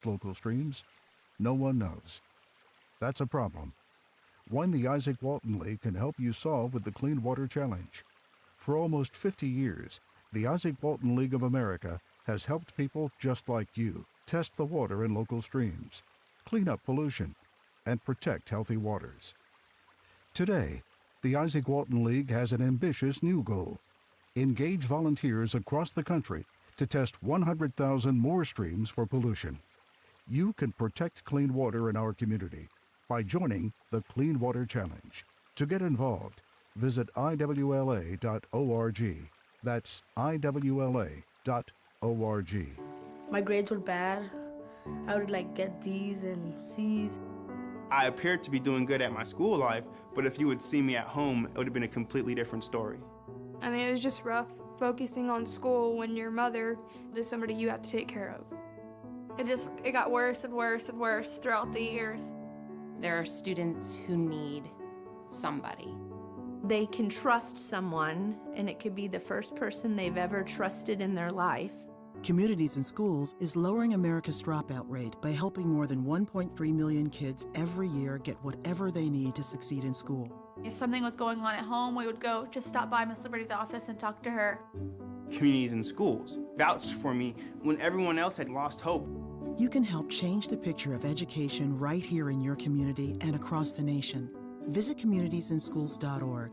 local streams? No one knows. That's a problem. One the Isaac Walton League can help you solve with the Clean Water Challenge. For almost 50 years, the Isaac Walton League of America has helped people just like you test the water in local streams, clean up pollution, and protect healthy waters. Today, the Isaac Walton League has an ambitious new goal: engage volunteers across the country to test 100,000 more streams for pollution. You can protect clean water in our community by joining the Clean Water Challenge. To get involved, visit iwla.org. That's iwla.org. My grades were bad. I would get D's and C's. I appeared to be doing good at my school life, but if you would see me at home, it would have been a completely different story. I mean, it was just rough focusing on school when your mother is somebody you have to take care of. It got worse and worse and worse throughout the years. There are students who need somebody. They can trust someone, and it could be the first person they've ever trusted in their life. Communities in Schools is lowering America's dropout rate by helping more than 1.3 million kids every year get whatever they need to succeed in school. If something was going on at home, we would go just stop by Miss Liberty's office and talk to her. Communities in Schools vouched for me when everyone else had lost hope. You can help change the picture of education right here in your community and across the nation. Visit communitiesInschools.org.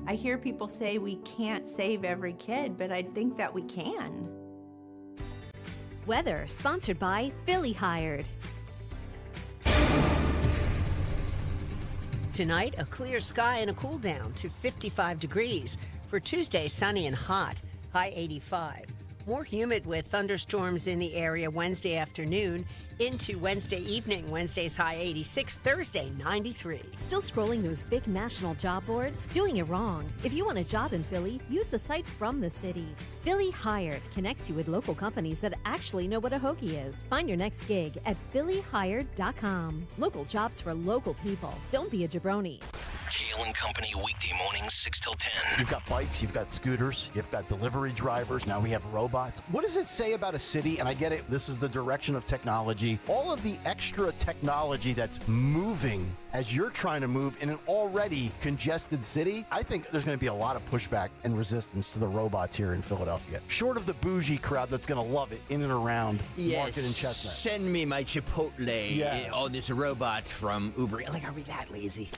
I hear people say we can't save every kid, but I think that we can. Weather sponsored by Philly Hired. Tonight, a clear sky and a cool down to 55 degrees. For Tuesday, sunny and hot, high 85. More humid with thunderstorms in the area Wednesday afternoon into Wednesday evening. Wednesday's high 86, Thursday 93. Still scrolling those big national job boards? Doing it wrong. If you want a job in Philly, use the site from the city. Philly Hired connects you with local companies that actually know what a hoagie is. Find your next gig at phillyhired.com. Local jobs for local people. Don't be a jabroni. Kale and Company, weekday mornings, 6 till 10. You've got bikes, you've got scooters, you've got delivery drivers, now we have robots. What does it say about a city? And I get it, this is the direction of technology. All of the extra technology that's moving as you're trying to move in an already congested city, I think there's going to be a lot of pushback and resistance to the robots here in Philadelphia. Short of the bougie crowd that's going to love it in and around Market and Chestnut. Send me my Chipotle. Oh, there's a robot from Uber. Are we that lazy?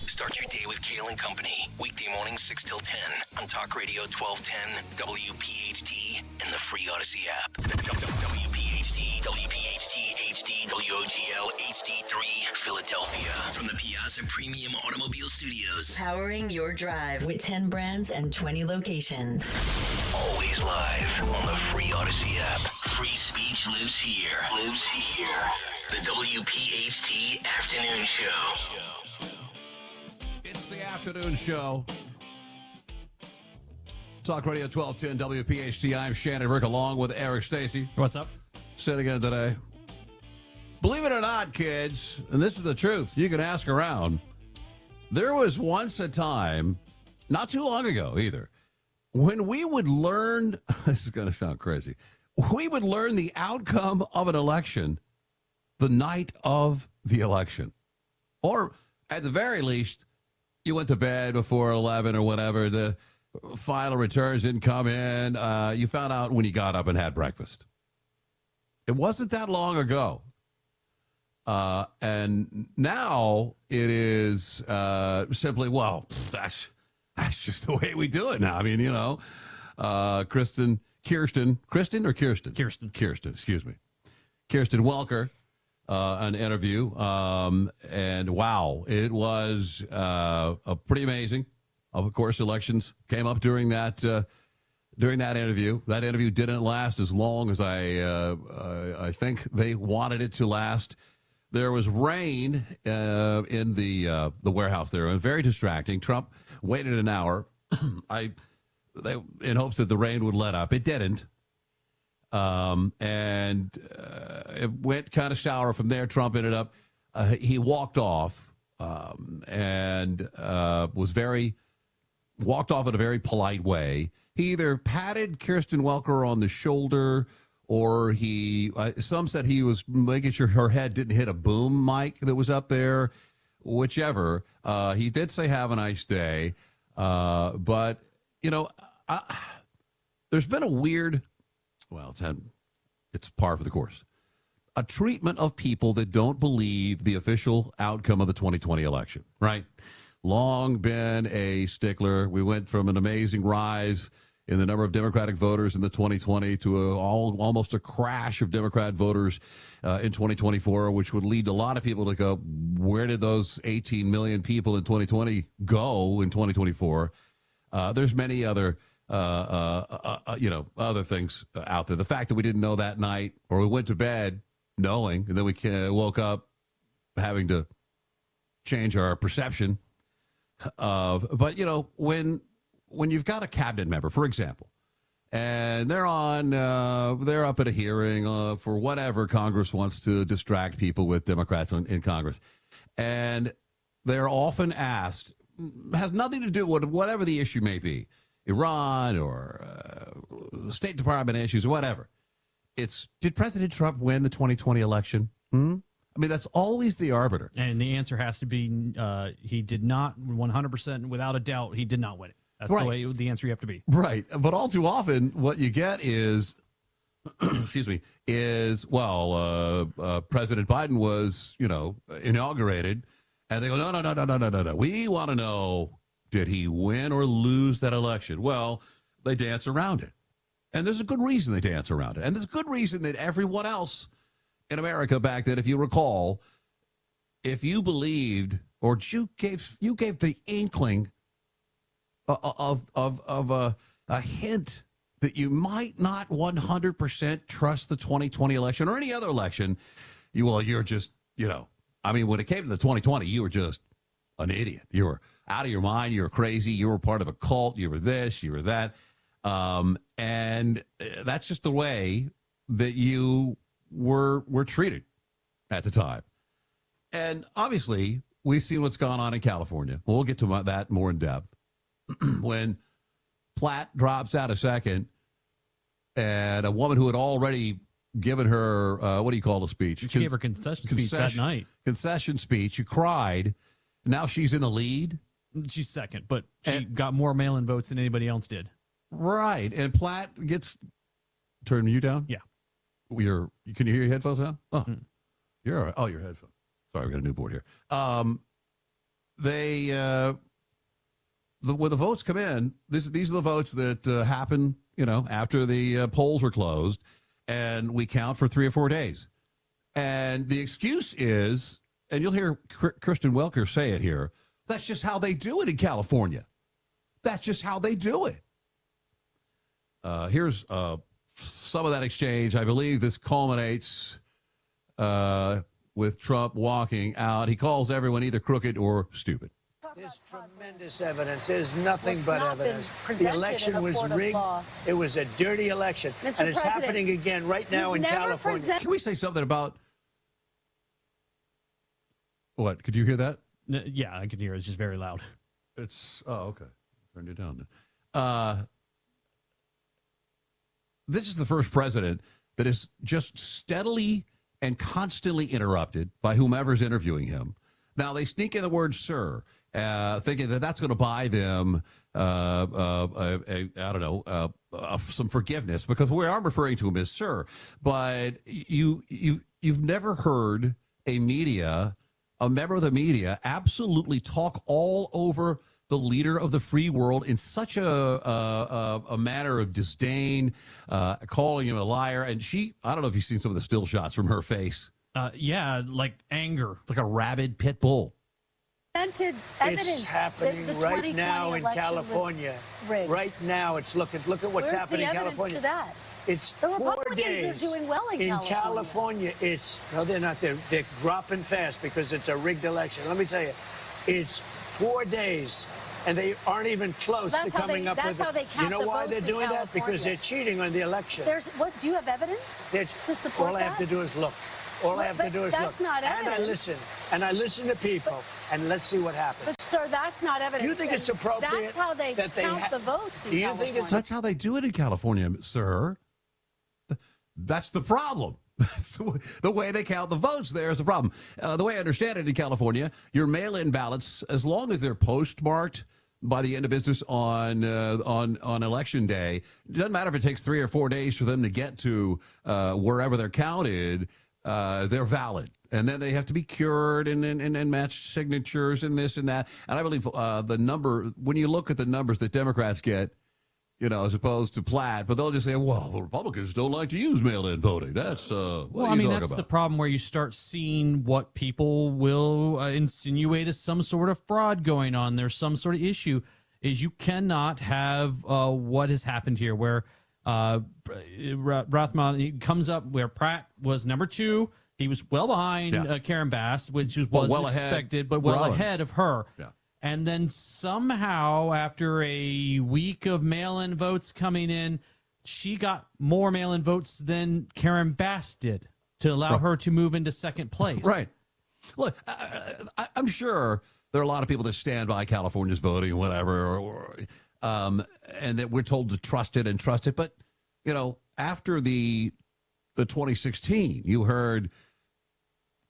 Start your day with Kale and Company. Weekday mornings, 6 till 10 on Talk Radio 1210, WPHT, and the free Odyssey app. WPHT, WPHT, HD, WOGL, HD3, Philadelphia. From the Piazza Premium Automobile Studios. Powering your drive with 10 brands and 20 locations. Always live on the free Odyssey app. Free speech lives here. Lives here. The WPHT Afternoon Show. It's the afternoon show. Talk Radio 1210 WPHT. I'm Shannon Burke along with Eric Stacy. What's up? Sitting in today. Believe it or not, kids, and this is the truth, you can ask around. There was once a time, not too long ago either, when we would learn, this is going to sound crazy, we would learn the outcome of an election the night of the election. Or at the very least, you went to bed before 11 or whatever. The final returns didn't come in. You found out when you got up and had breakfast. It wasn't that long ago. And now it is simply, well, that's just the way we do it now. I mean, Kirsten, excuse me. Kirsten Welker. An interview, and wow, it was pretty amazing. Of course, elections came up during that interview. That interview didn't last as long as I think they wanted it to last. There was rain in the warehouse there, and very distracting. Trump waited an hour, in hopes that the rain would let up. It didn't. And it went kind of sour from there. Trump ended up, he walked off, and walked off in a very polite way. He either patted Kirsten Welker on the shoulder or some said he was making sure her head didn't hit a boom mic that was up there, whichever. He did say have a nice day, but there's been a weird, it's par for the course, a treatment of people that don't believe the official outcome of the 2020 election, right? Long been a stickler. We went from an amazing rise in the number of Democratic voters in the 2020 to almost a crash of Democrat voters in 2024, which would lead a lot of people to go, where did those 18 million people in 2020 go in 2024? There's many other other things out there. The fact that we didn't know that night, or we went to bed knowing, and then we woke up having to change our perception of. But when you've got a cabinet member, for example, and they're up at a hearing for whatever Congress wants to distract people with, Democrats in Congress, and they're often asked, has nothing to do with whatever the issue may be, Iran or State Department issues or whatever. It's, did President Trump win the 2020 election? I mean, that's always the arbiter. And the answer has to be he did not, 100% without a doubt, he did not win it. That's right. The way the answer you have to be. Right. But all too often, what you get is, President Biden was, inaugurated, and they go, no. We want to know, did he win or lose that election? Well, they dance around it. And there's a good reason they dance around it. And there's a good reason that everyone else in America back then, if you recall, if you believed or you gave the inkling of a hint that you might not 100% trust the 2020 election or any other election, you're just, when it came to the 2020, you were just an idiot. You were out of your mind. You were crazy. You were part of a cult. You were this, you were that. And that's just the way that you were treated at the time. And obviously, we've seen what's gone on in California. We'll get to that more in depth. When Platt drops out a second, and a woman who had already given her, what do you call a speech? She gave her concession speech that night. Concession speech. She cried. Now she's in the lead. She's second, but she got more mail-in votes than anybody else did. Right. And Platt gets, turn you down? Yeah. Can you hear your headphones now? Oh, you're all right. Oh, your headphones. Sorry, we got a new board here. When the votes come in, these are the votes that happen, after the polls were closed, and we count for 3 or 4 days. And the excuse is, and you'll hear Kristen Welker say it here, that's just how they do it in California. That's just how they do it. Here's some of that exchange. I believe this culminates with Trump walking out. He calls everyone either crooked or stupid. There's tremendous evidence. There's nothing but evidence. The election was rigged. It was a dirty election. And it's happening again right now in California. Can we say something about what? Could you hear that? Yeah, I can hear it. It's just very loud. Okay. Turned it down then. This is the first president that is just steadily and constantly interrupted by whomever's interviewing him. Now, they sneak in the word sir, thinking that that's going to buy them, some forgiveness, because we are referring to him as sir. But you've never heard a member of the media absolutely talk all over the leader of the free world in such a manner of disdain, calling him a liar. And I don't know if you've seen some of the still shots from her face. Yeah, like anger. Like a rabid pit bull. It's happening right now in California. Right now, look at what's happening in California. To that? It's the 4 Republicans days. are doing well in California. No, they're not. They're dropping fast because it's a rigged election. Let me tell you, it's 4 days. And they aren't even close to coming up with it. How they count you know why they're doing that? Because they're cheating on the election. Do you have evidence to support all I have to do is look. All I have to do is look. That's not evidence. And I listen to people, and let's see what happens. But, sir, that's not evidence. Do you think it's appropriate? That's how they count the votes in California. That's how they do it in California, sir. That's the problem. That's the way they count the votes there is the problem. The way I understand it in California, your mail-in ballots, as long as they're postmarked by the end of business on election day, it doesn't matter if it takes 3 or 4 days for them to get to wherever they're counted, they're valid. And then they have to be cured and match signatures and this and that. And I believe the number, when you look at the numbers that Democrats get, as opposed to Platt, but they'll just say, well, the Republicans don't like to use mail-in voting. That's that's the problem where you start seeing what people will insinuate as some sort of fraud going on. There's some sort of issue. Is you cannot have what has happened here, where Rothman comes up where Pratt was number 2. He was well behind Karen Bass, which was expected, but well ahead of her. Yeah. And then somehow, after a week of mail-in votes coming in, she got more mail-in votes than Karen Bass did to allow her to move into second place. Right. Look, I'm sure there are a lot of people that stand by California's voting and whatever, and that we're told to trust it. But, after the 2016, you heard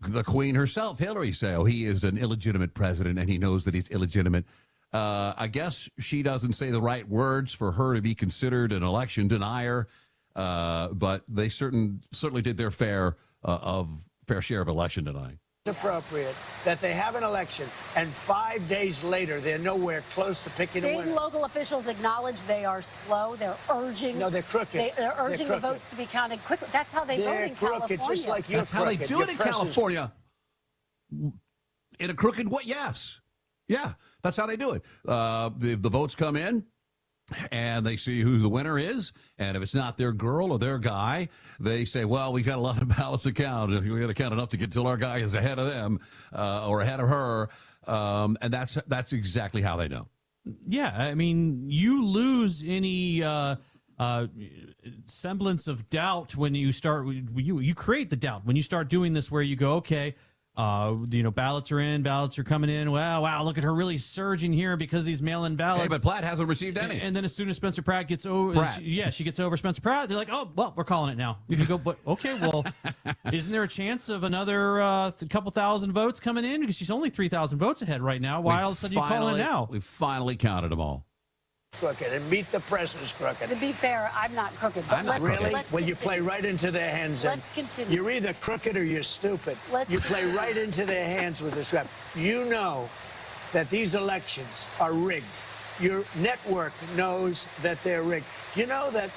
the Queen herself, Hillary, say, he is an illegitimate president and he knows that he's illegitimate. I guess she doesn't say the right words for her to be considered an election denier, but they certainly did their fair share of election denying. It's appropriate that they have an election and 5 days later they're nowhere close to picking a winner. State and local officials acknowledge they are slow. They're urging. No, they're crooked. They're urging the votes to be counted quickly. That's how they vote in California. Just like you're That's how they do it in California. In a crooked way, yes. Yeah, that's how they do it. The votes come in, and they see who the winner is, and if it's not their girl or their guy, they say, well, we got a lot of ballots to count. We got to count enough to get till our guy is ahead of them or ahead of her, and that's exactly how they know. Yeah, I mean, you lose any semblance of doubt when you start. You create the doubt when you start doing this, where you go, okay. Ballots are in, ballots are coming in. Wow, look at her really surging here because these mail-in ballots. Hey, but Platt hasn't received any. And then as soon as Spencer Pratt gets over, she gets over Spencer Pratt, they're like, oh, well, we're calling it now. You go, but okay, well, isn't there a chance of another couple thousand votes coming in? Because she's only 3,000 votes ahead right now. Why all of a sudden you call it now? We've finally counted them all. Crooked, and Meet the Press is crooked. To be fair, I'm not crooked. But Really? Let's Well, continue. you play right into their hands. Let's continue. You're either crooked or you're stupid. You play right into their hands with this rap. You know that these elections are rigged. Your network knows that they're rigged. You know that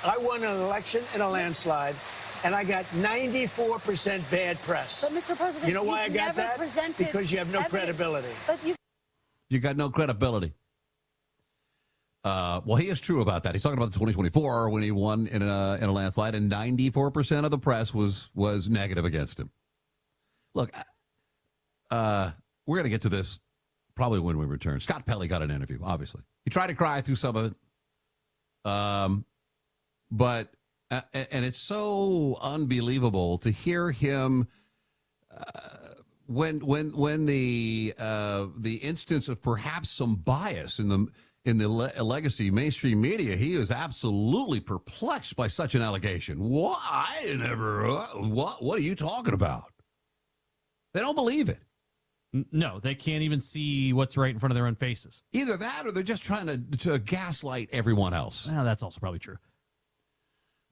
I won an election in a landslide, and I got 94% bad press. But, Mr. President, you know why I got that? Because you have no credibility. But you got no credibility. Well, he is true about that. He's talking about the 2024 when he won in a landslide, and 94% of the press was negative against him. Look, we're going to get to this probably when we return. Scott Pelley got an interview, obviously. He tried to cry through some of it, but it's so unbelievable to hear him when the instance of perhaps some bias in the legacy mainstream media, he is absolutely perplexed by such an allegation. What? What are you talking about? They don't believe it. No, they can't even see what's right in front of their own faces. Either that or they're just trying to gaslight everyone else. Well, that's also probably true.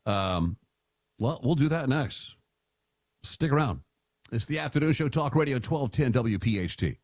Well, we'll do that next. Stick around. It's the Afternoon Show, Talk Radio 1210 WPHT.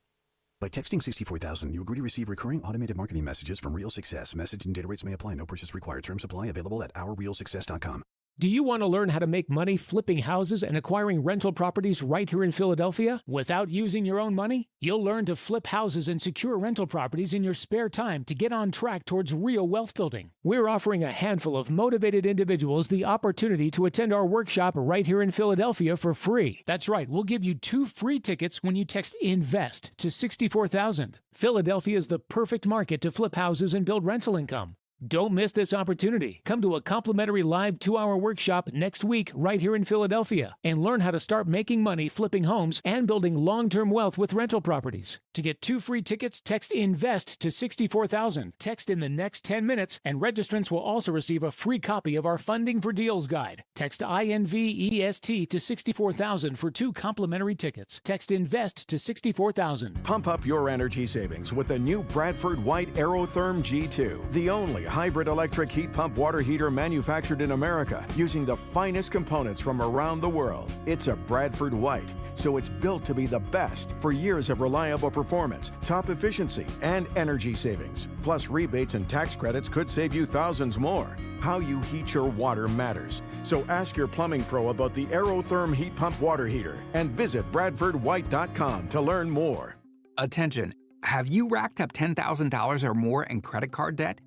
By texting 64,000, you agree to receive recurring automated marketing messages from Real Success. Message and data rates may apply. No purchase required. Terms apply. Available at ourrealsuccess.com. Do you want to learn how to make money flipping houses and acquiring rental properties right here in Philadelphia without using your own money? You'll learn to flip houses and secure rental properties in your spare time to get on track towards real wealth building. We're offering a handful of motivated individuals the opportunity to attend our workshop right here in Philadelphia for free. That's right, we'll give you 2 free tickets when you text INVEST to 64,000. Philadelphia is the perfect market to flip houses and build rental income. Don't miss this opportunity. Come to a complimentary live 2-hour workshop next week right here in Philadelphia and learn how to start making money flipping homes and building long-term wealth with rental properties. To get 2 free tickets, text INVEST to 64,000. Text in the next 10 minutes, and registrants will also receive a free copy of our Funding for Deals guide. Text INVEST to 64,000 for 2 complimentary tickets. Text INVEST to 64,000. Pump up your energy savings with the new Bradford White Aerotherm G2, the only hybrid electric heat pump water heater manufactured in America using the finest components from around the world. It's a Bradford White, so it's built to be the best for years of reliable performance, top efficiency, and energy savings. Plus, rebates and tax credits could save you thousands more. How you heat your water matters. So ask your plumbing pro about the Aerotherm heat pump water heater and visit BradfordWhite.com to learn more. Attention, have you racked up $10,000 or more in credit card debt?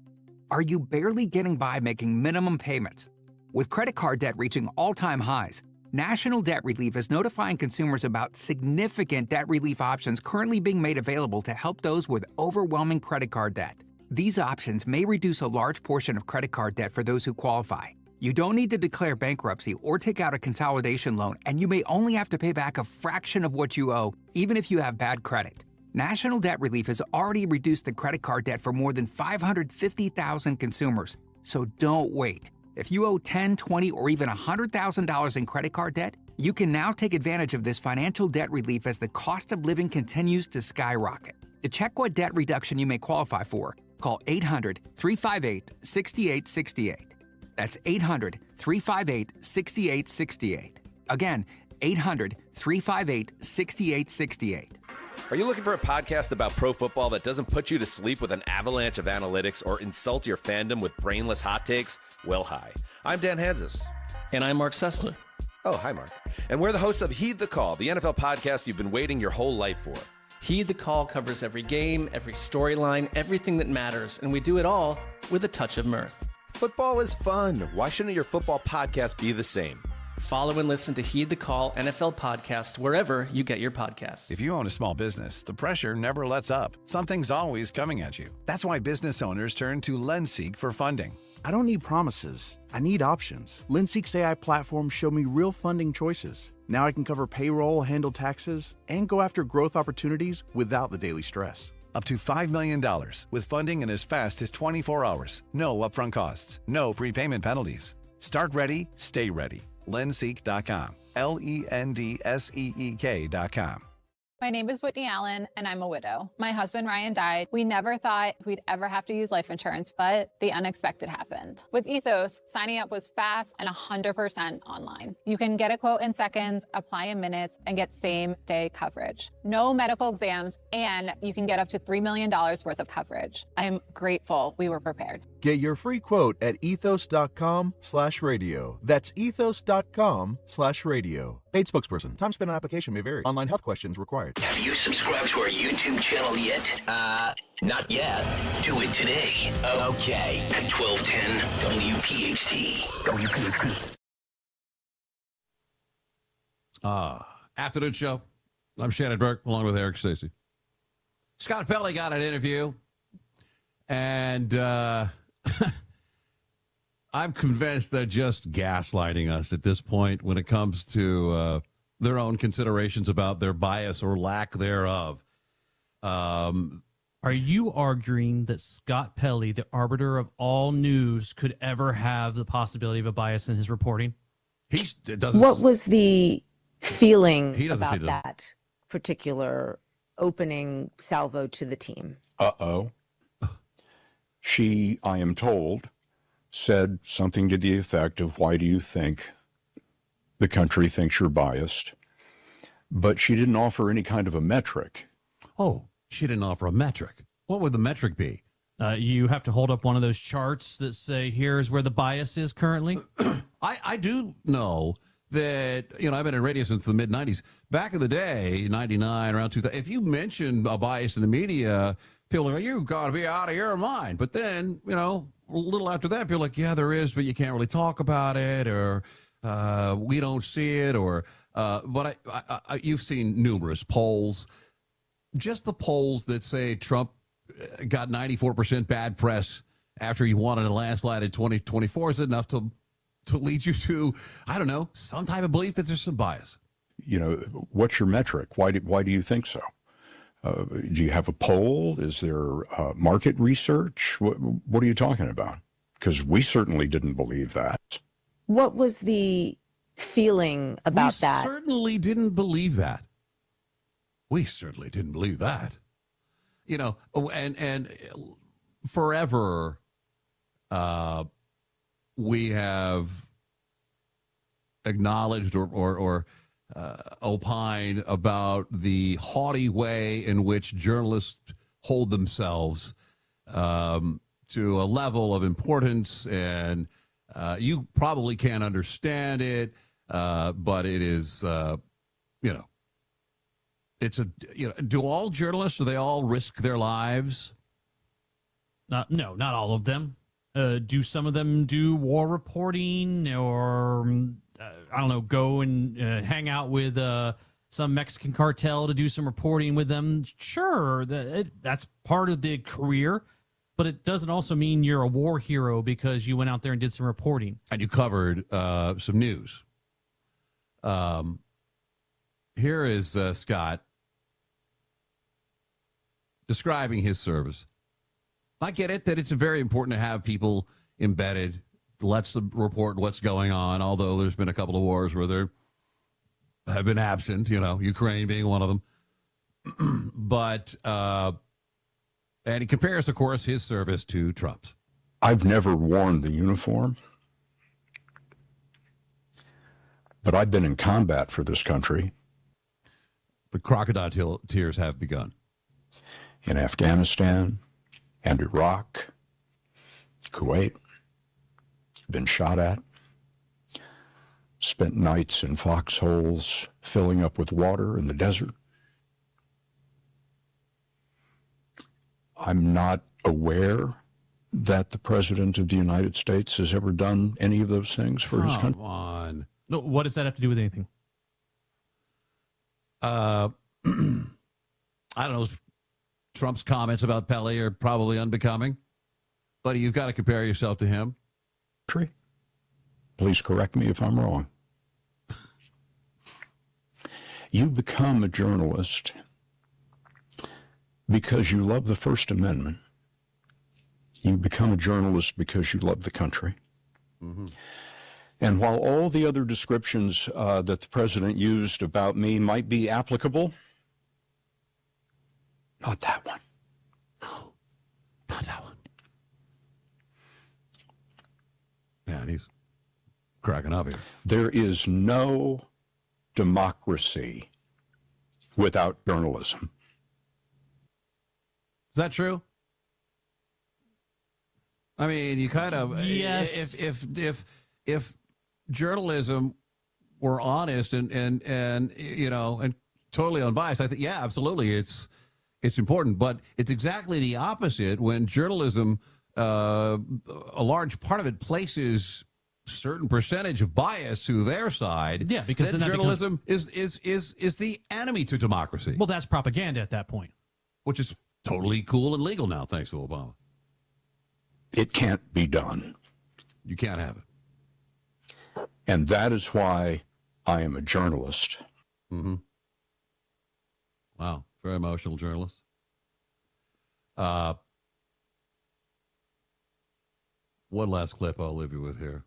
Are you barely getting by making minimum payments? With credit card debt reaching all-time highs, National Debt Relief is notifying consumers about significant debt relief options currently being made available to help those with overwhelming credit card debt. These options may reduce a large portion of credit card debt for those who qualify. You don't need to declare bankruptcy or take out a consolidation loan, and you may only have to pay back a fraction of what you owe, even if you have bad credit. National Debt Relief has already reduced the credit card debt for more than 550,000 consumers, so don't wait. If you owe $10,000, $20,000, or even $100,000 in credit card debt, you can now take advantage of this financial debt relief as the cost of living continues to skyrocket. To check what debt reduction you may qualify for, call 800-358-6868. That's 800-358-6868. Again, 800-358-6868. Are you looking for a podcast about pro football that doesn't put you to sleep with an avalanche of analytics or insult your fandom with brainless hot takes? Well, hi. I'm Dan Hansis. And I'm Mark Sessler. Oh, hi, Mark. And we're the hosts of Heed the Call, the NFL podcast you've been waiting your whole life for. Heed the Call covers every game, every storyline, everything that matters, and we do it all with a touch of mirth. Football is fun. Why shouldn't your football podcast be the same? Follow and listen to Heed the Call NFL podcast wherever you get your podcasts. If you own a small business, the pressure never lets up. Something's always coming at you. That's why business owners turn to LendSeek for funding. I don't need promises. I need options. LendSeek's AI platform showed me real funding choices. Now I can cover payroll, handle taxes, and go after growth opportunities without the daily stress. Up to $5 million with funding in as fast as 24 hours. No upfront costs. No prepayment penalties. Start ready, stay ready. LendSeek.com. LendSeek.com. My name is Whitney Allen, and I'm a widow. My husband, Ryan, died. We never thought we'd ever have to use life insurance, but the unexpected happened. With Ethos, signing up was fast and 100% online. You can get a quote in seconds, apply in minutes, and get same-day coverage. No medical exams, and you can get up to $3 million worth of coverage. I'm grateful we were prepared. Get your free quote at ethos.com/radio. That's ethos.com/radio. Paid spokesperson. Time spent on application may vary. Online health questions required. Have you subscribed to our YouTube channel yet? Not yet. Do it today. Okay. At 1210 WPHT. Afternoon show. I'm Shannon Burke, along with Eric Stacey. Scott Pelley got an interview, and I'm convinced they're just gaslighting us at this point when it comes to their own considerations about their bias or lack thereof. Are you arguing that Scott Pelley, the arbiter of all news, could ever have the possibility of a bias in his reporting? What was the feeling about that particular opening salvo to the team? She, I am told, said something to the effect of, why do you think the country thinks you're biased? But she didn't offer any kind of a metric. Oh, she didn't offer a metric. What would the metric be? You have to hold up one of those charts that say, here's where the bias is currently. I do know that, I've been in radio since the mid-'90s. Back in the day, 99, around 2000, if you mentioned a bias in the media, people are like, you've got to be out of your mind. But then, a little after that, people are like, yeah, there is, but you can't really talk about it, or we don't see it, or but you've seen numerous polls. Just the polls that say Trump got 94% bad press after you won in a landslide in 2024 is enough to lead you to, I don't know, some type of belief that there's some bias. You know, what's your metric? Why do you think so? Do you have a poll? Is there market research? What are you talking about? Because we certainly didn't believe that. What was the feeling about that? We certainly didn't believe that. We certainly didn't believe that. You know, and forever we have acknowledged or opined about the haughty way in which journalists hold themselves to a level of importance, and you probably can't understand it, but it is, it's do all journalists, do they all risk their lives? No, not all of them. Do some of them do war reporting or, I don't know, go and hang out with some Mexican cartel to do some reporting with them? Sure, that's part of the career, but it doesn't also mean you're a war hero because you went out there and did some reporting. And you covered some news. Here is Scott describing his service. I get it that it's very important to have people embedded, lets them report what's going on, although there's been a couple of wars where they have been absent, Ukraine being one of them. But, and he compares, of course, his service to Trump's. I've never worn the uniform, but I've been in combat for this country. The crocodile tears have begun. In Afghanistan and Iraq, Kuwait, been shot at, spent nights in foxholes filling up with water in the desert. I'm not aware that the President of the United States has ever done any of those things for his country. Come on. No, what does that have to do with anything? I don't know. Trump's comments about Pele are probably unbecoming, but you've got to compare yourself to him. Please correct me if I'm wrong. You become a journalist because you love the First Amendment. You become a journalist because you love the country. Mm-hmm. And while all the other descriptions that the president used about me might be applicable, not that one. No, not that one. Yeah, and he's cracking up here. There is no democracy without journalism. Is that true? I mean, you kind of, yes. If journalism were honest and totally unbiased, I think, yeah, absolutely, it's important. But it's exactly the opposite when journalism, a large part of it places certain percentage of bias to their side. Yeah, because then journalism is the enemy to democracy. Well, that's propaganda at that point, which is totally cool and legal now, thanks to Obama. It can't be done. You can't have it. And that is why I am a journalist. Mm-hmm. Wow, very emotional journalist. One last clip I'll leave you with here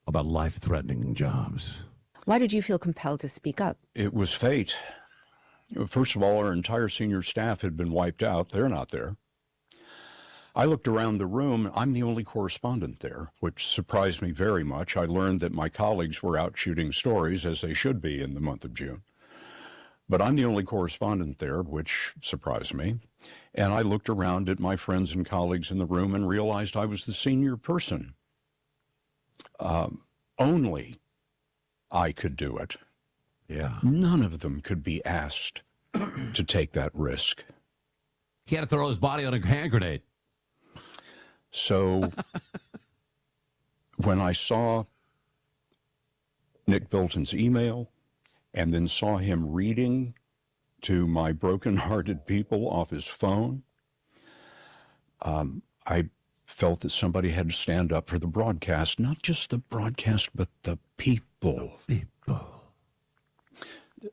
about life-threatening jobs. Why did you feel compelled to speak up? It was fate. First of all, our entire senior staff had been wiped out. They're not there. I looked around the room. I'm the only correspondent there, which surprised me very much. I learned that my colleagues were out shooting stories, as they should be in the month of June. But I'm the only correspondent there, which surprised me. And I looked around at my friends and colleagues in the room and realized I was the senior person. Only I could do it. Yeah. None of them could be asked to take that risk. He had to throw his body on a hand grenade. So when I saw Nick Bilton's email and then saw him reading to my broken-hearted people off his phone, I felt that somebody had to stand up for the broadcast, not just the broadcast, but the people.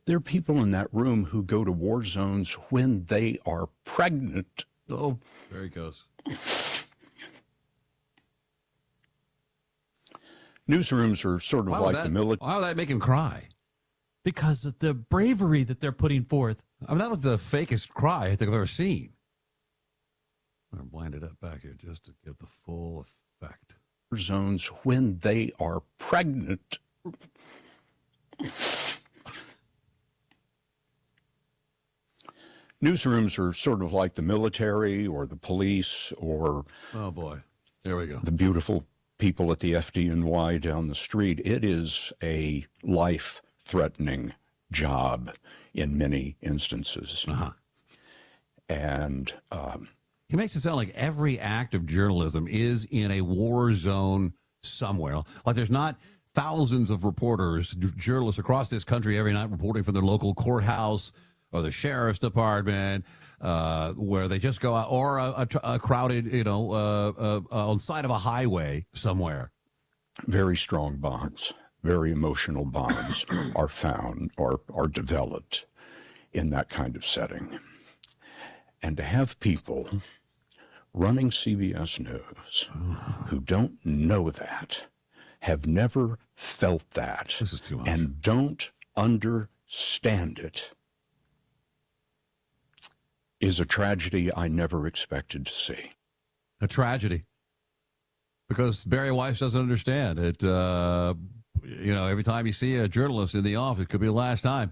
There are people in that room who go to war zones when they are pregnant. Oh, there he goes. Newsrooms are sort of like the military. Why would that make him cry? Because of the bravery that they're putting forth. I mean, that was the fakest cry I think I've ever seen. I'm going to wind it up back here just to give the full effect. Zones when they are pregnant. Newsrooms are sort of like the military or the police or... Oh, boy. There we go. The beautiful people at the FDNY down the street. It is a life-threatening job in many instances. And... he makes it sound like every act of journalism is in a war zone somewhere. Like there's not thousands of reporters, journalists across this country every night reporting from their local courthouse or the sheriff's department, where they just go out, or a crowded, on the side of a highway somewhere. Very strong bonds, very emotional bonds are found or are developed in that kind of setting. And to have people running CBS News who don't know that, have never felt that, this is too much, and don't understand it, is a tragedy I never expected to see. A tragedy. Because Barry Weiss doesn't understand it. Every time you see a journalist in the office, it could be the last time.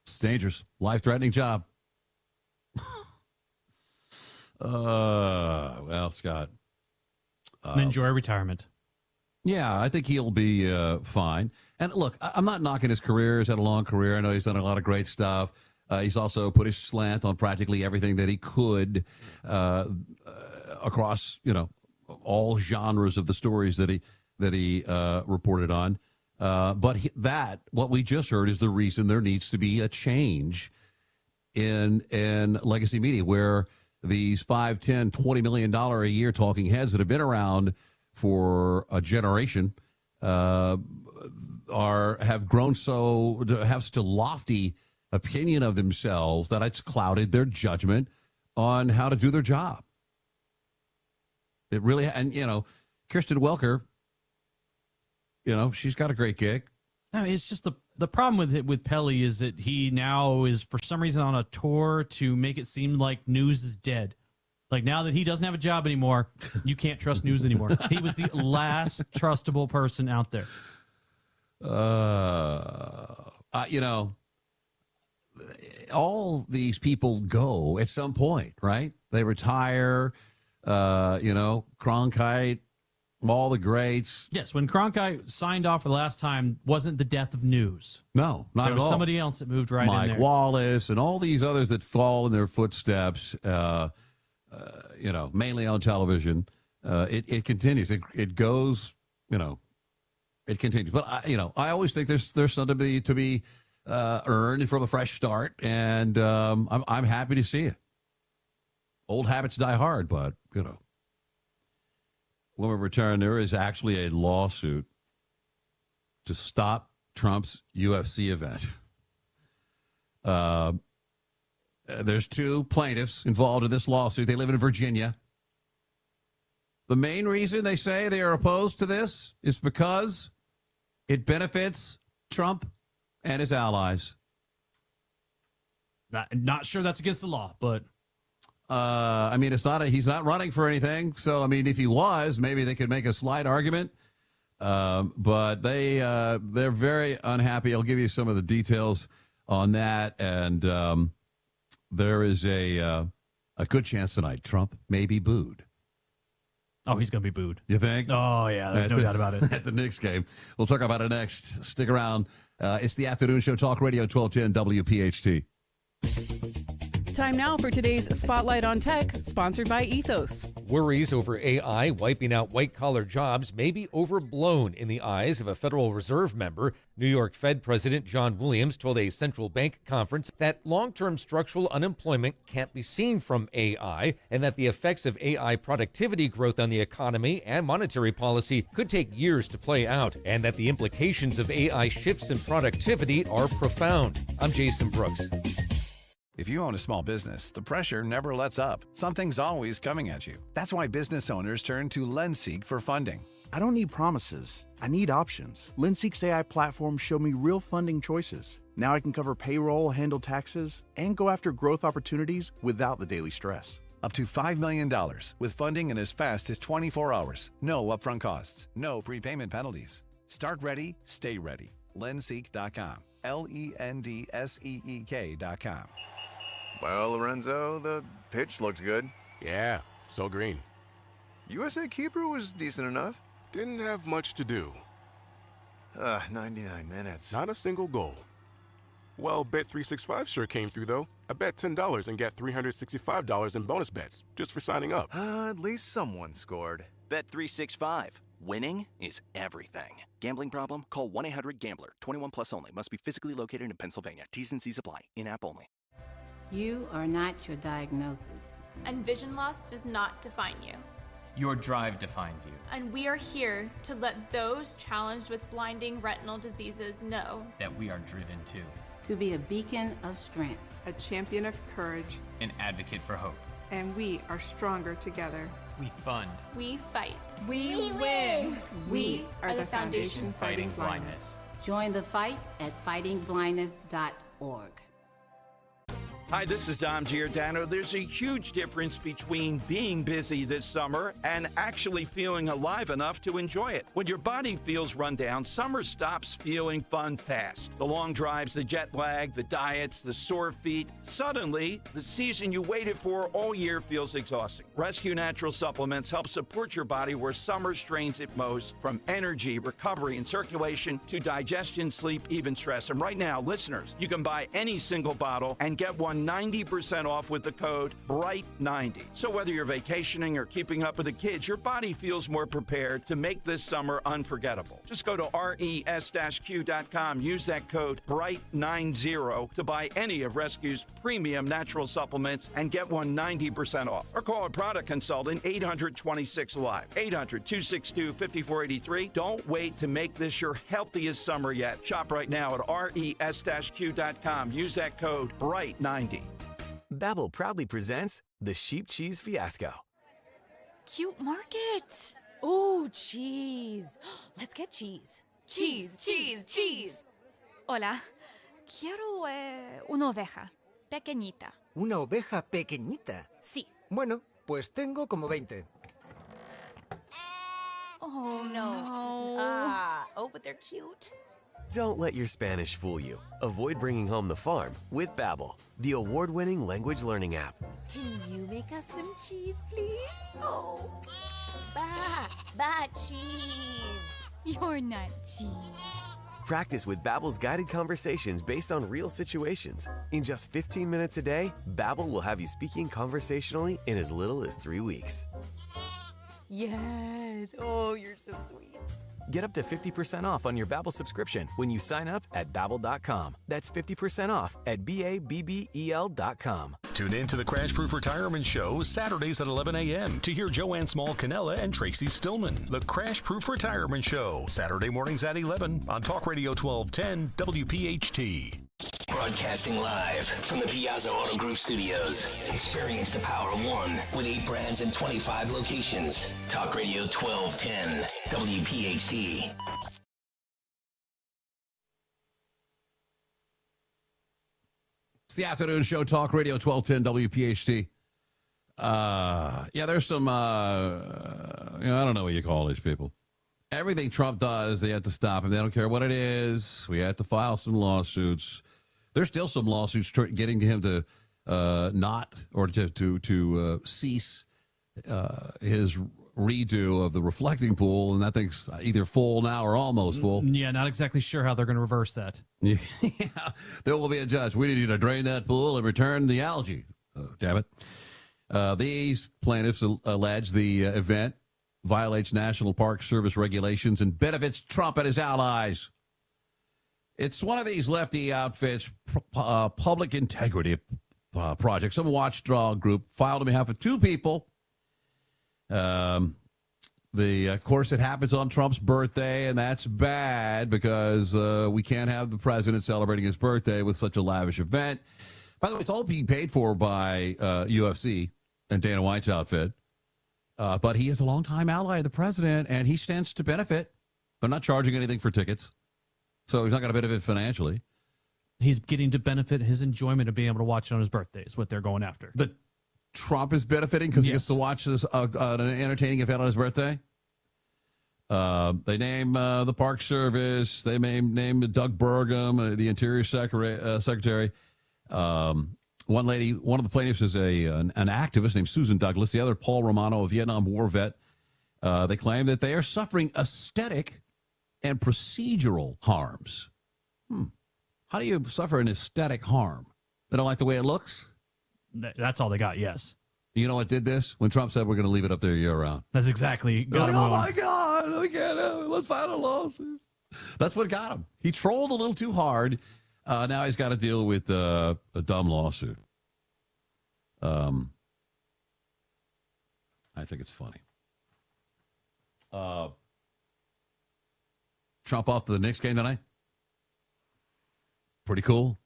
It's dangerous, life-threatening job. Well, Scott. Enjoy retirement. Yeah, I think he'll be fine. And look, I'm not knocking his career. He's had a long career. I know he's done a lot of great stuff. He's also put his slant on practically everything that he could across, all genres of the stories that he reported on. But what we just heard is the reason there needs to be a change in legacy media, where these $5, $10, $20 million a year talking heads that have been around for a generation have such a lofty opinion of themselves that it's clouded their judgment on how to do their job. It really, and Kirsten Welker, she's got a great gig. No, it's just the problem with Pelly is that he now is for some reason on a tour to make it seem like news is dead. Like now that he doesn't have a job anymore, you can't trust news anymore. He was the last trustable person out there. All these people go at some point, right? They retire, Cronkite, all the greats. Yes, when Cronkite signed off for the last time, wasn't the death of news. No, not at all. There was somebody else that moved right in there. Mike Wallace and all these others that fall in their footsteps, mainly on television. It continues. It goes, it continues. But, I always think there's something to be earned from a fresh start, and I'm happy to see it. Old habits die hard, but, when we return, there is actually a lawsuit to stop Trump's UFC event. There's two plaintiffs involved in this lawsuit. They live in Virginia. The main reason they say they are opposed to this is because it benefits Trump and his allies. Not sure that's against the law, but... he's not running for anything. So, if he was, maybe they could make a slight argument. But they're very unhappy. I'll give you some of the details on that. And there is a good chance tonight Trump may be booed. Oh, he's going to be booed. You think? Oh, yeah. There's no doubt about it. At the Knicks game. We'll talk about it next. Stick around. It's the Afternoon Show, Talk Radio 1210 WPHT. Time now for today's Spotlight on Tech, sponsored by Ethos. Worries over AI wiping out white-collar jobs may be overblown in the eyes of a Federal Reserve member. New York Fed President John Williams told a central bank conference that long-term structural unemployment can't be seen from AI and that the effects of AI productivity growth on the economy and monetary policy could take years to play out, and that the implications of AI shifts in productivity are profound. I'm Jason Brooks. If you own a small business, the pressure never lets up. Something's always coming at you. That's why business owners turn to LendSeek for funding. I don't need promises. I need options. LendSeek's AI platform showed me real funding choices. Now I can cover payroll, handle taxes, and go after growth opportunities without the daily stress. Up to $5 million with funding in as fast as 24 hours. No upfront costs. No prepayment penalties. Start ready, stay ready. LendSeek.com. LendSeek.com. Well, Lorenzo, the pitch looked good. Yeah, so green. USA keeper was decent enough. Didn't have much to do. 99 minutes. Not a single goal. Well, Bet365 sure came through, though. I bet $10 and got $365 in bonus bets just for signing up. At least someone scored. Bet365. Winning is everything. Gambling problem? Call 1-800-GAMBLER. 21 plus only. Must be physically located in Pennsylvania. T's and C's apply. In-app only. You are not your diagnosis. And vision loss does not define you. Your drive defines you. And we are here to let those challenged with blinding retinal diseases know that we are driven too. To be a beacon of strength. A champion of courage. An advocate for hope. And we are stronger together. We fund. We fight. We win. We are the Foundation Fighting Blindness. Join the fight at fightingblindness.org. Hi, this is Dom Giordano. There's a huge difference between being busy this summer and actually feeling alive enough to enjoy it. When your body feels run down, summer stops feeling fun fast. The long drives, the jet lag, the diets, the sore feet. Suddenly, the season you waited for all year feels exhausting. Rescue Natural Supplements help support your body where summer strains it most, from energy, recovery, and circulation to digestion, sleep, even stress. And right now, listeners, you can buy any single bottle and get one 90% off with the code BRIGHT90. So whether you're vacationing or keeping up with the kids, your body feels more prepared to make this summer unforgettable. Just go to res-q.com, use that code BRIGHT90 to buy any of Rescue's premium natural supplements and get one 90% off. Or call a product consultant 826-LIVE, 800-262-5483. Don't wait to make this your healthiest summer yet. Shop right now at res-q.com. Use that code BRIGHT90. Babbel proudly presents the Sheep Cheese Fiasco. Cute market. Ooh, cheese. Let's get cheese. Cheese, cheese, cheese. Hola. Quiero una oveja. Pequeñita. ¿Una oveja pequeñita? Sí. Bueno, pues tengo como 20. Oh, no. Oh, but they're cute. Don't let your Spanish fool you. Avoid bringing home the farm with Babbel, the award-winning language learning app. Can you make us some cheese, please? Oh, cheese. You're not cheese. Practice with Babbel's guided conversations based on real situations. In just 15 minutes a day, Babbel will have you speaking conversationally in as little as 3 weeks. Yes. Oh, you're so sweet. Get up to 50% off on your Babbel subscription when you sign up at Babbel.com. That's 50% off at BABBEL.com. Tune in to the Crash Proof Retirement Show Saturdays at 11 a.m. to hear Joanne Small-Canella and Tracy Stillman. The Crash Proof Retirement Show, Saturday mornings at 11 on Talk Radio 1210 WPHT. Broadcasting live from the Piazza Auto Group studios. Experience the power of one with 8 brands and 25 locations. Talk Radio 1210 WPHT. It's the afternoon show, Talk Radio 1210 WPHT. Yeah, there's some, I don't know what you call these people. Everything Trump does, they have to stop him. They don't care what it is. We have to file some lawsuits. There's still some lawsuits getting him to cease his redo of the reflecting pool, and that thing's either full now or almost full. Yeah, not exactly sure how they're going to reverse that. Yeah, there will be a judge. We need you to drain that pool and return the algae. damn it. These plaintiffs allege the event violates National Park Service regulations and benefits Trump and his allies. It's one of these lefty outfits, public integrity project. Some watchdog group filed on behalf of two people. Of course, it happens on Trump's birthday, and that's bad because we can't have the president celebrating his birthday with such a lavish event. By the way, it's all being paid for by UFC and Dana White's outfit. But he is a longtime ally of the president, and he stands to benefit. They're not charging anything for tickets, so he's not going to benefit financially. He's getting to benefit his enjoyment of being able to watch it on his birthday is what they're going after. The Trump is benefiting because he gets to watch this, an entertaining event on his birthday. They name the Park Service. They name Doug Burgum, the Interior Secretary. One of the plaintiffs is an activist named Susan Douglas. The other, Paul Romano, a Vietnam War vet. They claim that they are suffering aesthetic and procedural harms. How do you suffer an aesthetic harm? They don't like the way it looks? That's all they got, yes. You know what did this? When Trump said we're going to leave it up there year-round. That's exactly got him oh, on. my God. We can't have it. Let's file a lawsuit. That's what got him. He trolled a little too hard. Now he's got to deal with a dumb lawsuit. I think it's funny. Trump off to the Knicks game tonight. Pretty cool.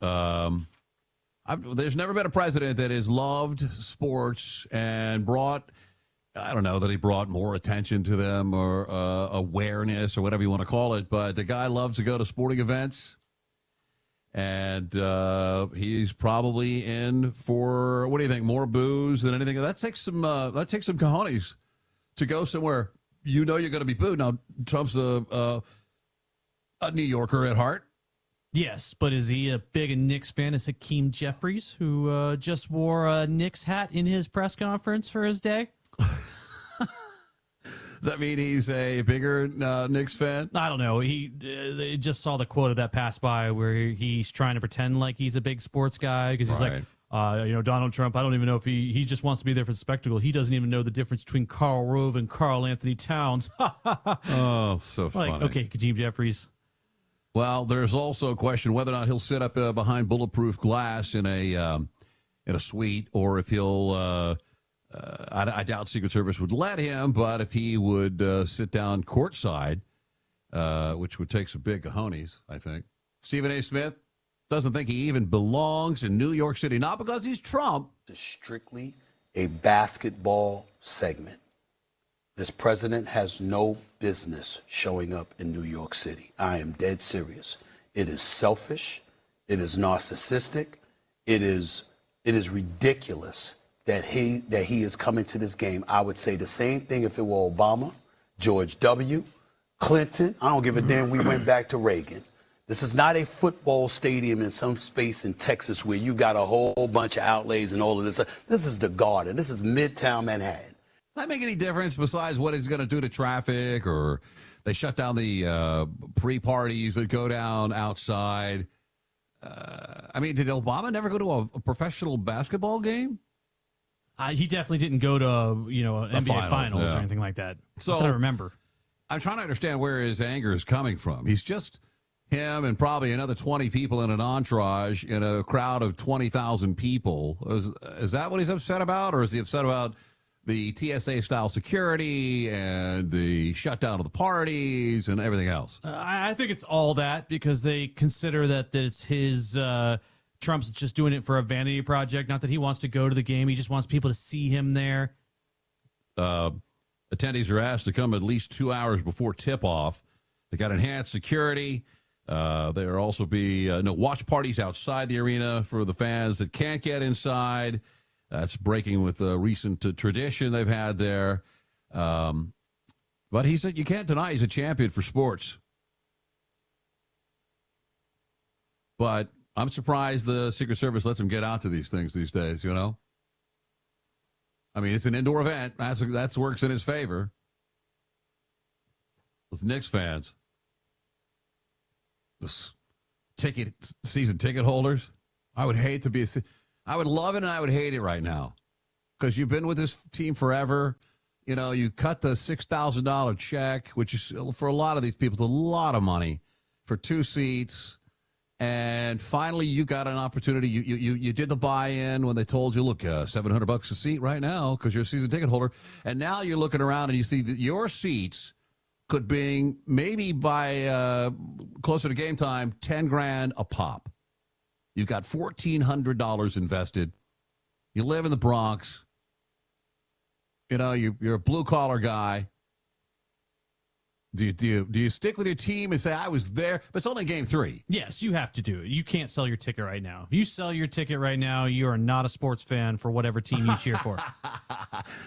There's never been a president that has loved sports and brought, I don't know that he brought more attention to them or awareness or whatever you want to call it, but the guy loves to go to sporting events. And he's probably in for, what do you think, more booze than anything? That takes some cojones to go somewhere. You know you're going to be booed. Now, Trump's a New Yorker at heart. Yes, but is he a big Knicks fan as Hakeem Jeffries, who just wore a Knicks hat in his press conference for his day? Does that mean he's a bigger Knicks fan? I don't know. He just saw the quote of that pass by where he's trying to pretend like he's a big sports guy because he's like, Donald Trump, I don't even know if he just wants to be there for the spectacle. He doesn't even know the difference between Karl Rove and Karl Anthony Towns. Oh, so funny. Like, okay, Hakeem Jeffries. Well, there's also a question whether or not he'll sit up behind bulletproof glass in a suite, or if he'll. I doubt Secret Service would let him, but if he would sit down courtside, which would take some big cojones, I think. Stephen A. Smith doesn't think he even belongs in New York City, not because he's Trump. It's strictly a basketball segment. This president has no business showing up in New York City. I am dead serious. It is selfish. It is narcissistic. It is ridiculous that he is coming to this game. I would say the same thing if it were Obama, George W., Clinton. I don't give a damn. We went back to Reagan. This is not a football stadium in some space in Texas where you got a whole bunch of outlays and all of this. This is the Garden. This is Midtown Manhattan. Does that make any difference besides what he's going to do to traffic, or they shut down the pre-parties that go down outside? I mean, did Obama never go to a professional basketball game? He definitely didn't go to an NBA finals or anything like that. So I remember. I'm trying to understand where his anger is coming from. He's just him and probably another 20 people in an entourage in a crowd of 20,000 people. Is that what he's upset about, or is he upset about the TSA-style security and the shutdown of the parties and everything else? I think it's all that, because they consider that it's his Trump's just doing it for a vanity project, not that he wants to go to the game. He just wants people to see him there. Attendees are asked to come at least 2 hours before tip-off. They got enhanced security. There will also be no watch parties outside the arena for the fans that can't get inside. That's breaking with a recent tradition they've had there. But he said you can't deny he's a champion for sports. But I'm surprised the Secret Service lets him get out to these things these days, you know? I mean, it's an indoor event. That works in his favor. With Knicks fans. The season ticket holders. I would hate to be I would love it and I would hate it right now because you've been with this team forever. You know, you cut the $6,000 check, which is for a lot of these people, it's a lot of money for 2 seats. And finally, you got an opportunity. You did the buy-in when they told you, look, $700 a seat right now because you're a season ticket holder. And now you're looking around and you see that your seats could be maybe by closer to game time, $10,000 a pop. You've got $1,400 invested. You live in the Bronx. You know, you're a blue-collar guy. Do you stick with your team and say, I was there? But it's only game 3. Yes, you have to do it. You can't sell your ticket right now. If you sell your ticket right now, you are not a sports fan for whatever team you cheer for.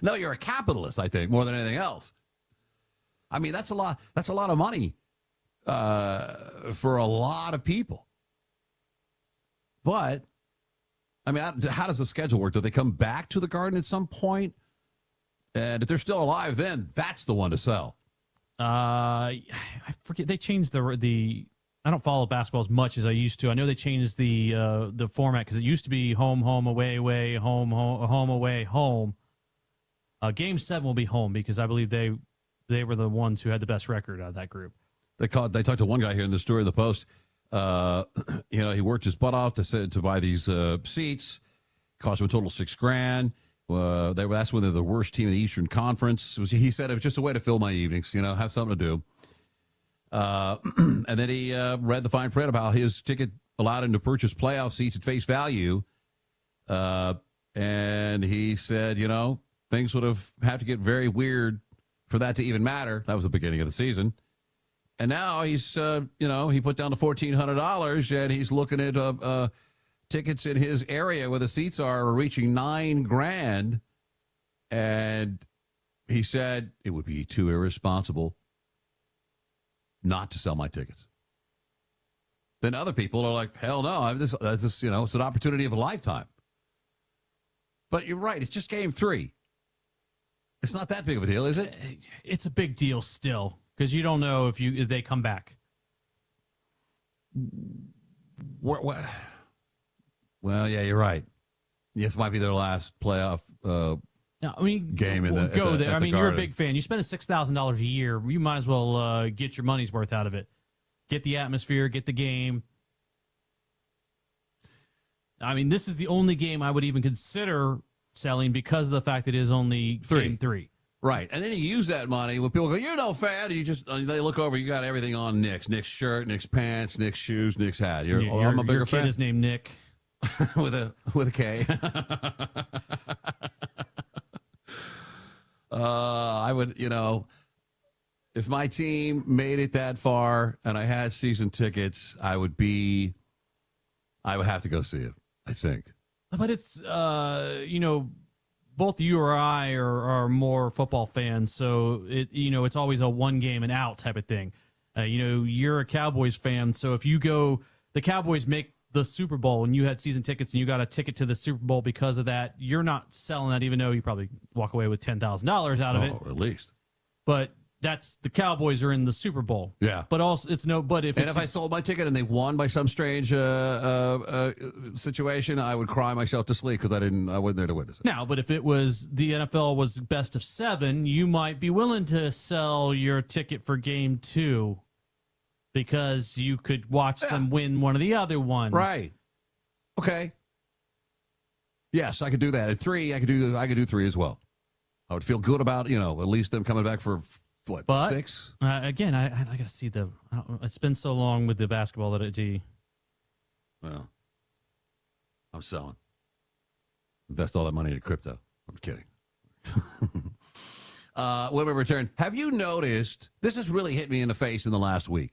No, you're a capitalist, I think, more than anything else. I mean, that's a lot of money for a lot of people. But, I mean, how does the schedule work? Do they come back to the Garden at some point? And if they're still alive, then that's the one to sell. I forget. They changed the. I don't follow basketball as much as I used to. I know they changed the format because it used to be home, away, home, away, home. Game 7 will be home because I believe they were the ones who had the best record out of that group. They talked to one guy here in the story of the Post. He worked his butt off to buy these seats. Cost him a total of $6,000. That's when they're the worst team in the Eastern Conference. He said it was just a way to fill my evenings, have something to do. And then he read the fine print about his ticket allowed him to purchase playoff seats at face value. And he said, things would have to get very weird for that to even matter. That was the beginning of the season. And now he's, he put down the $1,400 and he's looking at tickets in his area where the seats are reaching $9,000. And he said it would be too irresponsible not to sell my tickets. Then other people are like, hell no, this it's an opportunity of a lifetime. But you're right, it's just game 3. It's not that big of a deal, is it? It's a big deal still because you don't know if they come back. Well, yeah, you're right. Yes, might be their last playoff game in the there. At the you're a Garden. big fan. You spend $6,000 a year. You might as well get your money's worth out of it. Get the atmosphere, get the game. This is the only game I would even consider selling because of the fact that it is only game 3. Right, and then you use that money when people go, you're no fan, and they look over, you got everything on Nick's shirt, Nick's pants, Nick's shoes, Nick's hat. I'm a bigger your fan. Kid is named Nick. with a K. I would, if my team made it that far and I had season tickets, I would have to go see it, I think. But it's, both you or I are more football fans, so it's always a one game and out type of thing. You're a Cowboys fan, so if you go, the Cowboys make the Super Bowl and you had season tickets and you got a ticket to the Super Bowl because of that, you're not selling that, even though you probably walk away with $10,000 out of it. At least. But that's the Cowboys are in the Super Bowl. Yeah. But also if I sold my ticket and they won by some strange situation, I would cry myself to sleep because I wasn't there to witness it. Now, but if it was the NFL was best of 7, you might be willing to sell your ticket for game 2. Because you could watch them win one of the other ones. Right. Okay. Yes, I could do that. At 3, I could do 3 as well. I would feel good about, at least them coming back for, 6? Again, I got to see it's been so long with the basketball that Well, I'm selling. Invest all that money into crypto. I'm kidding. When we return, have you noticed, this has really hit me in the face in the last week.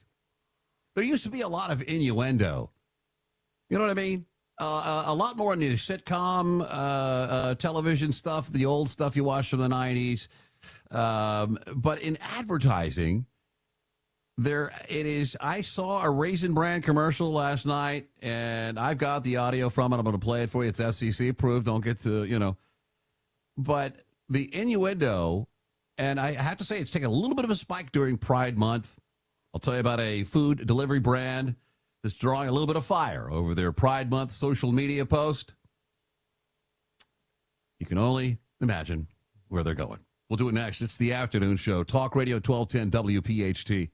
There used to be a lot of innuendo. You know what I mean? A lot more in the sitcom, television stuff, the old stuff you watched from the 90s. But in advertising, there it is. I saw a Raisin Bran commercial last night, and I've got the audio from it. I'm going to play it for you. It's FCC approved. Don't get to, But the innuendo, and I have to say it's taken a little bit of a spike during Pride Month. I'll tell you about a food delivery brand that's drawing a little bit of fire over their Pride Month social media post. You can only imagine where they're going. We'll do it next. It's the afternoon show. Talk Radio 1210 WPHT.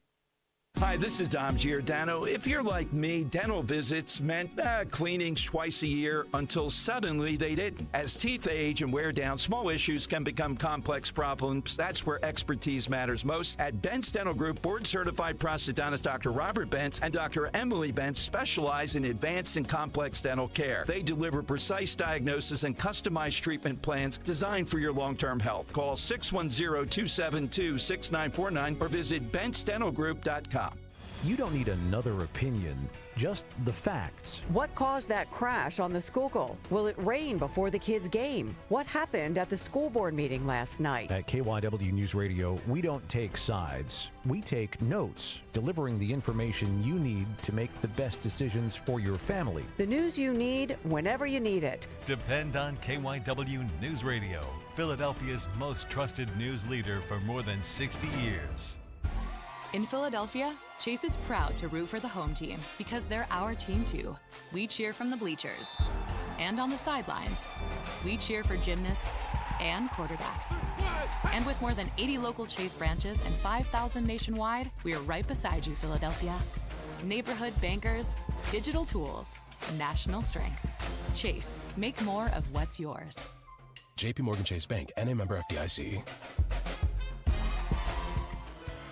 Hi, this is Dom Giordano. If you're like me, dental visits meant cleanings twice a year until suddenly they didn't. As teeth age and wear down, small issues can become complex problems. That's where expertise matters most. At Bentz Dental Group, board-certified prosthodontist Dr. Robert Bentz and Dr. Emily Bentz specialize in advanced and complex dental care. They deliver precise diagnosis and customized treatment plans designed for your long-term health. Call 610-272-6949 or visit bentzdentalgroup.com. You don't need another opinion, just the facts. What caused that crash on the Schuylkill? Will it rain before the kids' game? What happened at the school board meeting last night? At KYW News Radio, we don't take sides. We take notes, delivering the information you need to make the best decisions for your family. The news you need whenever you need it. Depend on KYW News Radio, Philadelphia's most trusted news leader for more than 60 years. In Philadelphia, Chase is proud to root for the home team because they're our team too. We cheer from the bleachers and on the sidelines. We cheer for gymnasts and quarterbacks. And with more than 80 local Chase branches and 5,000 nationwide, we are right beside you, Philadelphia. Neighborhood bankers, digital tools, national strength. Chase, make more of what's yours. JP Morgan Chase Bank, N.A. member FDIC.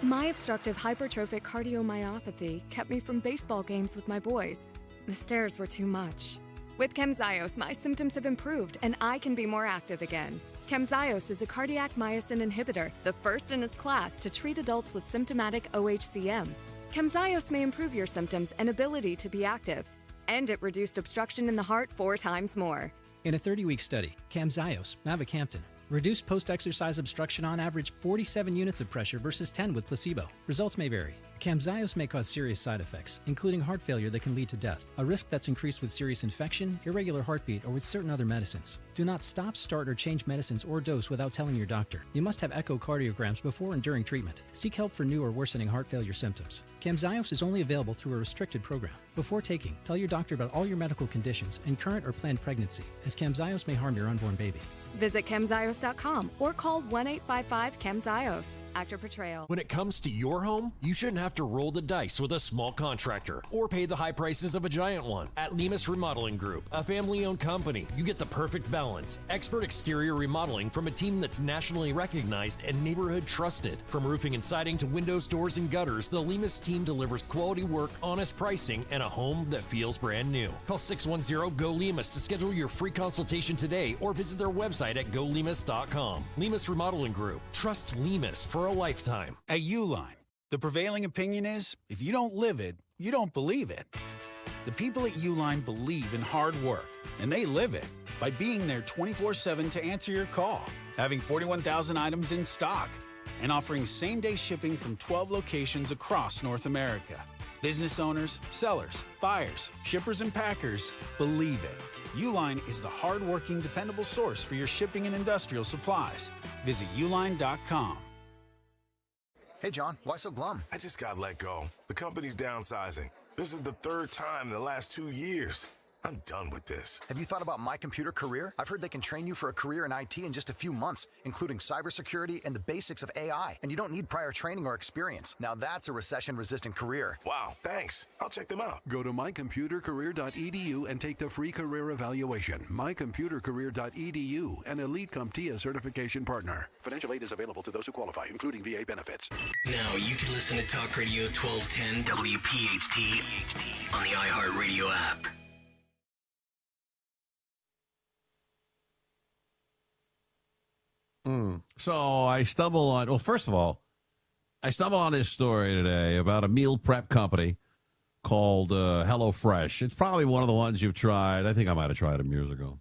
My obstructive hypertrophic cardiomyopathy kept me from baseball games with my boys. The stairs were too much. With Camzyos, my symptoms have improved and I can be more active again. Camzyos is a cardiac myosin inhibitor, the first in its class to treat adults with symptomatic OHCM. Camzyos may improve your symptoms and ability to be active, and it reduced obstruction in the heart 4 times more. In a 30-week study, Camzyos, mavacamten, reduced post-exercise obstruction on average 47 units of pressure versus 10 with placebo. Results may vary. Camzyos may cause serious side effects, including heart failure that can lead to death, a risk that's increased with serious infection, irregular heartbeat, or with certain other medicines. Do not stop, start, or change medicines or dose without telling your doctor. You must have echocardiograms before and during treatment. Seek help for new or worsening heart failure symptoms. Camzyos is only available through a restricted program. Before taking, tell your doctor about all your medical conditions and current or planned pregnancy, as Camzyos may harm your unborn baby. Visit Camzyos.com or call 1-855-CAMZYOS. Actor portrayal. When it comes to your home, you shouldn't have to roll the dice with a small contractor or pay the high prices of a giant one. At Lemus Remodeling Group, a family-owned company, you get the perfect balance. Expert exterior remodeling from a team that's nationally recognized and neighborhood trusted. From roofing and siding to windows, doors, and gutters, the Lemus team delivers quality work, honest pricing, and a home that feels brand new. Call 610-GO-LEMUS to schedule your free consultation today or visit their website at golemus.com. Lemus Remodeling Group. Trust Lemus for a lifetime. At Uline, the prevailing opinion is, if you don't live it, you don't believe it. The people at Uline believe in hard work, and they live it by being there 24/7 to answer your call, having 41,000 items in stock, and offering same-day shipping from 12 locations across North America. Business owners, sellers, buyers, shippers, and packers believe it. Uline is the hard-working, dependable source for your shipping and industrial supplies. Visit uline.com. Hey, John, why so glum? I just got let go. The company's downsizing. This is the 3rd time in the last 2 years. I'm done with this. Have you thought about My Computer Career? I've heard they can train you for a career in IT in just a few months, including cybersecurity and the basics of AI. And you don't need prior training or experience. Now that's a recession-resistant career. Wow, thanks. I'll check them out. Go to mycomputercareer.edu and take the free career evaluation. mycomputercareer.edu, an Elite CompTIA certification partner. Financial aid is available to those who qualify, including VA benefits. Now you can listen to Talk Radio 1210 WPHT on the iHeartRadio app. So I stumble on, well, first of all, I stumbled on this story today about a meal prep company called HelloFresh. It's probably one of the ones you've tried. I think I might have tried them years ago.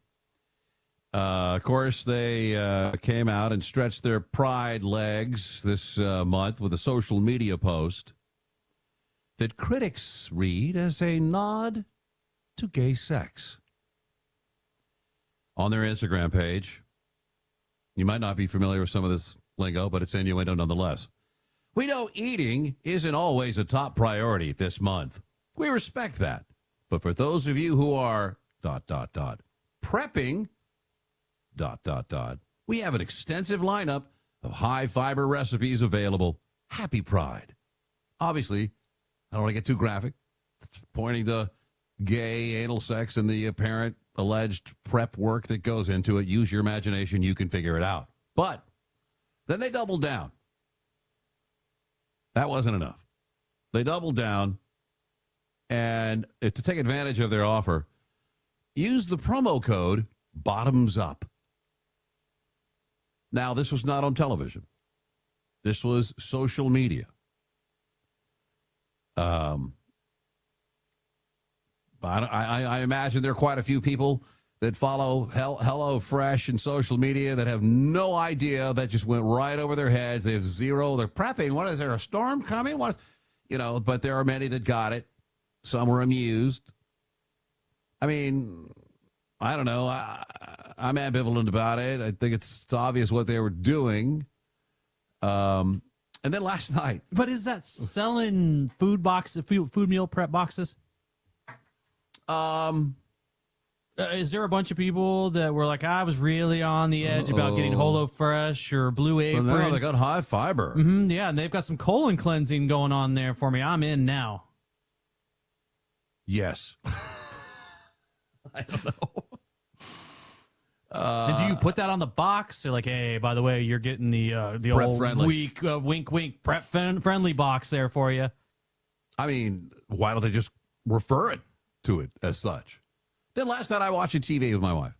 Of course, they came out and stretched their pride legs this month with a social media post that critics read as a nod to gay sex. On their Instagram page, you might not be familiar with some of this lingo, but it's innuendo nonetheless. We know eating isn't always a top priority this month. We respect that. But for those of you who are ... prepping, We have an extensive lineup of high-fiber recipes available. Happy Pride. Obviously, I don't want to get too graphic, pointing to gay anal sex and the apparent alleged prep work that goes into it. Use your imagination. You can figure it out. But then they doubled down. That wasn't enough. They doubled down, and to take advantage of their offer, use the promo code Bottoms Up. Now, this was not on television. This was social media. I imagine there are quite a few people that follow HelloFresh and social media that have no idea. That just went right over their heads. They have zero. They're prepping. What is there, a storm coming? What, but there are many that got it. Some were amused. I mean, I don't know. I'm ambivalent about it. I think it's obvious what they were doing. And then last night. But is that selling food meal prep boxes? Is there a bunch of people that were like, I was really on the edge about getting HelloFresh or Blue Apron? Well, no, they got high fiber. Mm-hmm, yeah, and they've got some colon cleansing going on there for me. I'm in now. Yes. I don't know. And do you put that on the box? They're like, hey, by the way, you're getting the old friendly. wink prep friendly box there for you. I mean, why don't they just refer it to it as such? Then last night I watched TV with my wife,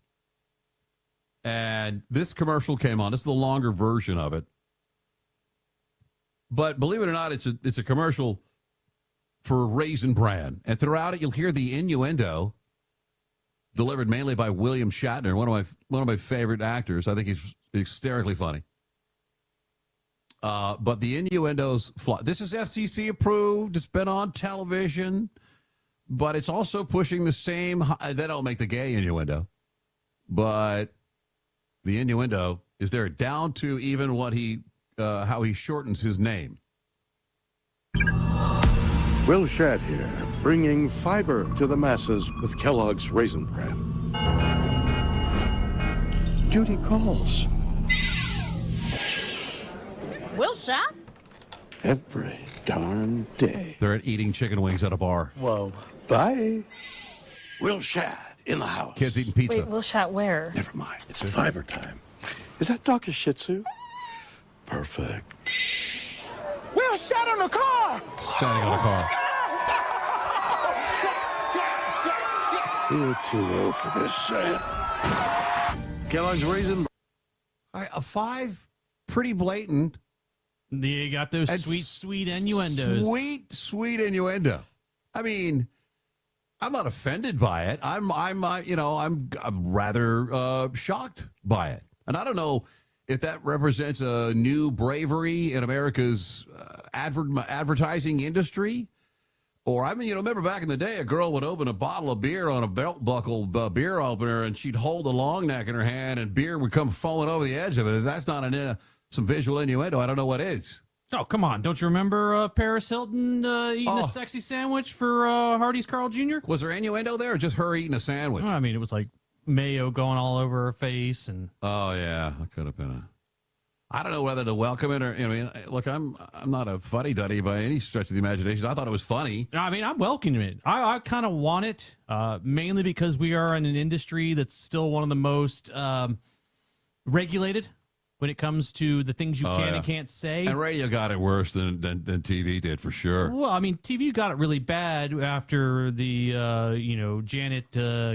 and this commercial came on. This is the longer version of it, but believe it or not, it's a commercial for Raisin Bran, and throughout it you'll hear the innuendo delivered mainly by William Shatner, one of my favorite actors. I think he's hysterically funny. But the innuendos fly. This is FCC approved. It's been on television, but it's also pushing the same. They don't make the gay innuendo, but the innuendo is there down to even what how he shortens his name. Will Shadd here, bringing fiber to the masses with Kellogg's Raisin Bran. Duty calls. Will Shadd? Every darn day. They're eating chicken wings at a bar. Whoa. Bye. Will Shadd in the house. Kids eating pizza. Wait, Will Shadd where? Never mind. It's fiber time. Is that dog a Shih Tzu? Perfect. Will Shadd on the car! Standing on a car. You're too low for this shit. Kellogg's Raisin. All right, a 5, pretty blatant. You got those sweet innuendos. Sweet innuendo. I mean, I'm not offended by it. I'm rather shocked by it, and I don't know if that represents a new bravery in America's advertising industry. Or, I mean, remember back in the day, a girl would open a bottle of beer on a belt buckle beer opener, and she'd hold the long neck in her hand, and beer would come foaming over the edge of it. If that's not some visual innuendo, I don't know what is. Oh, come on. Don't you remember Paris Hilton eating a sexy sandwich for Hardee's Carl Jr.? Was there innuendo there, or just her eating a sandwich? Well, I mean, it was like mayo going all over her face. And oh, yeah, that could have been I don't know whether to welcome it or, look, I'm not a fuddy-duddy by any stretch of the imagination. I thought it was funny. I mean, I'm welcoming it. I kind of want it, mainly because we are in an industry that's still one of the most regulated when it comes to the things you can and can't say. And radio got it worse than TV did, for sure. Well, I mean, TV got it really bad after the, Janet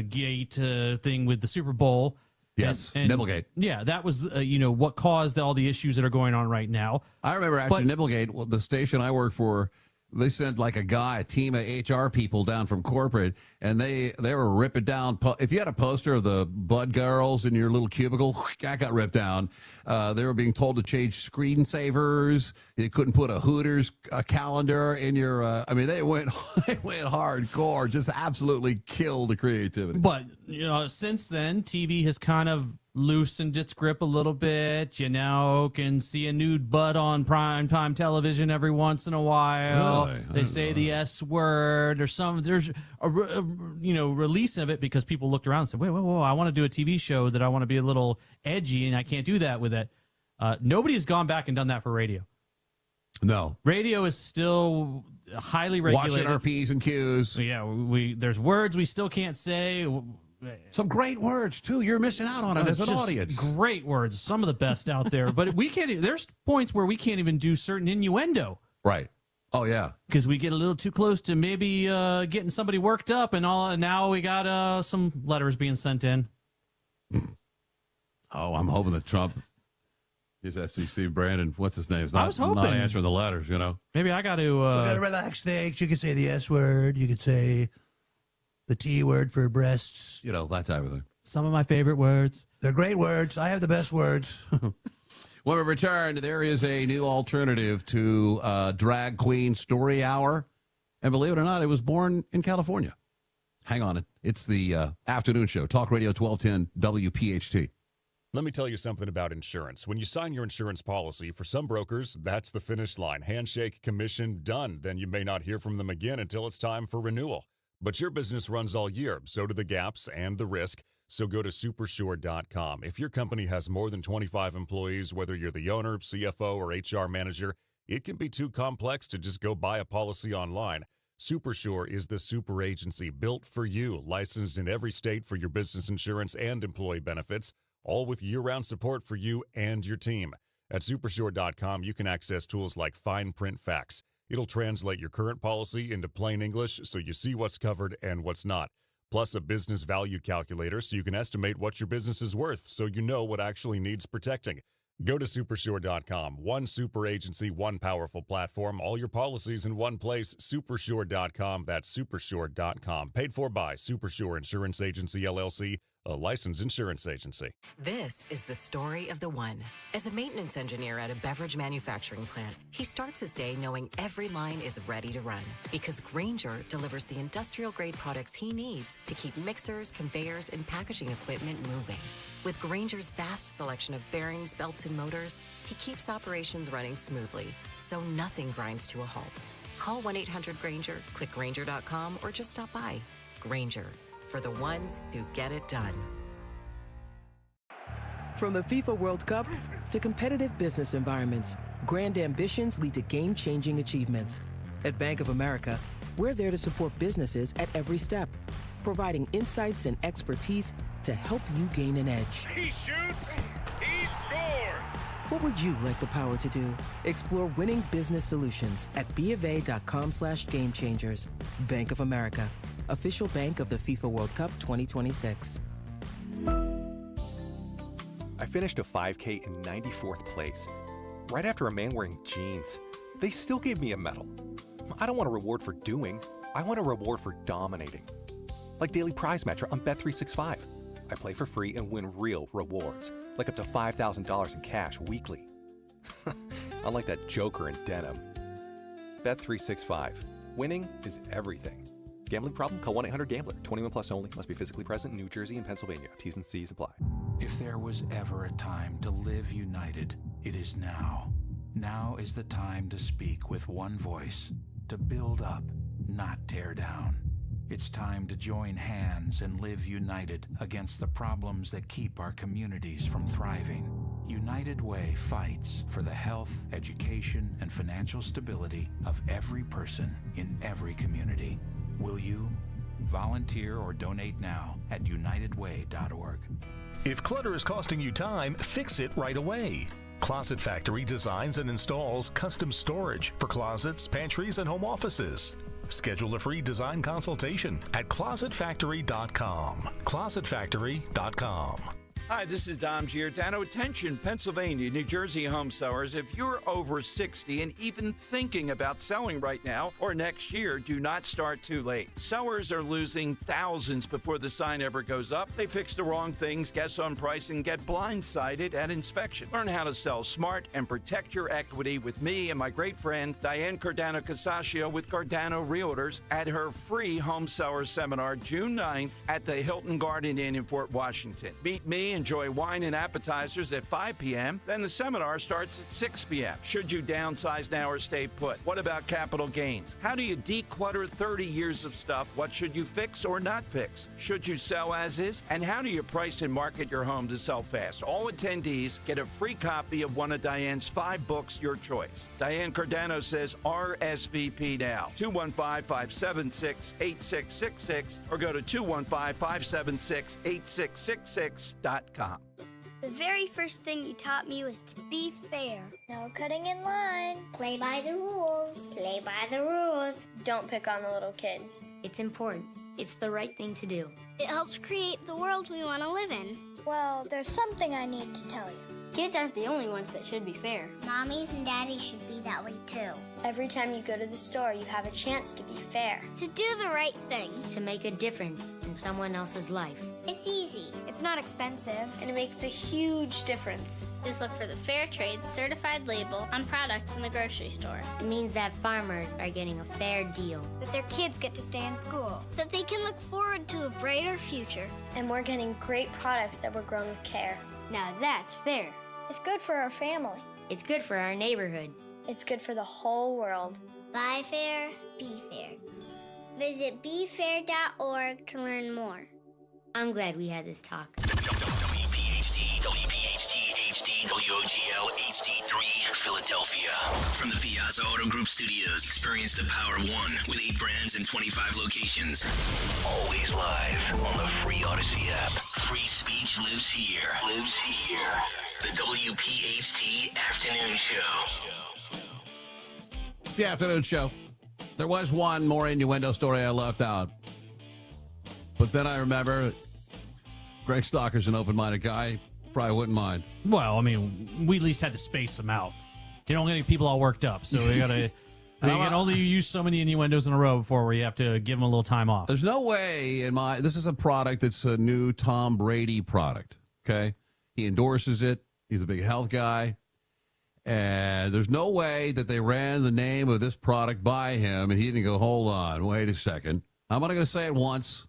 Gate thing with the Super Bowl. Yes, Nibblegate. Yeah, that was, what caused all the issues that are going on right now. I remember after Nibblegate, the station I worked for, they sent like a team of HR people down from corporate, and they were ripping down. If you had a poster of the Bud Girls in your little cubicle, that got ripped down. They were being told to change screensavers. You couldn't put a Hooters calendar in your. They went hardcore, just absolutely killed the creativity. But since then, TV has kind of loosened its grip a little bit. You now can see a nude butt on primetime television every once in a while. Really? They say the S word or some. There's a release of it because people looked around and said, whoa, I want to do a TV show that I want to be a little edgy, and I can't do that with it. Nobody has gone back and done that for radio. No. Radio is still highly regulated. Watching our P's and Q's. Yeah, there's words we still can't say. Some great words, too. You're missing out on it as an Just audience. Great words. Some of the best out there. But we can't. There's points where we can't even do certain innuendo. Right. Oh, yeah. Because we get a little too close to maybe getting somebody worked up and all. And now we got some letters being sent in. Oh, I'm hoping that Trump, his SEC, Brandon, what's his name? Is I was hoping. not answering the letters, Maybe I got to... You got to relax things. You can say the S word. You could say the T word for breasts. That type of thing. Some of my favorite words. They're great words. I have the best words. When we return, there is a new alternative to Drag Queen Story Hour. And believe it or not, it was born in California. Hang on. It's the afternoon show. Talk Radio 1210 WPHT. Let me tell you something about insurance. When you sign your insurance policy, for some brokers, that's the finish line. Handshake, commission, done. Then you may not hear from them again until it's time for renewal. But your business runs all year, so do the gaps and the risk. So go to supersure.com. If your company has more than 25 employees, whether you're the owner, CFO, or HR manager, it can be too complex to just go buy a policy online. Supersure is the super agency built for you, licensed in every state for your business insurance and employee benefits, all with year-round support for you and your team. At supersure.com, you can access tools like fine print facts. It'll translate your current policy into plain English so you see what's covered and what's not. Plus a business value calculator so you can estimate what your business is worth so you know what actually needs protecting. Go to supersure.com. One super agency, one powerful platform, all your policies in one place. Supersure.com. That's supersure.com. Paid for by Supersure Insurance Agency, LLC, a licensed insurance agency. This is the story of the one. As a maintenance engineer at a beverage manufacturing plant, he starts his day knowing every line is ready to run because Grainger delivers the industrial-grade products he needs to keep mixers, conveyors, and packaging equipment moving. With Grainger's vast selection of bearings, belts, and motors, he keeps operations running smoothly, so nothing grinds to a halt. Call 1-800-GRAINGER, click Grainger.com, or just stop by. Grainger, for the ones who get it done. From the FIFA World Cup to competitive business environments, grand ambitions lead to game-changing achievements. At Bank of America, we're there to support businesses at every step, providing insights and expertise to help you gain an edge. He shoots, he scores! What would you like the power to do? Explore winning business solutions at BofA.com/gamechangers. Bank of America, official bank of the FIFA World Cup 2026. I finished a 5K in 94th place, right after a man wearing jeans. They still gave me a medal. I don't want a reward for doing, I want a reward for dominating. Like Daily Prize Matcher on Bet365. I play for free and win real rewards, like up to $5,000 in cash weekly. Unlike that joker in denim. Bet365. Winning is everything. Gambling problem? Call 1-800-GAMBLER. 21 plus only. Must be physically present in New Jersey and Pennsylvania. T's and C's apply. If there was ever a time to live united, it is now. Now is the time to speak with one voice, to build up, not tear down. It's time to join hands and live united against the problems that keep our communities from thriving. United Way fights for the health, education, and financial stability of every person in every community. Will you? Volunteer or donate now at unitedway.org. If clutter is costing you time, fix it right away. Closet Factory designs and installs custom storage for closets, pantries, and home offices. Schedule a free design consultation at closetfactory.com. Closetfactory.com. Hi, this is Dom Giordano. Attention, Pennsylvania, New Jersey home sellers. If you're over 60 and even thinking about selling right now or next year, do not start too late. Sellers are losing thousands before the sign ever goes up. They fix the wrong things, guess on price, and get blindsided at inspection. Learn how to sell smart and protect your equity with me and my great friend, Diane Cardano-Casaccio with Cardano Realtors at her free home seller seminar June 9th at the Hilton Garden Inn in Fort Washington. Meet me enjoy wine and appetizers at 5 p.m., then the seminar starts at 6 p.m. Should you downsize now or stay put? What about capital gains? How do you declutter 30 years of stuff? What should you fix or not fix? Should you sell as is? And how do you price and market your home to sell fast? All attendees get a free copy of one of Diane's 5 books, your choice. Diane Cardano says RSVP now. 215-576-8666 or go to 215-576-8666.com. The very first thing you taught me was to be fair. No cutting in line. Play by the rules. Play by the rules. Don't pick on the little kids. It's important. It's the right thing to do. It helps create the world we want to live in. Well, there's something I need to tell you. Kids aren't the only ones that should be fair. Mommies and daddies should be that way too. Every time you go to the store, you have a chance to be fair. To do the right thing. To make a difference in someone else's life. It's easy. It's not expensive, and it makes a huge difference. Just look for the Fair Trade certified label on products in the grocery store. It means that farmers are getting a fair deal. That their kids get to stay in school. That they can look forward to a brighter future. And we're getting great products that were grown with care. Now that's fair. It's good for our family. It's good for our neighborhood. It's good for the whole world. Buy fair, be fair. Visit befair.org to learn more. I'm glad we had this talk. WPHT, HD, WOGL, HD3, Philadelphia. From the Piazza Auto Group Studios, experience the power of one with 8 brands and 25 locations. Always live on the free Odyssey app. Free speech lives here. Lives here. The WPHT Afternoon Show. It's the afternoon show. There was one more innuendo story I left out. But then I remember Greg Stalker's an open-minded guy. Probably wouldn't mind. Well, I mean, we at least had to space them out. You don't get people all worked up, so we got to... You can only use so many innuendos in a row before where you have to give them a little time off. There's no way this is a product that's a new Tom Brady product, okay? He endorses it. He's a big health guy. And there's no way that they ran the name of this product by him and he didn't go, hold on, wait a second. I'm only going to say it once.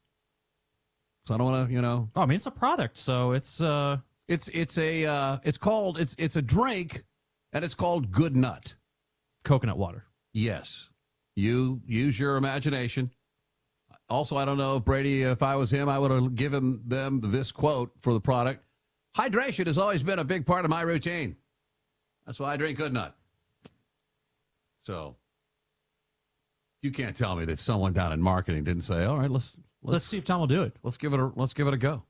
So I don't want to, Oh, I mean, it's a product, so it's a drink, and it's called Good Nut. Coconut water. Yes. You use your imagination. Also, I don't know if Brady, if I was him, I would have given them this quote for the product. Hydration has always been a big part of my routine. That's why I drink Good Nut. So you can't tell me that someone down in marketing didn't say, all right, let's see if Tom will do it. Let's give it a go.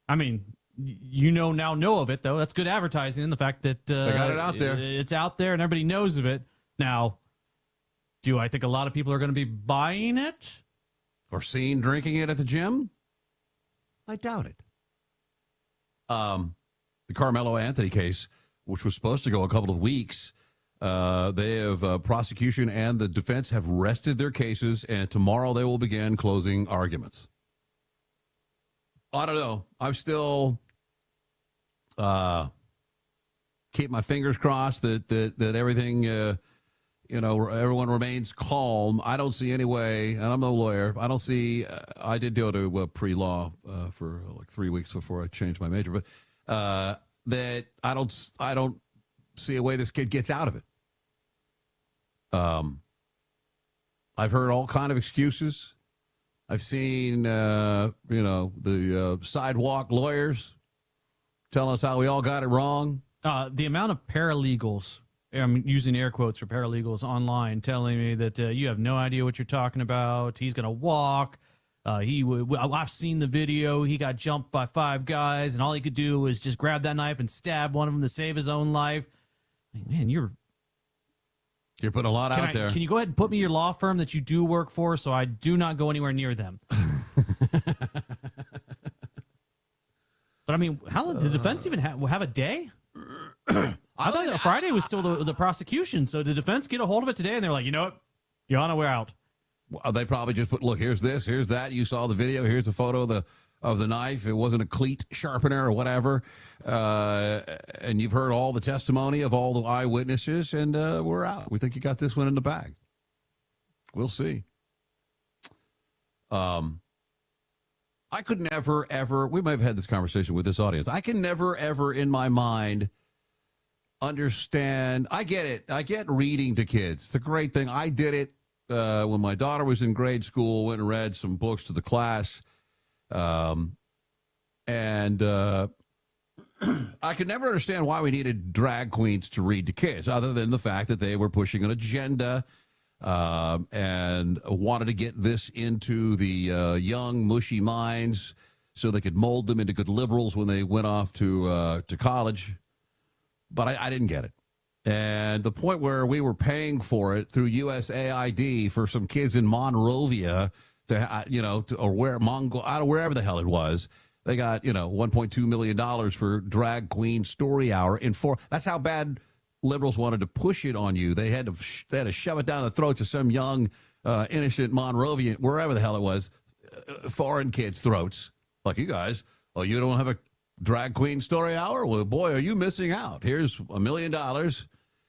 I mean, now know of it, though. That's good advertising. The fact that they got it out there. It's out there and everybody knows of it. Now, do I think a lot of people are going to be buying it? Or drinking it at the gym? I doubt it. The Carmelo Anthony case, which was supposed to go a couple of weeks, they have prosecution and the defense have rested their cases, and tomorrow they will begin closing arguments. I don't know. I'm still keep my fingers crossed that everything, everyone remains calm. I don't see any way, and I'm no lawyer. I don't see. I did go to pre-law for like 3 weeks before I changed my major, but that I don't see a way this kid gets out of it. I've heard all kind of excuses. I've seen, the sidewalk lawyers telling us how we all got it wrong. The amount of paralegals, I'm using air quotes for paralegals online, telling me that you have no idea what you're talking about. He's going to walk. I've seen the video. He got jumped by 5 guys, and all he could do was just grab that knife and stab one of them to save his own life. Man, you're putting a lot out there. Can you go ahead and put me your law firm that you do work for so I do not go anywhere near them? But, I mean, how did the defense even have a day? I thought that Friday was still the prosecution. So did the defense get a hold of it today? And they're like, you know what? Yana, we're out. Well, they probably just put, look, here's this, here's that. You saw the video. Here's a photo of the knife. It wasn't a cleat sharpener or whatever. And you've heard all the testimony of all the eyewitnesses, and we're out. We think you got this one in the bag. We'll see. I could never, ever, we might have had this conversation with this audience. I can never, ever in my mind understand. I get it. I get reading to kids. It's a great thing. I did it when my daughter was in grade school, went and read some books to the class. And I could never understand why we needed drag queens to read to kids, other than the fact that they were pushing an agenda and wanted to get this into the young, mushy minds so they could mold them into good liberals when they went off to college. But I didn't get it. And the point where we were paying for it through USAID for some kids in Monrovia or wherever the hell it was, they got, $1.2 million for Drag Queen Story Hour. That's how bad liberals wanted to push it on you. They had to shove it down the throats of some young, innocent Monrovian, wherever the hell it was, foreign kids' throats. Like, you guys, you don't have a Drag Queen Story Hour? Well, boy, are you missing out. Here's $1 million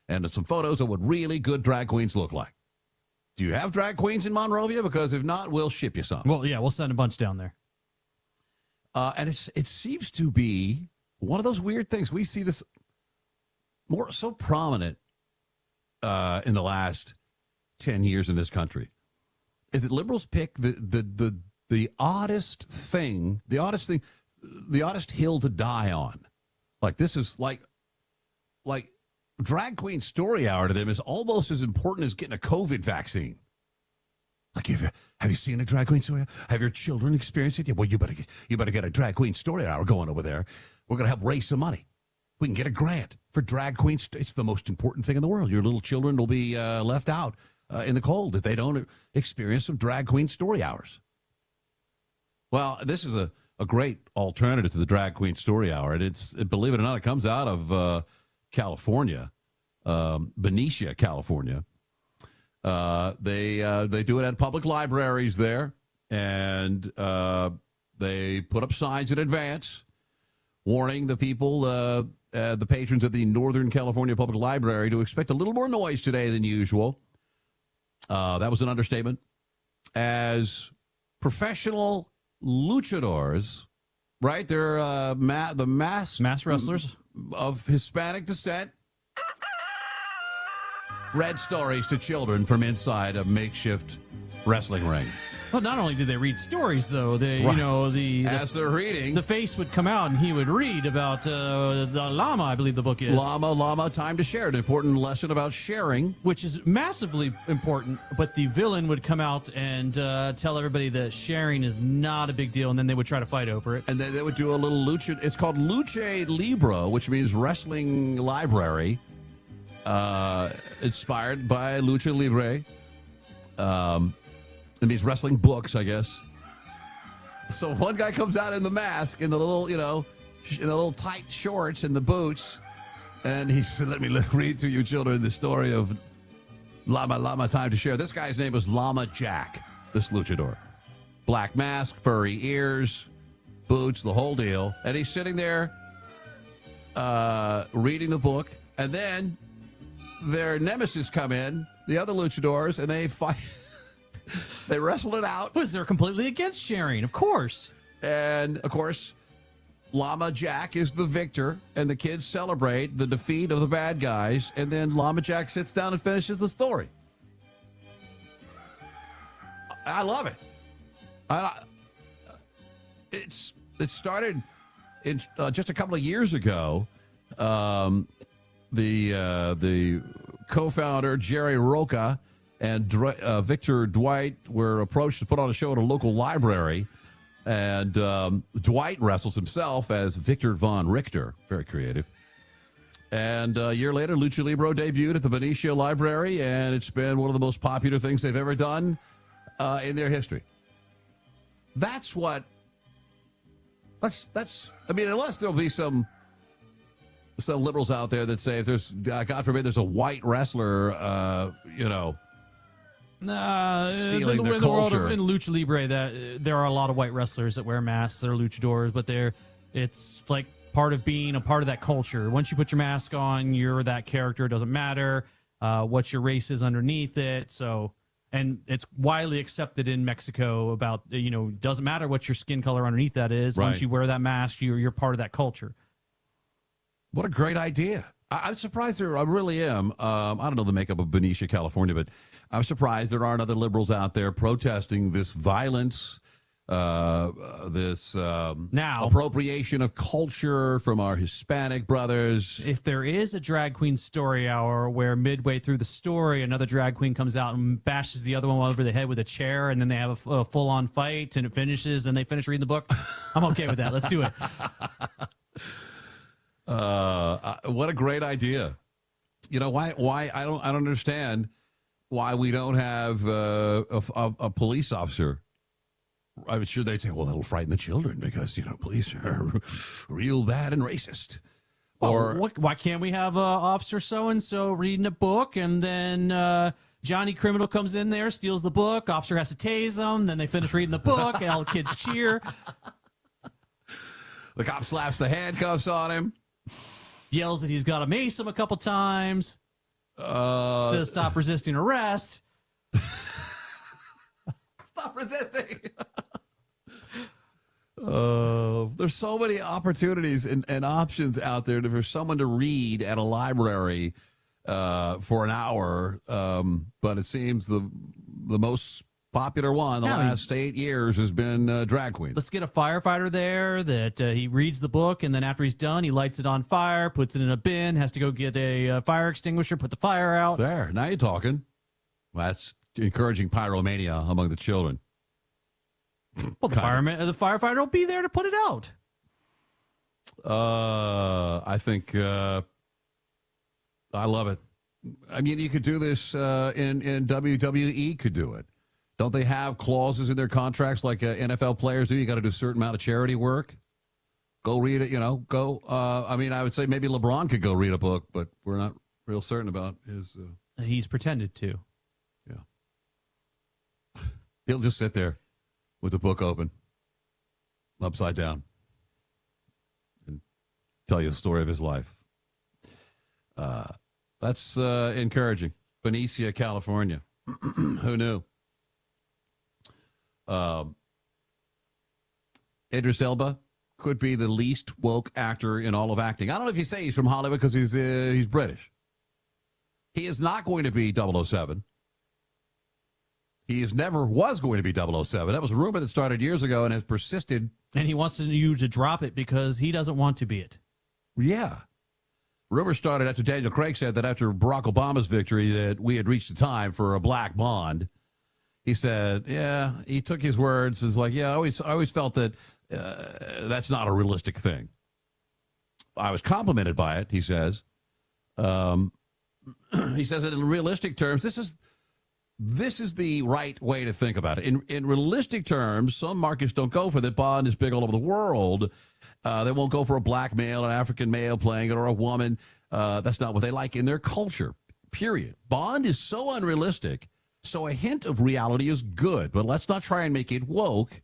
and some photos of what really good drag queens look like. Do you have drag queens in Monrovia? Because if not, we'll ship you some. Well, yeah, we'll send a bunch down there. And it seems to be one of those weird things. We see this so prominent in the last 10 years in this country, is that liberals pick the oddest thing, the oddest hill to die on. Like, this is like Drag Queen Story Hour to them is almost as important as getting a COVID vaccine. Like, have you seen a Drag Queen Story Hour? Have your children experienced it? Yeah, well, you better get a Drag Queen Story Hour going over there. We're going to help raise some money. We can get a grant for drag queens. It's the most important thing in the world. Your little children will be left out in the cold if they don't experience some Drag Queen Story Hours. Well, this is a great alternative to the Drag Queen Story Hour. And believe it or not, it comes out of California, Benicia, California. They do it at public libraries there, and they put up signs in advance warning the people, the patrons of the Northern California Public Library, to expect a little more noise today than usual. That was an understatement. As professional luchadors, right? They're the mass wrestlers of Hispanic descent. Read stories to children from inside a makeshift wrestling ring. Well, not only did they read stories, though, they, right. As they're reading, the face would come out and he would read about the llama, I believe the book is. Llama, time to share. An important lesson about sharing. Which is massively important, but the villain would come out and tell everybody that sharing is not a big deal, and then they would try to fight over it. And they would do a little lucha. It's called Lucha Libre, which means wrestling library, inspired by Lucha Libre. It means wrestling books, I guess. So one guy comes out in the mask, in the little, in the little tight shorts and the boots, and he said, let me read to you children the story of Llama, time to share. This guy's name was Llama Jack, this luchador. Black mask, furry ears, boots, the whole deal. And he's sitting there reading the book, and then their nemesis come in, the other luchadors, and they fight. They wrestled it out. Because they're completely against sharing, of course. And, of course, Llama Jack is the victor, and the kids celebrate the defeat of the bad guys, and then Llama Jack sits down and finishes the story. I love it. It started in just a couple of years ago. The co-founder, Jerry Roca, and Victor Dwight were approached to put on a show at a local library. And Dwight wrestles himself as Victor Von Richter. Very creative. And a year later, Lucha Libre debuted at the Benicia Library, and it's been one of the most popular things they've ever done in their history. That's what... That's I mean, unless there'll be some liberals out there that say if there's, God forbid, there's a white wrestler, stealing the culture. In Lucha Libre, that there are a lot of white wrestlers that wear masks. They're luchadors, but it's like part of being a part of that culture. Once you put your mask on, you're that character. It doesn't matter what your race is underneath it. So And it's widely accepted in Mexico about, doesn't matter what your skin color underneath that is. Right. Once you wear that mask, you're part of that culture. What a great idea. I'm surprised I really am. I don't know the makeup of Benicia, California, but I'm surprised there aren't other liberals out there protesting this violence, this now appropriation of culture from our Hispanic brothers. If there is a drag queen story hour where midway through the story, another drag queen comes out and bashes the other one over the head with a chair, and then they have a full-on fight, and it finishes, and they finish reading the book, I'm okay with that. Let's do it. What a great idea. Why I don't understand why we don't have a police officer. I'm sure they'd say, well, that'll frighten the children because, police are real bad and racist. Or why can't we have Officer so-and-so reading a book, and then Johnny Criminal comes in there, steals the book, officer has to tase him, then they finish reading the book, and all the kids cheer. The cop slaps the handcuffs on him. Yells that he's got to mace him a couple times. Instead of stop resisting arrest. Stop resisting. There's so many opportunities and options out there for someone to read at a library for an hour. But it seems the most popular one the last 8 years has been drag queen. Let's get a firefighter there that he reads the book, and then after he's done, he lights it on fire, puts it in a bin, has to go get a fire extinguisher, put the fire out. There, now you're talking. Well, that's encouraging pyromania among the children. Well, the firefighter will be there to put it out. I think I love it. I mean, you could do this in WWE could do it. Don't they have clauses in their contracts like NFL players do? You got to do a certain amount of charity work. Go read it, go. I mean, I would say maybe LeBron could go read a book, but we're not real certain about his. He's pretended to. Yeah. He'll just sit there with the book open, upside down, and tell you the story of his life. That's encouraging. Benicia, California. Who knew? Idris Elba could be the least woke actor in all of acting. I don't know if you say he's from Hollywood because he's British. He is not going to be 007. He never was going to be 007. That was a rumor that started years ago and has persisted. And he wants you to drop it because he doesn't want to be it. Yeah. Rumor started after Daniel Craig said that after Barack Obama's victory that we had reached the time for a black Bond. He said, yeah, he took his words as like, yeah, I always felt that that's not a realistic thing. I was complimented by it, he says. He says that in realistic terms, this is the right way to think about it. In realistic terms, some markets don't go for that. Bond is big all over the world. They won't go for a black male, an African male playing it, or a woman. That's not what they like in their culture, period. Bond is so unrealistic. So a hint of reality is good, but let's not try and make it woke.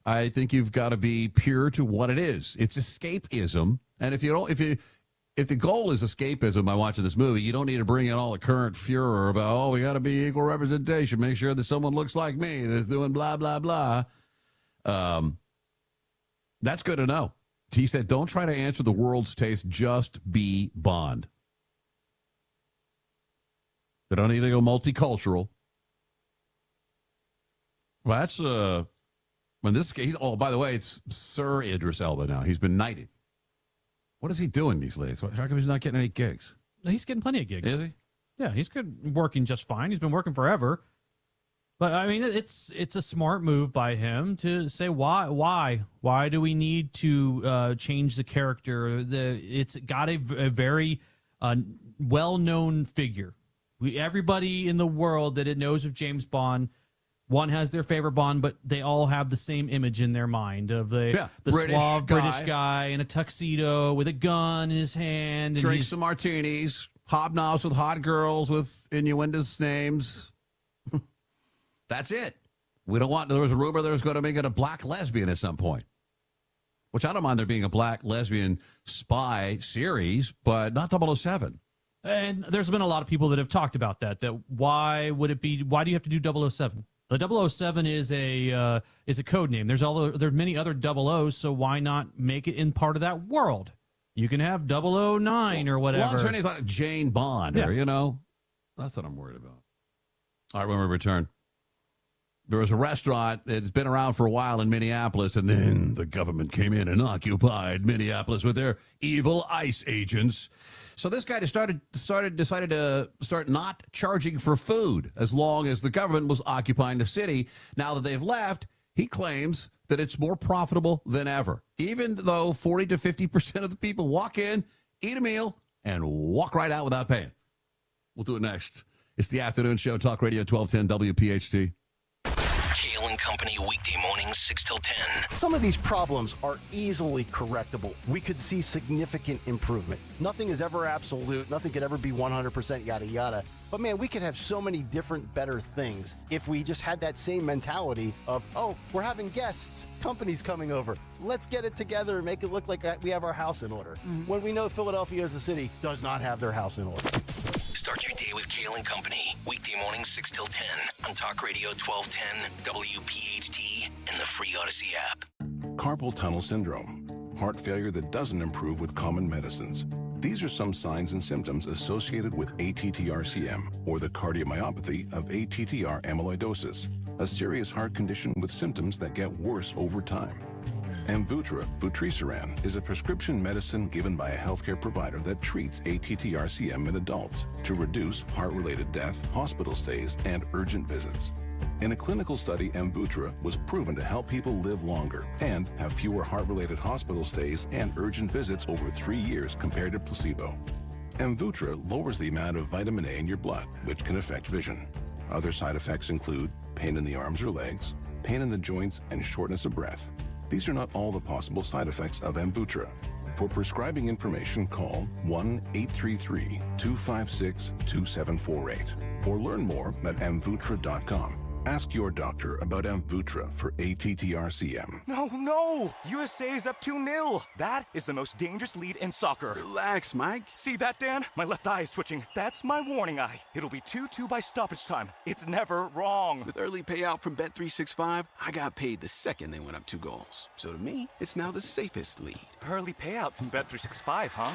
I think you've got to be pure to what it is. It's escapism, and if the goal is escapism by watching this movie, you don't need to bring in all the current furor about we got to be equal representation, make sure that someone looks like me that's doing blah blah blah. That's good to know. He said, "Don't try to answer the world's taste. Just be Bond. They don't need to go multicultural." Well, that's when this. By the way, it's Sir Idris Elba now. He's been knighted. What is he doing these days? How come he's not getting any gigs? He's getting plenty of gigs. Is he? Yeah, he's good, working just fine. He's been working forever. But I mean, it's a smart move by him to say why do we need to change the character? It's got a very well-known figure. Everybody in the world that it knows of James Bond. One has their favorite Bond, but they all have the same image in their mind of the suave British guy in a tuxedo with a gun in his hand. And drinks some martinis, hobnobs with hot girls with innuendous names. That's it. We don't want, there was a rumor there was going to make it a black lesbian at some point, which I don't mind there being a black lesbian spy series, but not 007. And there's been a lot of people that have talked about that why do you have to do 007? The 007 is a code name. There's many other 00s, so why not make it in part of that world? You can have 009 or whatever. Well, attorney's like Jane Bond, or, that's what I'm worried about. All right, when we return, there was a restaurant that's been around for a while in Minneapolis, and then the government came in and occupied Minneapolis with their evil ICE agents. So this guy decided to start not charging for food as long as the government was occupying the city. Now that they've left, he claims that it's more profitable than ever, even though 40 to 50% of the people walk in, eat a meal, and walk right out without paying. We'll do it next. It's the afternoon show, Talk Radio 1210 WPHT. Kale and Company, weekday mornings, 6 till 10. Some of these problems are easily correctable. We could see significant improvement. Nothing is ever absolute. Nothing could ever be 100% yada yada. But man, we could have so many different better things if we just had that same mentality of, oh, we're having guests, companies coming over. Let's get it together and make it look like we have our house in order. When we know Philadelphia as a city does not have their house in order. Start your day with Kale and Company, weekday mornings 6 till 10 on Talk Radio 1210, WPHT, and the free Odyssey app. Carpal tunnel syndrome, heart failure that doesn't improve with common medicines. These are some signs and symptoms associated with ATTR-CM, or the cardiomyopathy of ATTR amyloidosis, a serious heart condition with symptoms that get worse over time. Amvuttra, vutrisiran, is a prescription medicine given by a healthcare provider that treats ATTR-CM in adults to reduce heart-related death, hospital stays, and urgent visits. In a clinical study, Amvuttra was proven to help people live longer and have fewer heart-related hospital stays and urgent visits over 3 years compared to placebo. Amvuttra lowers the amount of vitamin A in your blood, which can affect vision. Other side effects include pain in the arms or legs, pain in the joints, and shortness of breath. These are not all the possible side effects of Amvuttra. For prescribing information, call 1-833-256-2748 or learn more at amvuttra.com. Ask your doctor about Amvuttra for ATTR-CM. No! USA is up 2-0. That is the most dangerous lead in soccer. Relax, Mike. See that, Dan? My left eye is twitching. That's my warning eye. It'll be 2-2 by stoppage time. It's never wrong. With early payout from Bet365, I got paid the second they went up 2 goals. So to me, it's now the safest lead. Early payout from Bet365, huh?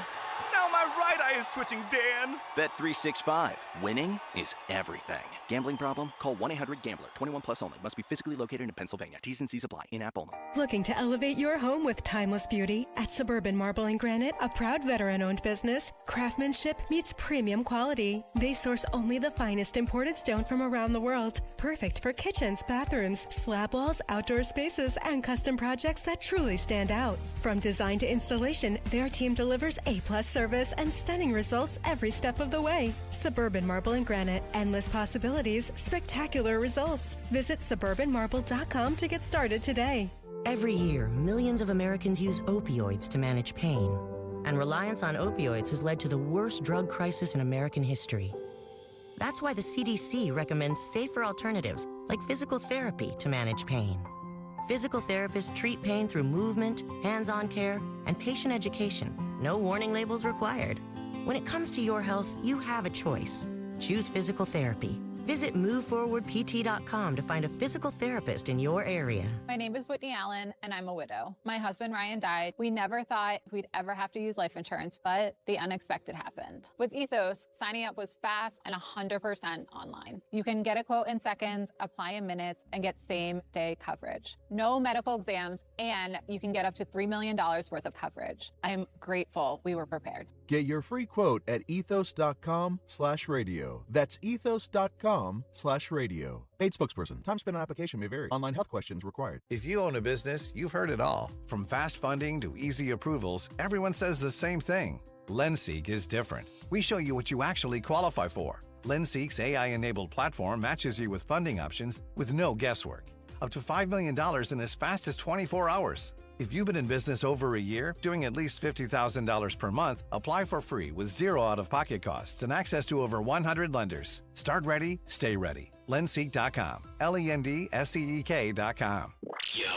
Now my right eye is twitching, Dan. Bet365. Winning is everything. Gambling problem? Call 1-800-GAMBLER. 21 plus only. Must be physically located in Pennsylvania. T's and C's apply. In-app only. Looking to elevate your home with timeless beauty? At Suburban Marble and Granite, a proud veteran-owned business, craftsmanship meets premium quality. They source only the finest imported stone from around the world. Perfect for kitchens, bathrooms, slab walls, outdoor spaces, and custom projects that truly stand out. From design to installation, their team delivers A-plus service and stunning results every step of the way. Suburban Marble and Granite. Endless possibilities, spectacular results. Visit suburbanmarble.com to get started today. Every year, millions of Americans use opioids to manage pain. And reliance on opioids has led to the worst drug crisis in American history. That's why the CDC recommends safer alternatives like physical therapy to manage pain. Physical therapists treat pain through movement, hands-on care, and patient education. No warning labels required. When it comes to your health, you have a choice. Choose physical therapy. Visit moveforwardpt.com to find a physical therapist in your area. My name is Whitney Allen, and I'm a widow. My husband, Ryan, died. We never thought we'd ever have to use life insurance, but the unexpected happened. With Ethos, signing up was fast and 100% online. You can get a quote in seconds, apply in minutes, and get same-day coverage. No medical exams, and you can get up to $3 million worth of coverage. I'm grateful we were prepared. Get your free quote at ethos.com/radio. That's ethos.com/radio. Paid spokesperson. Time spent on application may vary. Online health questions required. If you own a business, you've heard it all. From fast funding to easy approvals, everyone says the same thing. LendSeek is different. We show you what you actually qualify for. LendSeek's AI-enabled platform matches you with funding options with no guesswork. Up to $5 million in as fast as 24 hours. If you've been in business over a year, doing at least $50,000 per month, apply for free with zero out-of-pocket costs and access to over 100 lenders. Start ready, stay ready. Lendseek.com. LENDSEEK.com. Yo,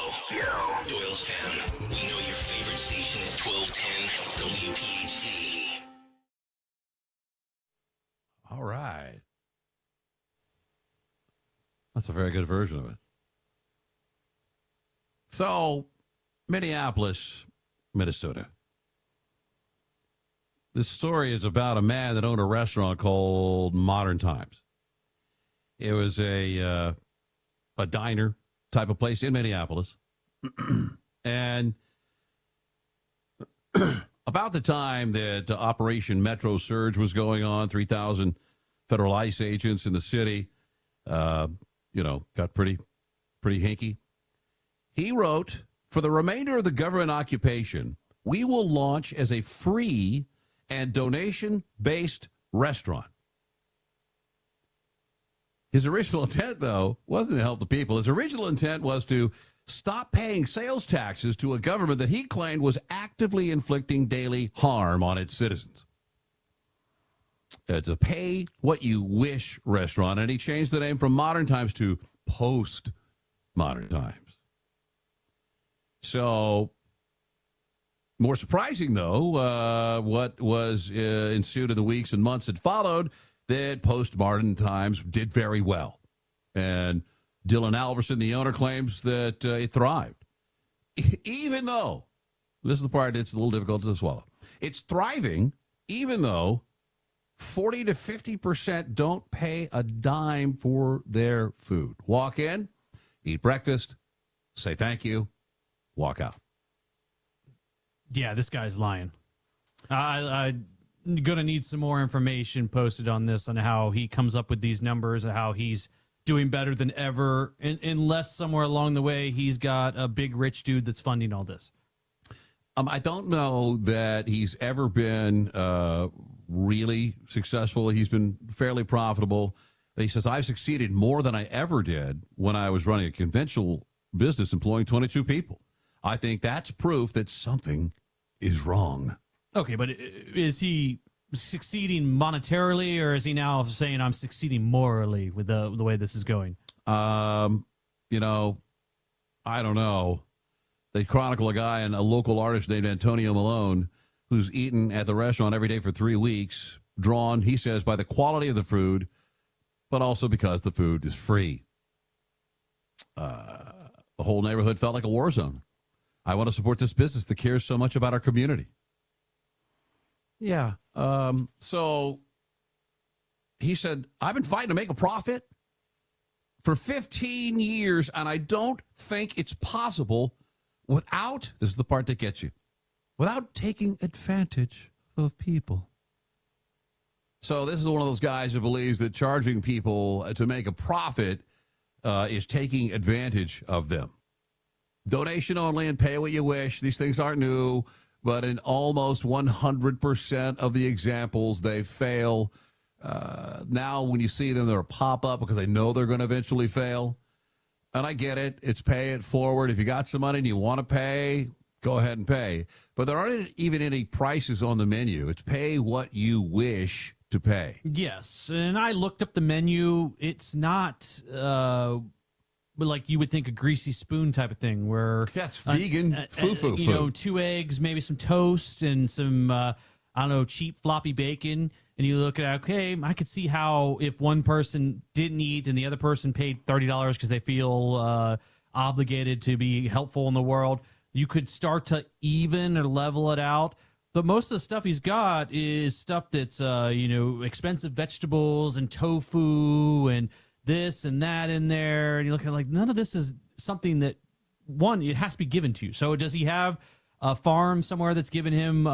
Doylestown. We know your favorite station is 1210 WPHT. All right. That's a very good version of it. So, Minneapolis, Minnesota. This story is about a man that owned a restaurant called Modern Times. It was a diner type of place in Minneapolis. And about the time that Operation Metro Surge was going on, 3,000 federal ICE agents in the city, got pretty hinky. He wrote, for the remainder of the government occupation, we will launch as a free and donation-based restaurant. His original intent, though, wasn't to help the people. His original intent was to stop paying sales taxes to a government that he claimed was actively inflicting daily harm on its citizens. It's a pay what you wish restaurant, and he changed the name from Modern Times to Post Modern Times. So, more surprising, though, what was ensued in the weeks and months that followed, that Post Modern Times did very well. And Dylan Alverson, the owner, claims that it thrived. Even though, this is the part that's a little difficult to swallow, it's thriving even though 40 to 50% don't pay a dime for their food. Walk in, eat breakfast, say thank you, walk out. Yeah, this guy's lying. I'm going to need some more information posted on this, on how he comes up with these numbers and how he's doing better than ever, unless somewhere along the way he's got a big rich dude that's funding all this. I don't know that he's ever been really successful. He's been fairly profitable. He says, I've succeeded more than I ever did when I was running a conventional business employing 22 people. I think that's proof that something is wrong. Okay, but is he succeeding monetarily, or is he now saying I'm succeeding morally with the way this is going? I don't know. They chronicle a guy and a local artist named Antonio Malone who's eaten at the restaurant every day for 3 weeks, drawn, he says, by the quality of the food, but also because the food is free. The whole neighborhood felt like a war zone. I want to support this business that cares so much about our community. Yeah. So he said, I've been fighting to make a profit for 15 years, and I don't think it's possible without, this is the part that gets you, without taking advantage of people. So this is one of those guys who believes that charging people to make a profit is taking advantage of them. Donation only and pay what you wish. These things aren't new, but in almost 100% of the examples, they fail. Now, when you see them, they'll pop up because they know they're going to eventually fail. And I get it. It's pay it forward. If you got some money and you want to pay, go ahead and pay. But there aren't even any prices on the menu. It's pay what you wish to pay. Yes. And I looked up the menu. It's not like you would think a greasy spoon type of thing where it's vegan foo-foo food. 2 eggs, maybe some toast and some, cheap floppy bacon. And you look at, okay, I could see how if one person didn't eat and the other person paid $30 because they feel obligated to be helpful in the world, you could start to even or level it out. But most of the stuff he's got is stuff that's, expensive vegetables and tofu and this and that in there. And you look at like, none of this is something that, one, it has to be given to you. So does he have a farm somewhere that's giving him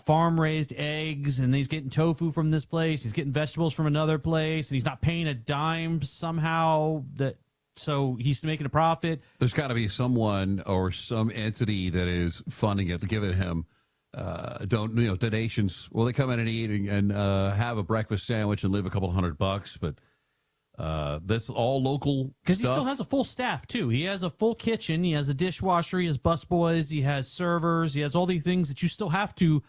farm-raised eggs, and he's getting tofu from this place, he's getting vegetables from another place, and he's not paying a dime somehow, so he's making a profit? There's got to be someone or some entity that is funding it, giving him donations. Well, they come in and eat and have a breakfast sandwich and live a couple $100, but that's all local because he still has a full staff too. He has a full kitchen, he has a dishwasher, he has busboys, he has servers, he has all these things that you still have to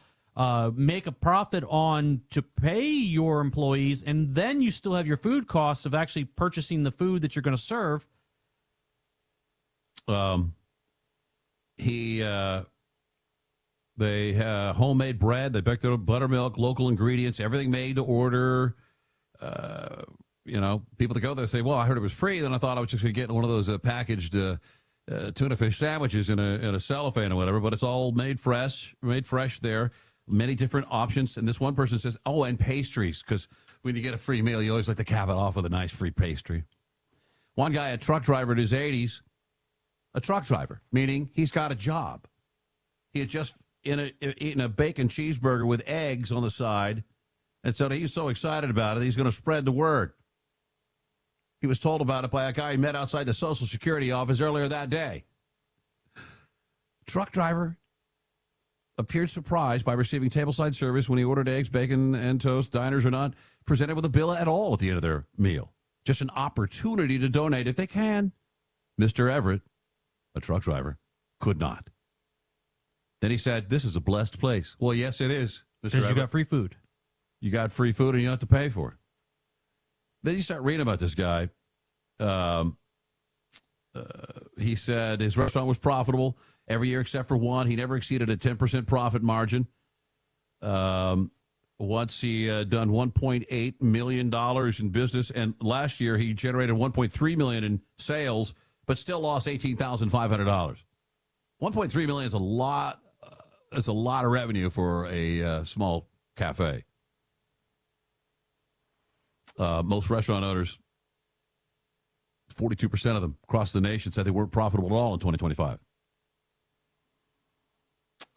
make a profit on to pay your employees, and then you still have your food costs of actually purchasing the food that you're going to serve. They have homemade bread, they bake their buttermilk, local ingredients, everything made to order. people that go there say, well, I heard it was free. Then I thought I was just going to get one of those packaged tuna fish sandwiches in a cellophane or whatever, but it's all made fresh there. Many different options. And this one person says, oh, and pastries, because when you get a free meal, you always like to cap it off with a nice free pastry. One guy, a truck driver in his 80s, a truck driver, meaning he's got a job. He had just eaten a bacon cheeseburger with eggs on the side, and so he's so excited about it, he's going to spread the word. He was told about it by a guy he met outside the Social Security office earlier that day. Truck driver appeared surprised by receiving tableside service when he ordered eggs, bacon, and toast. Diners are not presented with a bill at all at the end of their meal. Just an opportunity to donate if they can. Mr. Everett, a truck driver, could not. Then he said, this is a blessed place. Well, yes, it is. Because you got free food. You got free food and you don't have to pay for it. Then you start reading about this guy. He said his restaurant was profitable every year except for one. He never exceeded a 10% profit margin. Once he done $1.8 million in business, and last year he generated $1.3 million in sales, but still lost $18,500. $1.3 million is a lot. It's a lot of revenue for a small cafe. Most restaurant owners, 42% of them across the nation said they weren't profitable at all in 2025.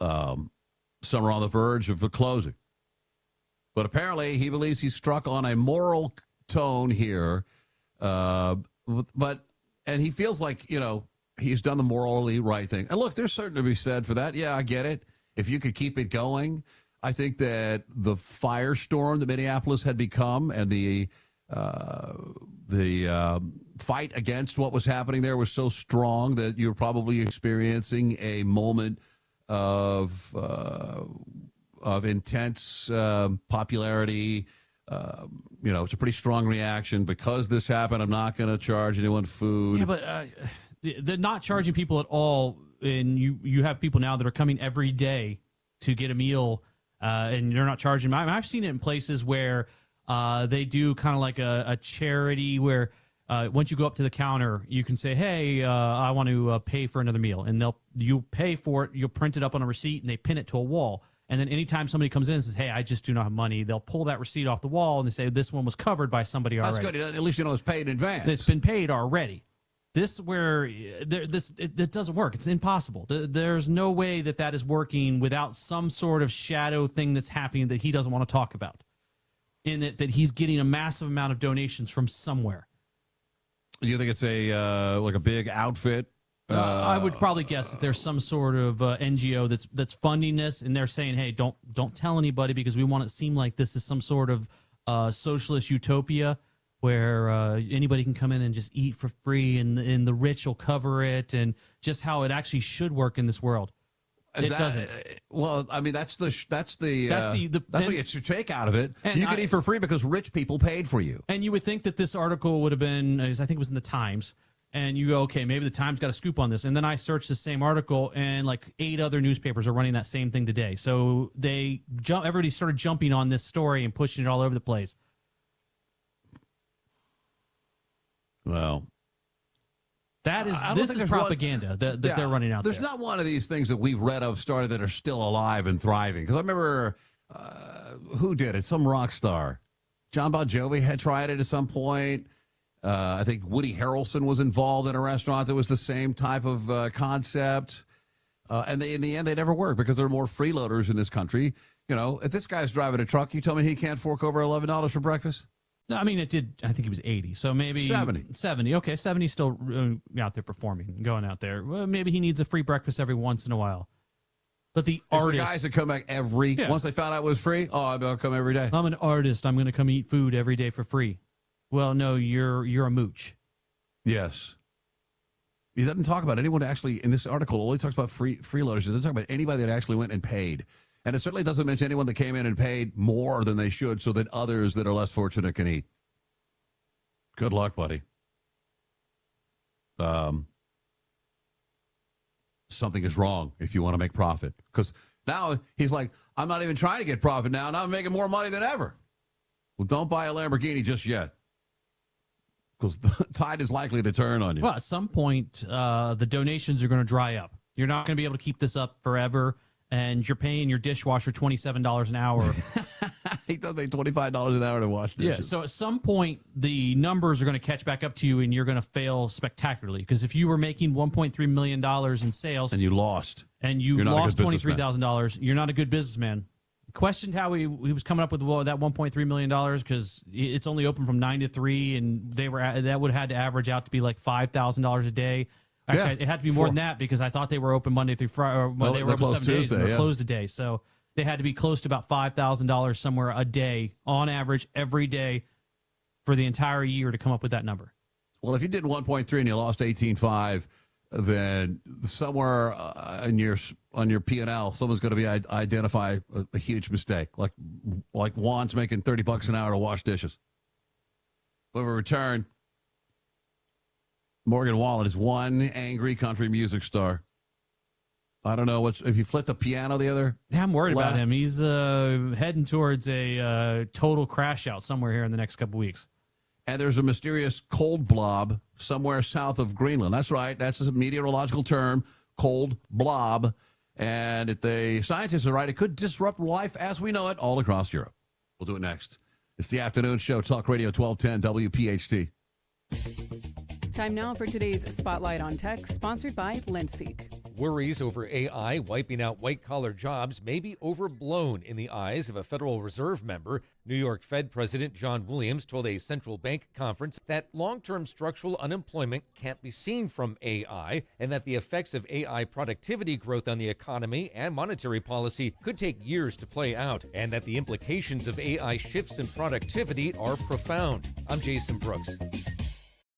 Some are on the verge of closing. But apparently he believes he's struck on a moral tone here. And he feels like, he's done the morally right thing. And look, there's certain to be said for that. Yeah, I get it. If you could keep it going, I think that the firestorm that Minneapolis had become and the fight against what was happening there was so strong that you're probably experiencing a moment of intense popularity. It's a pretty strong reaction. Because this happened, I'm not going to charge anyone food. Yeah, but they're not charging people at all. And you have people now that are coming every day to get a meal, and you're not charging them. I've seen it in places where they do kind of like a charity where once you go up to the counter, you can say, hey, I want to pay for another meal. And you pay for it, you'll print it up on a receipt, and they pin it to a wall. And then anytime somebody comes in and says, hey, I just do not have money, they'll pull that receipt off the wall and they say, this one was covered by somebody already. That's good. At least it's paid in advance. It's been paid already. This it doesn't work. It's impossible. There's no way that is working without some sort of shadow thing that's happening that he doesn't want to talk about. In that he's getting a massive amount of donations from somewhere. Do you think it's like a big outfit? I would probably guess that there's some sort of NGO that's funding this, and they're saying, "Hey, don't tell anybody because we want it to seem like this is some sort of socialist utopia where anybody can come in and just eat for free, and the rich will cover it, and just how it actually should work in this world." Doesn't. Well, I mean, that's what you take out of it. You can eat for free because rich people paid for you. And you would think that this article would have been, I think it was in the Times, and you go, okay, maybe the Times got a scoop on this. And then I searched the same article, and like 8 other newspapers are running that same thing today. So everybody started jumping on this story and pushing it all over the place. Well, this is propaganda that they're running out there. There's not one of these things that we've read of started that are still alive and thriving. Because I remember, who did it? Some rock star. John Bon Jovi had tried it at some point. I think Woody Harrelson was involved in a restaurant that was the same type of concept. And in the end, they never worked because there are more freeloaders in this country. If this guy's driving a truck, you tell me he can't fork over $11 for breakfast? I mean, it did. I think he was 80, so maybe 70. Okay, 70 still out there performing, going out there. Well, maybe he needs a free breakfast every once in a while. But the guys that come back once they found out it was free. Oh, I'm gonna come every day. I'm an artist. I'm gonna come eat food every day for free. Well, no, you're a mooch. Yes. He doesn't talk about anyone actually in this article. It only talks about freeloaders. It doesn't talk about anybody that actually went and paid. And it certainly doesn't mention anyone that came in and paid more than they should so that others that are less fortunate can eat. Good luck, buddy. Something is wrong if you want to make profit. Because now he's like, I'm not even trying to get profit now. Now I'm making more money than ever. Well, don't buy a Lamborghini just yet, because the tide is likely to turn on you. Well, at some point, the donations are going to dry up. You're not going to be able to keep this up forever, and you're paying your dishwasher $27 an hour. He does make $25 an hour to wash dishes. Yeah, so at some point, the numbers are going to catch back up to you, and you're going to fail spectacularly. Because if you were making $1.3 million in sales... And you lost. And you lost $23,000, you're not a good businessman. Questioned how he was coming up with that $1.3 million, because it's only open from 9 to 3, and that would have had to average out to be like $5,000 a day. Actually, it had to be more than that, because I thought they were open Monday through Friday, or they were open 7 days and they're closed a day. So they had to be close to about $5,000 somewhere a day, on average, every day for the entire year to come up with that number. Well, if you did 1.3 and you lost 18.5, then somewhere on your P&L, someone's going to be identify a huge mistake, like Juan's making $30 an hour to wash dishes. When we return, Morgan Wallen is one angry country music star. I don't know if you flipped the piano the other. Yeah, I'm worried about him. He's heading towards a total crash out somewhere here in the next couple weeks. And there's a mysterious cold blob somewhere south of Greenland. That's right. That's a meteorological term, cold blob. And if the scientists are right, it could disrupt life as we know it all across Europe. We'll do it next. It's the afternoon show, Talk Radio 1210 WPHT. Time now for today's Spotlight on Tech, sponsored by Lenseek. Worries over AI wiping out white-collar jobs may be overblown in the eyes of a Federal Reserve member. New York Fed President John Williams told a central bank conference that long-term structural unemployment can't be seen from AI, and that the effects of AI productivity growth on the economy and monetary policy could take years to play out, and that the implications of AI shifts in productivity are profound. I'm Jason Brooks.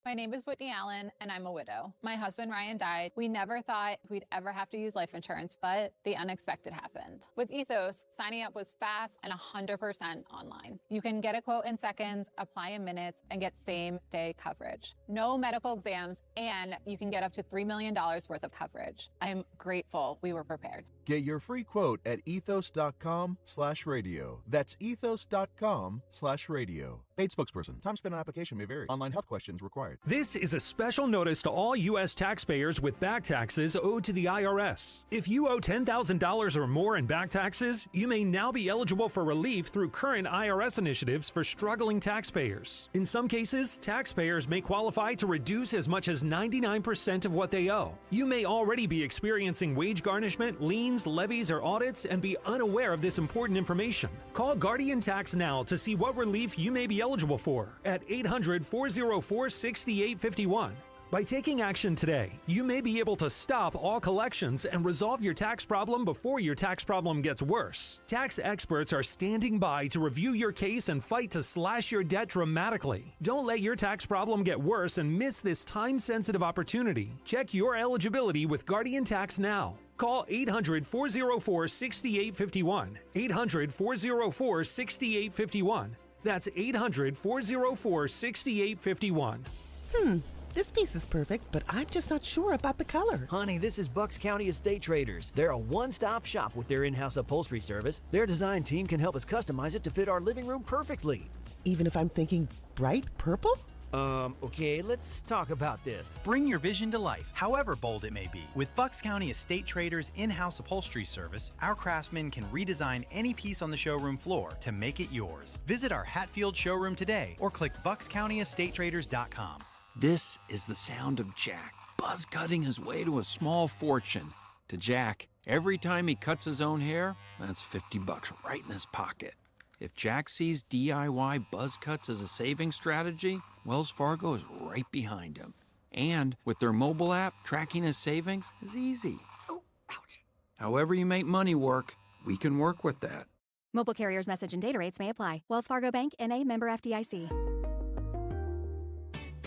My name is Whitney Allen, and I'm a widow. My husband, Ryan, died. We never thought we'd ever have to use life insurance, but the unexpected happened. With Ethos, signing up was fast and 100% online. You can get a quote in seconds, apply in minutes, and get same-day coverage. No medical exams, and you can get up to $3 million worth of coverage. I'm grateful we were prepared. Get your free quote at ethos.com/radio. That's ethos.com/radio. Paid spokesperson. Time spent on application may vary. Online health questions required. This is a special notice to all U.S. taxpayers with back taxes owed to the IRS. If you owe $10,000 or more in back taxes, you may now be eligible for relief through current IRS initiatives for struggling taxpayers. In some cases, taxpayers may qualify to reduce as much as 99% of what they owe. You may already be experiencing wage garnishment, liens, levies, or audits and be unaware of this important information. Call Guardian Tax now to see what relief you may be eligible for at 800-404-6851. By taking action today, you may be able to stop all collections and resolve your tax problem before your tax problem gets worse. Tax experts are standing by to review your case and fight to slash your debt dramatically. Don't let your tax problem get worse and miss this time-sensitive opportunity. Check your eligibility with Guardian Tax now. Call 800-404-6851. 800-404-6851. That's 800-404-6851. This piece is perfect, but I'm just not sure about the color. Honey, this is Bucks County Estate Traders. They're a one-stop shop with their in-house upholstery service. Their design team can help us customize it to fit our living room perfectly. Even if I'm thinking bright purple? Okay, let's talk about this. Bring your vision to life, however bold it may be. With Bucks County Estate Traders' in-house upholstery service, our craftsmen can redesign any piece on the showroom floor to make it yours. Visit our Hatfield showroom today or click buckscountyestatetraders.com. This is the sound of Jack, buzz cutting his way to a small fortune. To Jack, every time he cuts his own hair, that's $50 right in his pocket. If Jack sees DIY buzz cuts as a saving strategy, Wells Fargo is right behind him. And with their mobile app, tracking his savings is easy. Oh, ouch. However you make money work, we can work with that. Mobile carriers' message and data rates may apply. Wells Fargo Bank, N.A., member FDIC.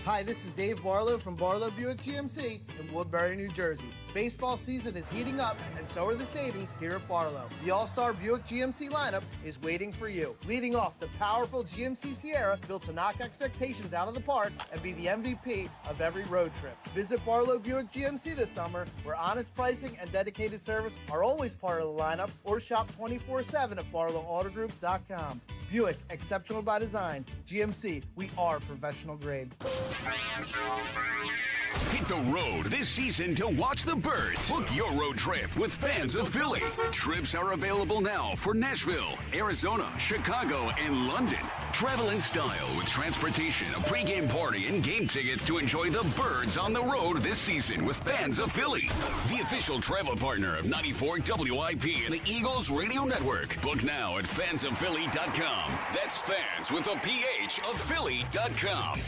Hi, this is Dave Barlow from Barlow Buick GMC in Woodbury, New Jersey. Baseball season is heating up, and so are the savings here at Barlow. The All-Star Buick GMC lineup is waiting for you. Leading off, the powerful GMC Sierra, built to knock expectations out of the park and be the MVP of every road trip. Visit Barlow Buick GMC this summer, where honest pricing and dedicated service are always part of the lineup, or shop 24/7 at barlowautogroup.com. Buick, exceptional by design. GMC, we are professional grade. Hit the road this season to watch the Birds. Book your road trip with Fans of Philly. Trips are available now for Nashville, Arizona, Chicago, and London. Travel in style with transportation, a pregame party, and game tickets to enjoy the Birds on the road this season with Fans of Philly. The official travel partner of 94 WIP and the Eagles Radio Network. Book now at fansofphilly.com. That's fans with a PH of Philly.com.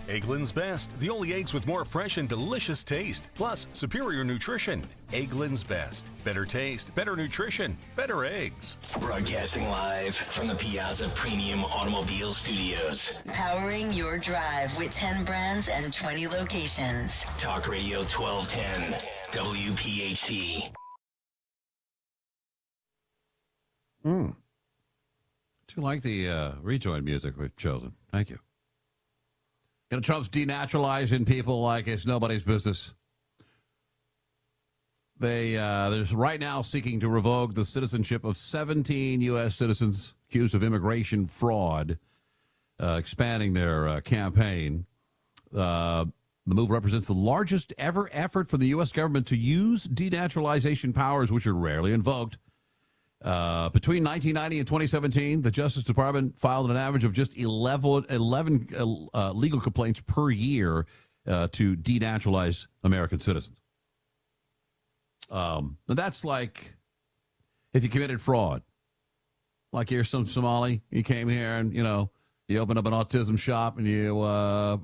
Eggland's Best, the only eggs with more fresh and delicious taste, plus superior nutrition. Eggland's Best. Better taste, better nutrition, better eggs. Broadcasting live from the Piazza Premium Automobile Studios. Powering your drive with 10 brands and 20 locations. Talk Radio 1210, WPHT. Do you like the rejoin music we've chosen? Thank you. You know, Trump's denaturalizing people like it's nobody's business. They're right now seeking to revoke the citizenship of 17 U.S. citizens accused of immigration fraud, expanding their campaign. The move represents the largest ever effort for the U.S. government to use denaturalization powers, which are rarely invoked. Between 1990 and 2017, the Justice Department filed an average of just 11 legal complaints per year to denaturalize American citizens. And that's like if you committed fraud. Like you're some Somali, you came here and, you opened up an autism shop and you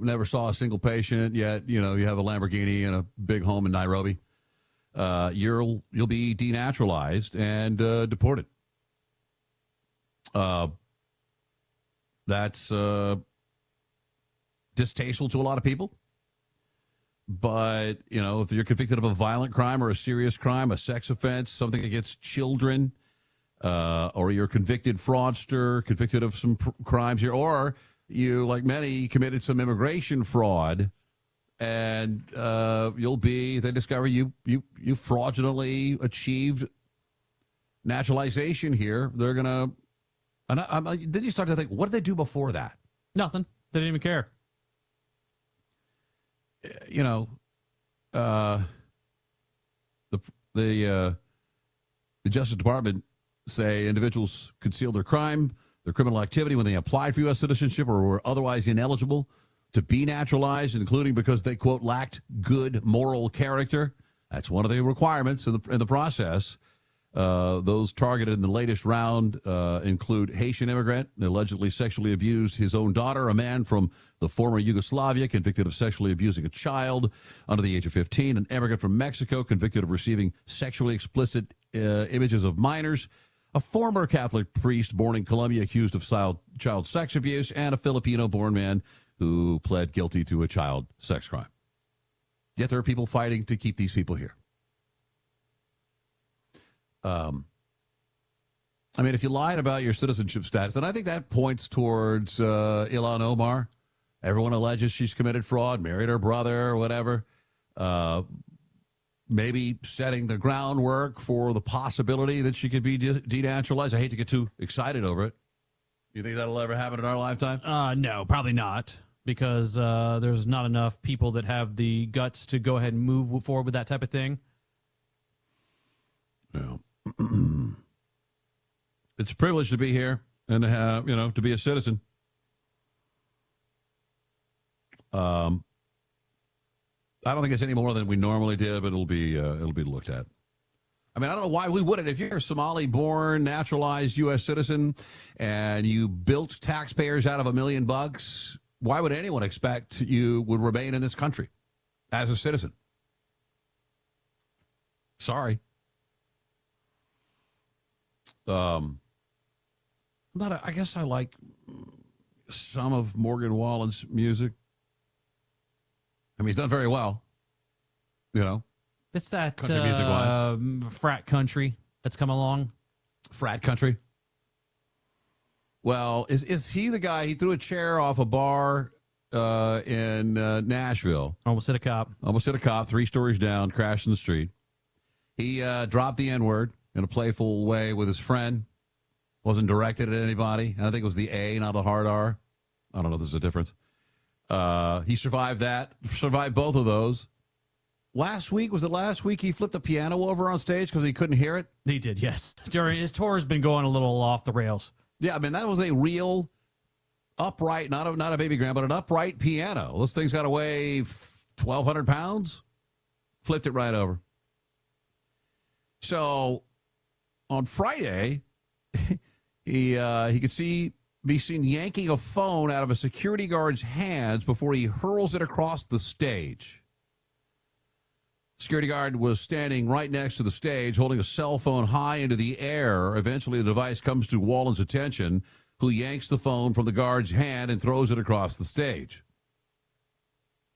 never saw a single patient, yet, you have a Lamborghini and a big home in Nairobi. You'll be denaturalized and deported. That's distasteful to a lot of people. But, if you're convicted of a violent crime or a serious crime, a sex offense, something against children, or you're a convicted fraudster, convicted of some crimes here, or you, like many, committed some immigration fraud, and they discover you fraudulently achieved naturalization here. They're going to, then you start to think, what did they do before that? Nothing. They didn't even care. The Justice Department say individuals concealed their criminal activity when they applied for U.S. citizenship or were otherwise ineligible to be naturalized, including because they, quote, lacked good moral character. That's one of the requirements in the process. Those targeted in the latest round include Haitian immigrant, allegedly sexually abused his own daughter, a man from the former Yugoslavia convicted of sexually abusing a child under the age of 15, an immigrant from Mexico convicted of receiving sexually explicit images of minors, a former Catholic priest born in Colombia accused of child sex abuse, and a Filipino-born man who pled guilty to a child sex crime. Yet there are people fighting to keep these people here. If you lied about your citizenship status, and I think that points towards Ilhan Omar. Everyone alleges she's committed fraud, married her brother or whatever. Maybe setting the groundwork for the possibility that she could be denaturalized. I hate to get too excited over it. You think that'll ever happen in our lifetime? No, probably not, because there's not enough people that have the guts to go ahead and move forward with that type of thing. Yeah. It's a privilege to be here and to have, to be a citizen. I don't think it's any more than we normally did, but it'll be looked at. I don't know why we wouldn't. If you're a Somali-born, naturalized U.S. citizen and you built taxpayers out of $1 million, why would anyone expect you would remain in this country as a citizen? Sorry. I guess I like some of Morgan Wallen's music. He's done very well, It's that country music-wise. frat country that's come along. Frat country? Well, is he the guy? He threw a chair off a bar in Nashville. Almost hit a cop. 3 stories down, crashed in the street. He dropped the N-word in a playful way with his friend. Wasn't directed at anybody. And I think it was the A, not a hard R. I don't know if there's a difference. He survived that. Survived both of those. Last week, was it last week he flipped a piano over on stage because he couldn't hear it? He did, yes. During his tour has been going a little off the rails. Yeah, I mean, that was a real upright, not a baby grand, but an upright piano. Those things got to weigh 1,200 pounds. Flipped it right over. So on Friday, he could be seen yanking a phone out of a security guard's hands before he hurls it across the stage. Security guard was standing right next to the stage, holding a cell phone high into the air. Eventually, the device comes to Wallen's attention, who yanks the phone from the guard's hand and throws it across the stage.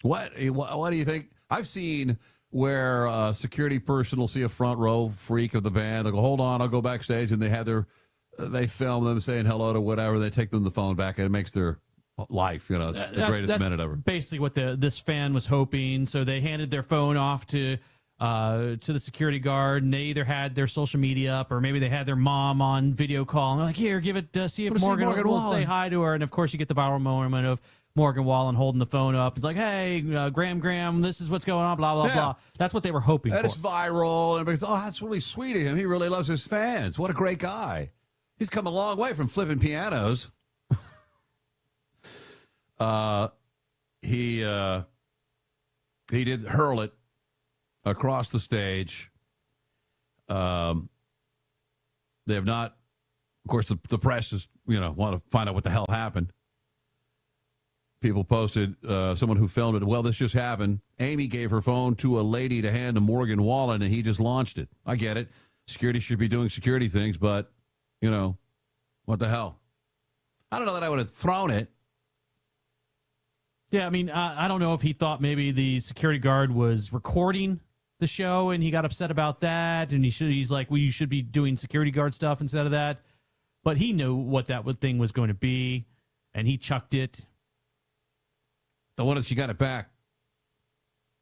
What do you think? I've seen where a security person will see a front row freak of the band. They'll go, hold on, I'll go backstage, and they film them saying hello to whatever. They take them the phone back, and it makes their life, it's the greatest minute ever. Basically what this fan was hoping. So they handed their phone off to the security guard, and they either had their social media up or maybe they had their mom on video call. And they're like, here, give it, see if Morgan will say hi to her. And of course you get the viral moment of Morgan Wallen holding the phone up. It's like, hey, Graham, this is what's going on, blah, blah, blah. That's what they were hoping for. And it's viral. And everybody's, that's really sweet of him. He really loves his fans. What a great guy. He's come a long way from flipping pianos. He did hurl it across the stage. They have not, of course, the press is, want to find out what the hell happened. People posted, someone who filmed it, well, this just happened. Amy gave her phone to a lady to hand to Morgan Wallen, and he just launched it. I get it. Security should be doing security things, but, what the hell? I don't know that I would have thrown it. Yeah, I mean, I don't know if he thought maybe the security guard was recording the show and he got upset about that, and he's like, well, you should be doing security guard stuff instead of that. But he knew what that thing was going to be, and he chucked it. So what if she got it back?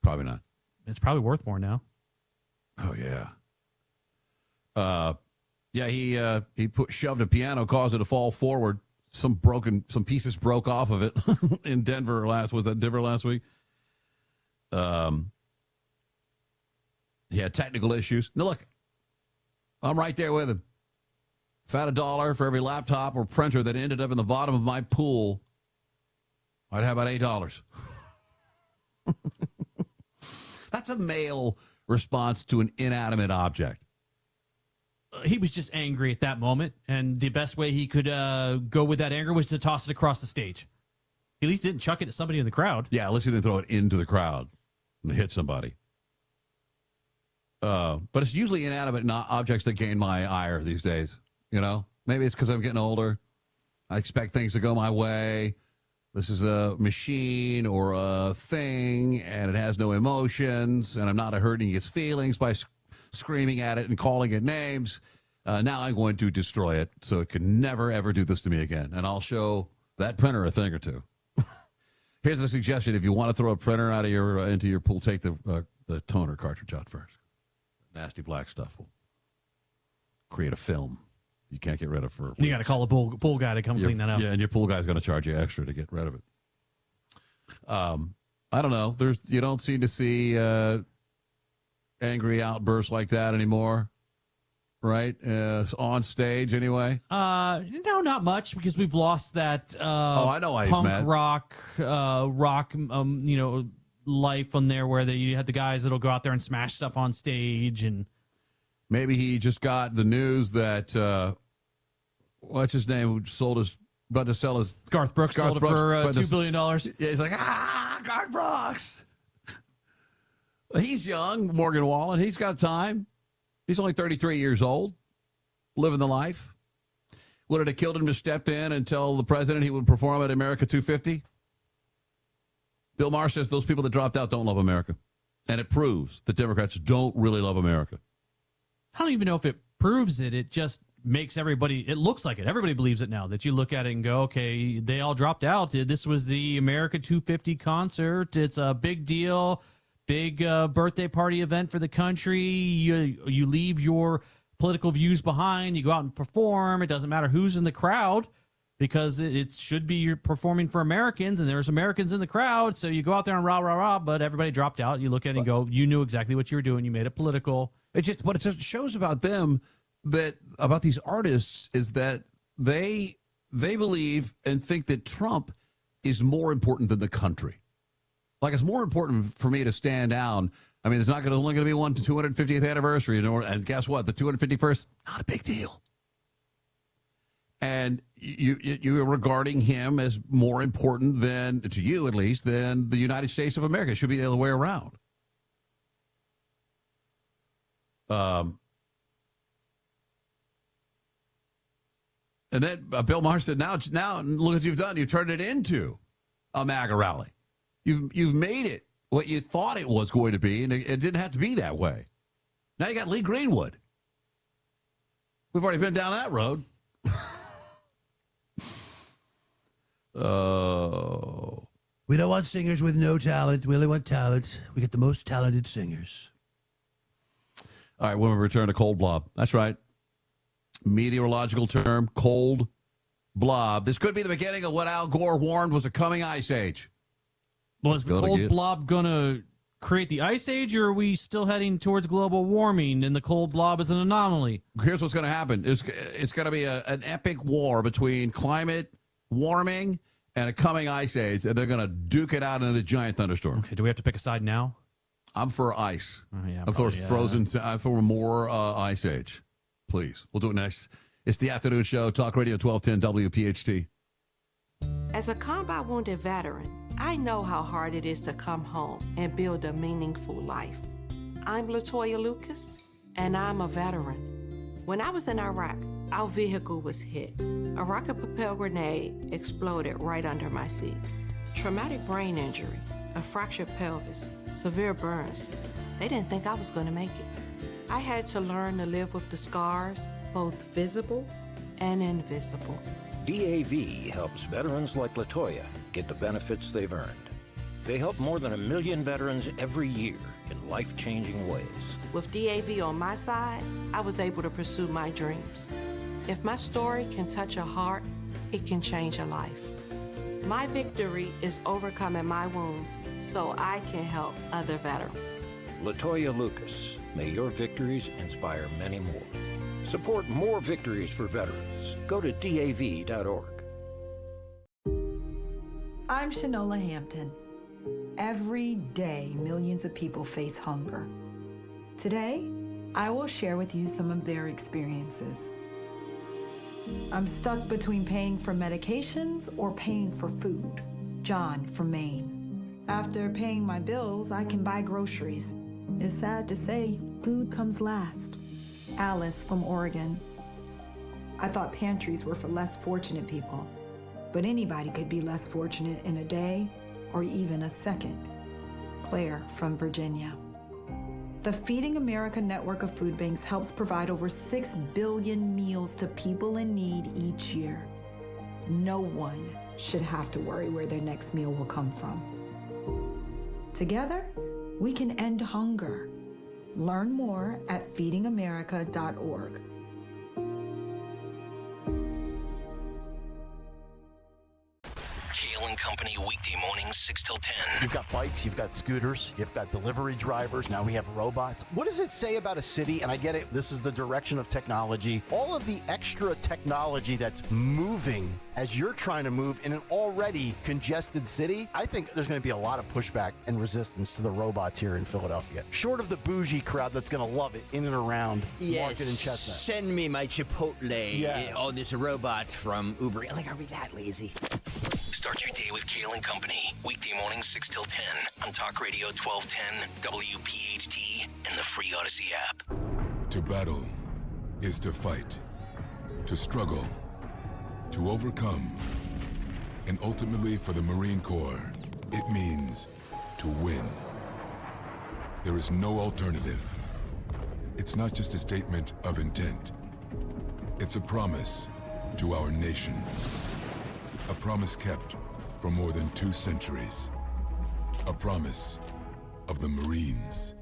Probably not. It's probably worth more now. Oh, yeah. He shoved a piano, caused it to fall forward. Some pieces broke off of it in Denver last week? He had technical issues. Now, look, I'm right there with him. If I had $1 for every laptop or printer that ended up in the bottom of my pool, I'd have about $8. That's a male response to an inanimate object. He was just angry at that moment, and the best way he could go with that anger was to toss it across the stage. He at least didn't chuck it at somebody in the crowd. Yeah, at least he didn't throw it into the crowd and hit somebody. But it's usually inanimate objects that gain my ire these days. Maybe it's because I'm getting older. I expect things to go my way. This is a machine or a thing, and it has no emotions, and I'm not hurting its feelings by screaming at it and calling it names. Now I'm going to destroy it so it can never, ever do this to me again. And I'll show that printer a thing or two. Here's a suggestion. If you want to throw a printer out of into your pool, take the toner cartridge out first. Nasty black stuff will create a film you can't get rid of for You got to call a pool guy to come clean that up. Yeah, and your pool guy's going to charge you extra to get rid of it. I don't know. You don't seem to see angry outbursts like that anymore, right? On stage, anyway. No, not much, because we've lost that. I know why he's punk mad. rock, life on there where you had the guys that'll go out there and smash stuff on stage, and maybe he just got the news that what's his name, who about to sell his Garth Brooks sold it for $2 billion. Yeah, he's like, Garth Brooks. He's young, Morgan Wallen. He's got time. He's only 33 years old, living the life. Would it have killed him to step in and tell the president he would perform at America 250? Bill Maher says those people that dropped out don't love America. And it proves that Democrats don't really love America. I don't even know if it proves it. It just makes it looks like it. Everybody believes it now, that you look at it and go, okay, they all dropped out. This was the America 250 concert. It's a big deal. Big birthday party event for the country. You leave your political views behind. You go out and perform. It doesn't matter who's in the crowd because it should be you're performing for Americans, and there's Americans in the crowd. So you go out there and rah, rah, rah, but everybody dropped out. You look at it and go, you knew exactly what you were doing. You made it political. What it just shows about them, about these artists, is that they believe and think that Trump is more important than the country. Like, it's more important for me to stand down. I mean, it's not only going to be one to 250th anniversary, and guess what? The 251st, not a big deal. And you are regarding him as more important than, to you at least, than the United States of America. It should be the other way around. And then Bill Maher said, now look what you've done. You've turned it into a MAGA rally. You've made it what you thought it was going to be, and it didn't have to be that way. Now you got Lee Greenwood. We've already been down that road. Oh. We don't want singers with no talent. We only want talent. We get the most talented singers. All right, when we return to cold blob. That's right. Meteorological term, cold blob. This could be the beginning of what Al Gore warned was a coming ice age. Was the cold blob going to create the ice age, or are we still heading towards global warming and the cold blob is an anomaly? Here's what's going to happen. It's going to be an epic war between climate warming and a coming ice age, and they're going to duke it out in a giant thunderstorm. Okay, do we have to pick a side now? I'm for ice. Oh, yeah, I'm for frozen. I'm for more ice age. Please. We'll do it next. It's the afternoon show, Talk Radio 1210 WPHT. As a combat wounded veteran, I know how hard it is to come home and build a meaningful life. I'm LaToya Lucas, and I'm a veteran. When I was in Iraq, our vehicle was hit. A rocket-propelled grenade exploded right under my seat. Traumatic brain injury, a fractured pelvis, severe burns. They didn't think I was going to make it. I had to learn to live with the scars, both visible and invisible. DAV helps veterans like LaToya get the benefits they've earned. They help more than 1 million veterans every year in life-changing ways. With DAV on my side, I was able to pursue my dreams. If my story can touch a heart, it can change a life. My victory is overcoming my wounds so I can help other veterans. LaToya Lucas, may your victories inspire many more. Support more victories for veterans. Go to DAV.org. I'm Shanola Hampton. Every day, millions of people face hunger. Today, I will share with you some of their experiences. I'm stuck between paying for medications or paying for food. John from Maine. After paying my bills, I can buy groceries. It's sad to say, food comes last. Alice from Oregon. I thought pantries were for less fortunate people, but anybody could be less fortunate in a day or even a second. Claire from Virginia. The Feeding America network of food banks helps provide over 6 billion meals to people in need each year. No one should have to worry where their next meal will come from. Together, we can end hunger. Learn more at feedingamerica.org. Kale and Company, weekday mornings 6 till 10. You've got bikes, you've got scooters, you've got delivery drivers, now we have robots. What does it say about a city? And I get it, this is the direction of technology. All of the extra technology that's moving as you're trying to move in an already congested city, I think there's going to be a lot of pushback and resistance to the robots here in Philadelphia. Short of the bougie crowd that's going to love it in and around Market and Chestnut. Send me my Chipotle on this robot from Uber. Like, are we that lazy? Start your day with Kale and Company, weekday mornings 6 till 10 on Talk Radio 1210, WPHT, and the free Odyssey app. To battle is to fight, to struggle, to overcome, and ultimately for the Marine Corps, it means to win. There is no alternative. It's not just a statement of intent. It's a promise to our nation. A promise kept for more than 2 centuries. A promise of the Marines.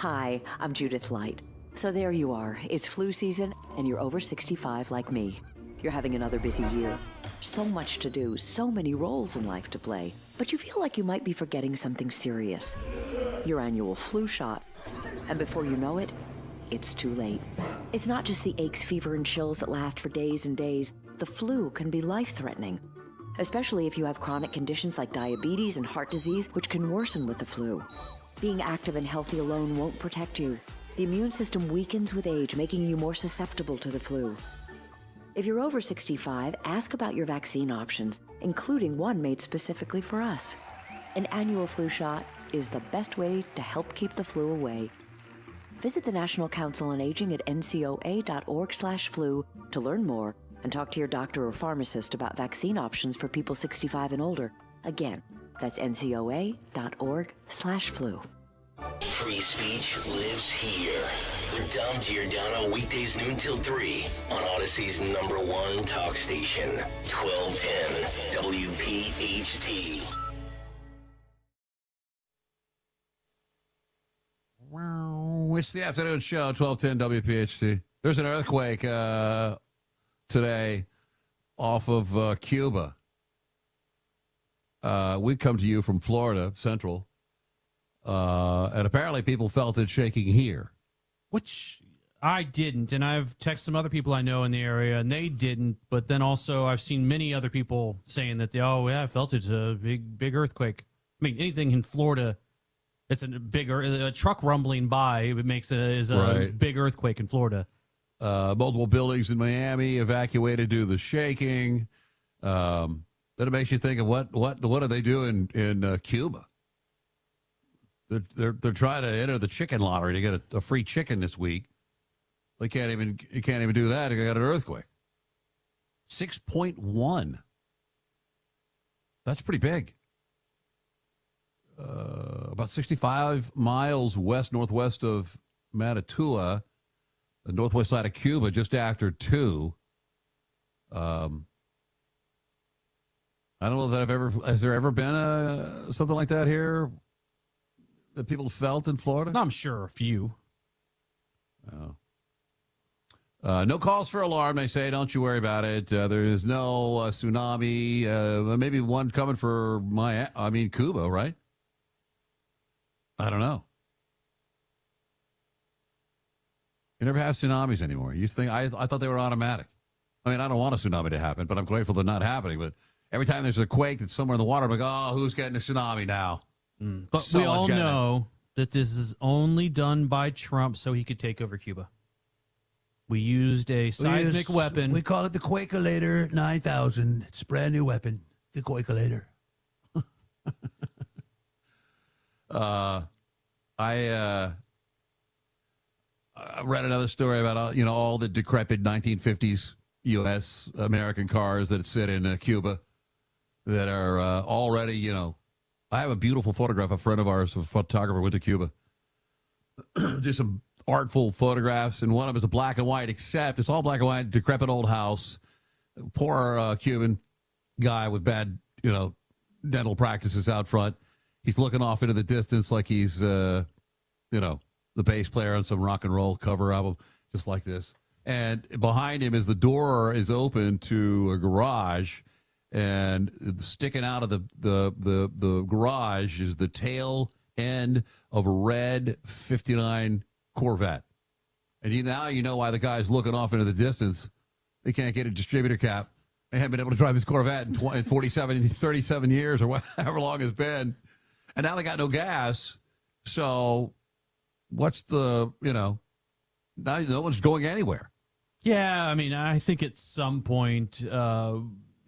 Hi, I'm Judith Light. So there you are. It's flu season, and you're over 65 like me. You're having another busy year. So much to do, so many roles in life to play. But you feel like you might be forgetting something serious. Your annual flu shot. And before you know it, it's too late. It's not just the aches, fever, and chills that last for days and days. The flu can be life-threatening, especially if you have chronic conditions like diabetes and heart disease, which can worsen with the flu. Being active and healthy alone won't protect you. The immune system weakens with age, making you more susceptible to the flu. If you're over 65, ask about your vaccine options, including one made specifically for us. An annual flu shot is the best way to help keep the flu away. Visit the National Council on Aging at ncoa.org/flu to learn more and talk to your doctor or pharmacist about vaccine options for people 65 and older. Again, that's ncoa.org/flu. Free speech lives here. With Dom Giordano, weekdays noon till 3 on Odyssey's #1 talk station, 1210 WPHT. Wow. It's the afternoon show, 1210 WPHT. There's an earthquake today off of Cuba. We come to you from Florida, Central. And apparently people felt it shaking here. Which I didn't, and I've texted some other people I know in the area, and they didn't. But then also I've seen many other people saying that, I felt it's a big earthquake. I mean, anything in Florida, it's a truck rumbling by, it makes it a big earthquake in Florida. Multiple buildings in Miami evacuated due to the shaking. Then it makes you think of what are they doing in Cuba? They're trying to enter the chicken lottery to get a free chicken this week. You can't even do that. They got an earthquake. 6.1. That's pretty big. About 65 miles northwest of Manitoua, the northwest side of Cuba, just after 2. I don't know that has there ever been something like that here that people felt in Florida? I'm sure a few. No calls for alarm, they say. Don't you worry about it. There is no tsunami. Maybe one coming for Cuba, right? I don't know. You never have tsunamis anymore. You think I thought they were automatic. I mean, I don't want a tsunami to happen, but I'm grateful they're not happening. But every time there's a quake that's somewhere in the water, I'm like, oh, who's getting a tsunami now? But we all know that this is only done by Trump so he could take over Cuba. We used a seismic weapon. We call it the Quakelator 9000. It's a brand new weapon, the Quakelator. I read another story about all the decrepit 1950s U.S. American cars that sit in Cuba that are already, I have a beautiful photograph. A friend of ours, a photographer, went to Cuba. Do some artful photographs, and one of them is a black and white, except it's all black and white, decrepit old house. Poor Cuban guy with bad, dental practices out front. He's looking off into the distance like he's, the bass player on some rock and roll cover album, just like this. And behind him is the door is open to a garage, and sticking out of the garage is the tail end of a red 59 Corvette. And now you know why the guy's looking off into the distance. They can't get a distributor cap. They haven't been able to drive his Corvette in 37 years or however long it's been. And now they got no gas. So what's now no one's going anywhere. Yeah, I mean, I think at some point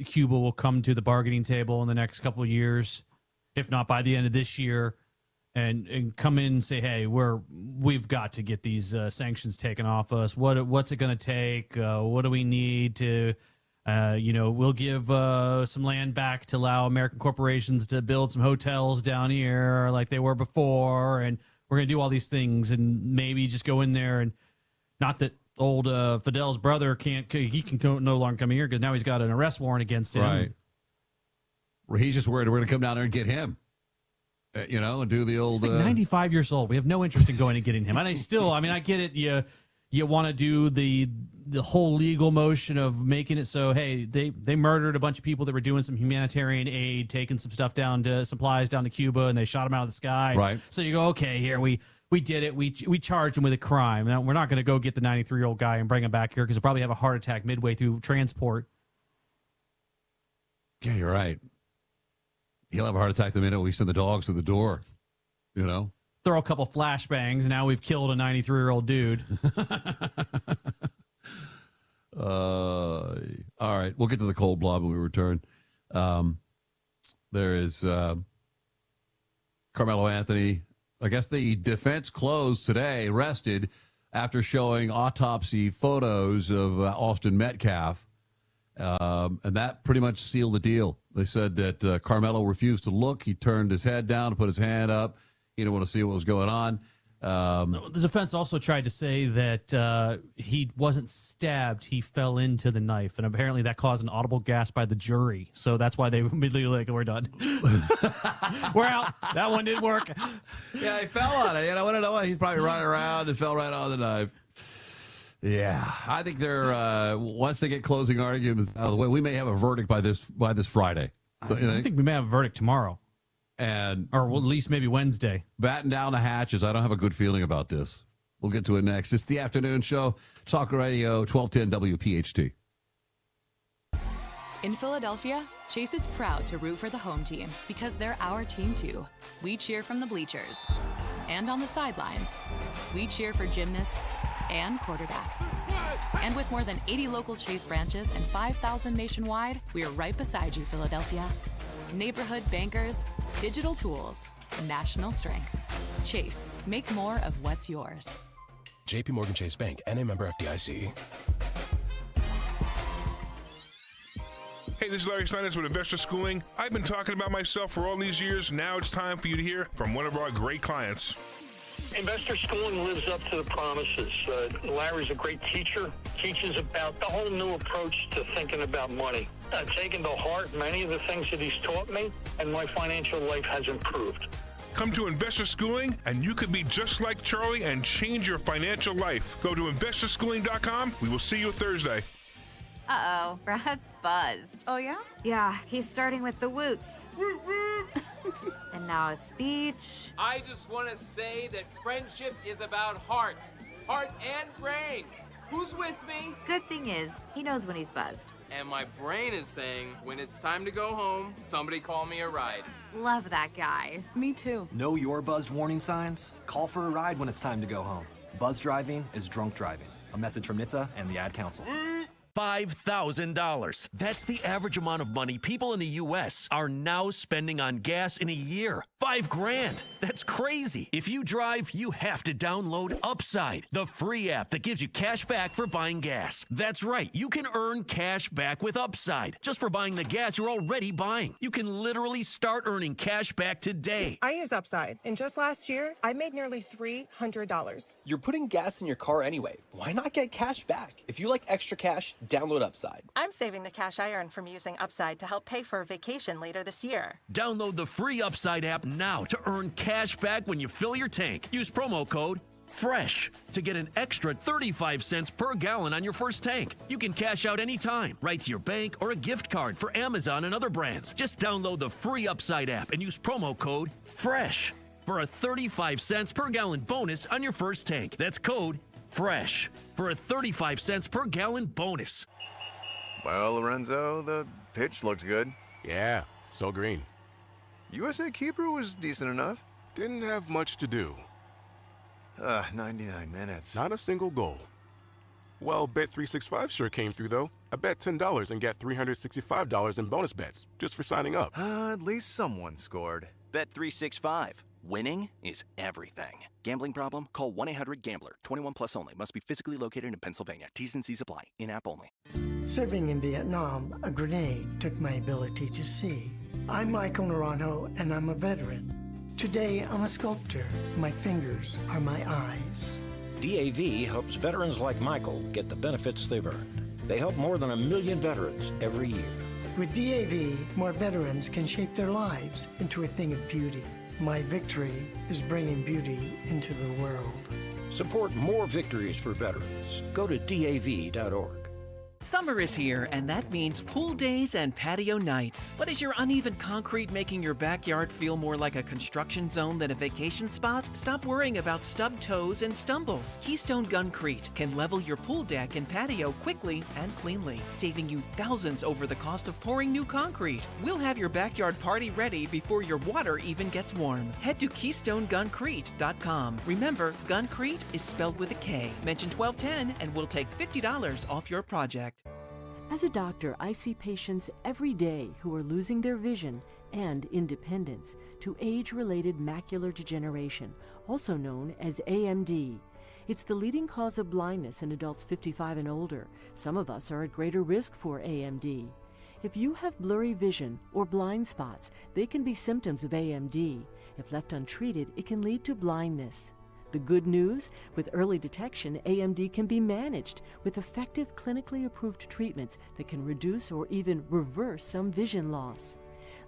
Cuba will come to the bargaining table in the next couple of years, if not by the end of this year, and come in and say, hey, we've got to get these sanctions taken off us. What's it going to take? What do we need to, we'll give some land back to allow American corporations to build some hotels down here like they were before, and we're going to do all these things, and maybe just go in there, and not that old Fidel's brother can no longer come here because now he's got an arrest warrant against him. Right. He's just worried we're going to come down there and get him. and do the old... He's like 95 years old. We have no interest in going and getting him. And I get it. You want to do the whole legal motion of making it so, hey, they murdered a bunch of people that were doing some humanitarian aid, taking some stuff supplies down to Cuba, and they shot them out of the sky. Right. So you go, okay, here, we did it. We charged him with a crime. Now, we're not going to go get the 93-year-old guy and bring him back here because he'll probably have a heart attack midway through transport. Yeah, you're right. He'll have a heart attack the minute we send the dogs to the door, Throw a couple flashbangs, and now we've killed a 93-year-old dude. All right, we'll get to the cold blob when we return. There is Carmelo Anthony. I guess the defense closed today, rested after showing autopsy photos of Austin Metcalf. And that pretty much sealed the deal. They said that Carmelo refused to look. He turned his head down and put his hand up. He didn't want to see what was going on. The defense also tried to say that he wasn't stabbed. He fell into the knife. And apparently that caused an audible gasp by the jury. So that's why they immediately we're done. We're out. That one didn't work. Yeah, he fell on it. I don't know why. He's probably running around and fell right on the knife. Yeah, I think they're once they get closing arguments out of the way, we may have a verdict by this Friday. I think we may have a verdict tomorrow, or at least maybe Wednesday. Batten down the hatches. I don't have a good feeling about this. We'll get to it next. It's the afternoon show, Talk Radio 1210 WPHT. In Philadelphia, Chase is proud to root for the home team because they're our team too. We cheer from the bleachers and on the sidelines. We cheer for gymnasts and quarterbacks. And with more than 80 local Chase branches and 5,000 nationwide, we are right beside you, Philadelphia. Neighborhood bankers, digital tools, national strength. Chase, make more of what's yours. JP Morgan Chase Bank, N.A. member FDIC. Hey, this is Larry Steinitz with Investor Schooling. I've been talking about myself for all these years. Now it's time for you to hear from one of our great clients. Investor Schooling lives up to the promises. Larry's a great teacher, teaches about the whole new approach to thinking about money. I've taken to heart many of the things that he's taught me, and my financial life has improved. Come to Investor Schooling, and you could be just like Charlie and change your financial life. Go to investorschooling.com. We will see you Thursday. Uh-oh, Brad's buzzed. Oh, yeah? Yeah, he's starting with the woots. And now a speech. I just want to say that friendship is about heart and brain. Who's with me? Good thing is, he knows when he's buzzed. And my brain is saying, when it's time to go home, somebody call me a ride. Love that guy. Me too. Know your buzzed warning signs? Call for a ride when it's time to go home. Buzz driving is drunk driving. A message from NHTSA and the Ad Council. $5,000. That's the average amount of money people in the U.S. are now spending on gas in a year. $5,000. That's crazy. If you drive, you have to download Upside, the free app that gives you cash back for buying gas. That's right. You can earn cash back with Upside just for buying the gas you're already buying. You can literally start earning cash back today. I use Upside, and just last year, I made nearly $300. You're putting gas in your car anyway. Why not get cash back? If you like extra cash, download Upside. I'm saving the cash I earn from using Upside to help pay for a vacation later this year. Download the free Upside app now to earn cash back when you fill your tank. Use promo code FRESH to get an extra 35 cents per gallon on your first tank. You can cash out anytime, right to your bank or a gift card for Amazon and other brands. Just download the free Upside app and use promo code FRESH for a 35 cents per gallon bonus on your first tank. That's code FRESH for a 35 cents per gallon bonus. Well, Lorenzo, the pitch looked good. Yeah, so green. USA keeper was decent enough. Didn't have much to do. 99 minutes. Not a single goal. Well, Bet365 sure came through, though. I bet $10 and get $365 in bonus bets just for signing up. At least someone scored. Bet365. Winning is everything. Gambling problem? Call 1-800-GAMBLER. 21 plus only. Must be physically located in Pennsylvania. T's and C's apply. In-app only. Serving in Vietnam, a grenade took my ability to see. I'm Michael Naranjo, and I'm a veteran. Today, I'm a sculptor. My fingers are my eyes. DAV helps veterans like Michael get the benefits they've earned. They help more than 1 million veterans every year. With DAV, more veterans can shape their lives into a thing of beauty. My victory is bringing beauty into the world. Support more victories for veterans. Go to DAV.org. Summer is here, and that means pool days and patio nights. But is your uneven concrete making your backyard feel more like a construction zone than a vacation spot? Stop worrying about stubbed toes and stumbles. Keystone Guncrete can level your pool deck and patio quickly and cleanly, saving you thousands over the cost of pouring new concrete. We'll have your backyard party ready before your water even gets warm. Head to KeystoneGuncrete.com. Remember, Guncrete is spelled with a K. Mention 1210 and we'll take $50 off your project. As a doctor, I see patients every day who are losing their vision and independence to age-related macular degeneration, also known as AMD. It's the leading cause of blindness in adults 55 and older. Some of us are at greater risk for AMD. If you have blurry vision or blind spots, they can be symptoms of AMD. If left untreated, it can lead to blindness. The good news? With early detection, AMD can be managed with effective clinically approved treatments that can reduce or even reverse some vision loss.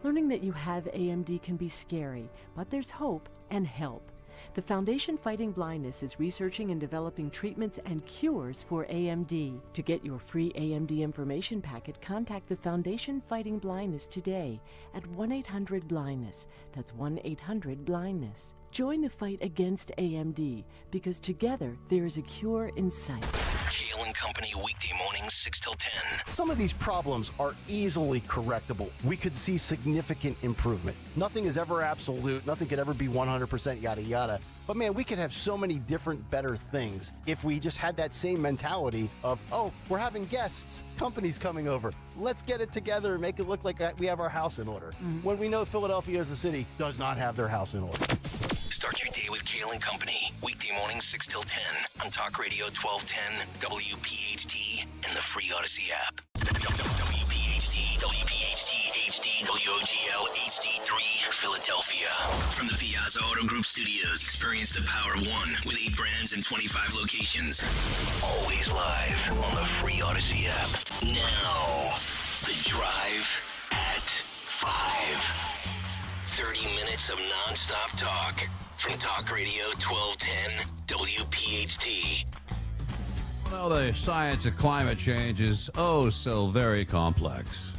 Learning that you have AMD can be scary, but there's hope and help. The Foundation Fighting Blindness is researching and developing treatments and cures for AMD. To get your free AMD information packet, contact the Foundation Fighting Blindness today at 1-800-BLINDNESS. That's 1-800-BLINDNESS. Join the fight against AMD, because together there is a cure in sight. Kale and Company, weekday mornings, 6 till 10. Some of these problems are easily correctable. We could see significant improvement. Nothing is ever absolute. Nothing could ever be 100% yada yada. But man, we could have so many different better things if we just had that same mentality of, oh, we're having guests, company's coming over. Let's get it together and make it look like we have our house in order. When we know Philadelphia as a city does not have their house in order. Start your day with Kale and Company, weekday mornings 6 till 10 on Talk Radio 1210, WPHT, and the free Odyssey app. WPHT, WPHT, HD, WOGL, HD3, Philadelphia. From the Piazza Auto Group Studios, experience the power of one with 8 brands and 25 locations. Always live on the free Odyssey app. Now, The Drive at 5. 30 minutes of non-stop talk from Talk Radio 1210 WPHT. Well, the science of climate change is oh so very complex.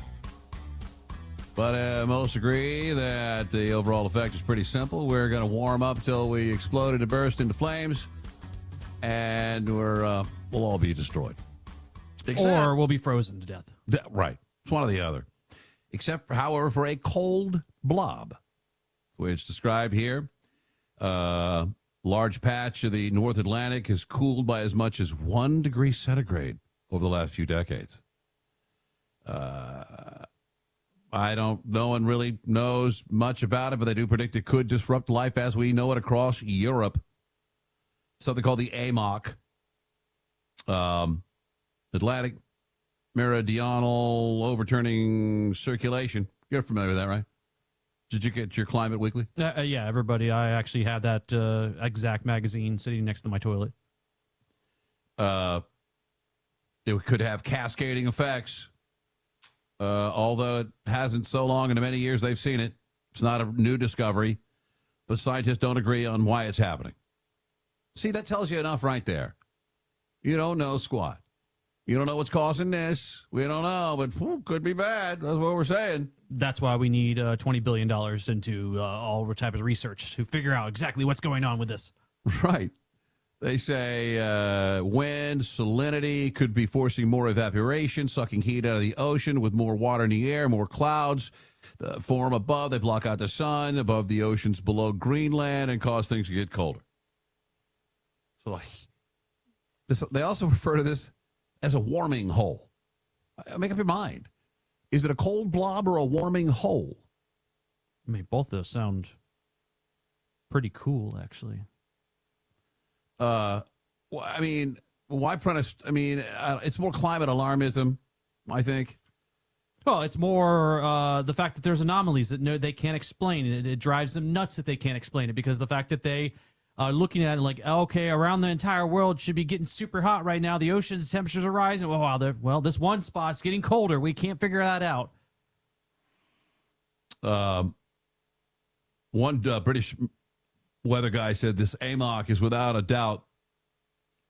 But most agree that the overall effect is pretty simple. We're going to warm up till we explode and burst into flames, and we'll all be destroyed. Or we'll be frozen to death. Right. It's one or the other. Except, however, for a cold blob, which is described here. Large patch of the North Atlantic has cooled by as much as 1 degree centigrade over the last few decades. No one really knows much about it, but they do predict it could disrupt life as we know it across Europe. Something called the AMOC, Atlantic Meridional Overturning Circulation. You're familiar with that, right? Did you get your Climate Weekly? Yeah, everybody. I actually have that exact magazine sitting next to my toilet. It could have cascading effects. Although it hasn't so long, and in many years they've seen it. It's not a new discovery, but scientists don't agree on why it's happening. See, that tells you enough right there. You don't know squat. You don't know what's causing this. We don't know, but could be bad. That's what we're saying. That's why we need $20 billion into all type of research to figure out exactly what's going on with this. Right. They say wind, salinity could be forcing more evaporation, sucking heat out of the ocean with more water in the air, more clouds form above. They block out the sun above the oceans below Greenland and cause things to get colder. So they also refer to this as a warming hole. Make up your mind. Is it a cold blob or a warming hole? I mean, both those sound pretty cool, actually. Well, I mean, why premise? I mean, it's more climate alarmism, I think. Well, it's more the fact that there's anomalies that they can't explain. It drives them nuts that they can't explain it, because the fact that they are looking at it like, okay, around the entire world should be getting super hot right now. The ocean's temperatures are rising. Well, this one spot's getting colder. We can't figure that out. One British weather guy said this AMOC is without a doubt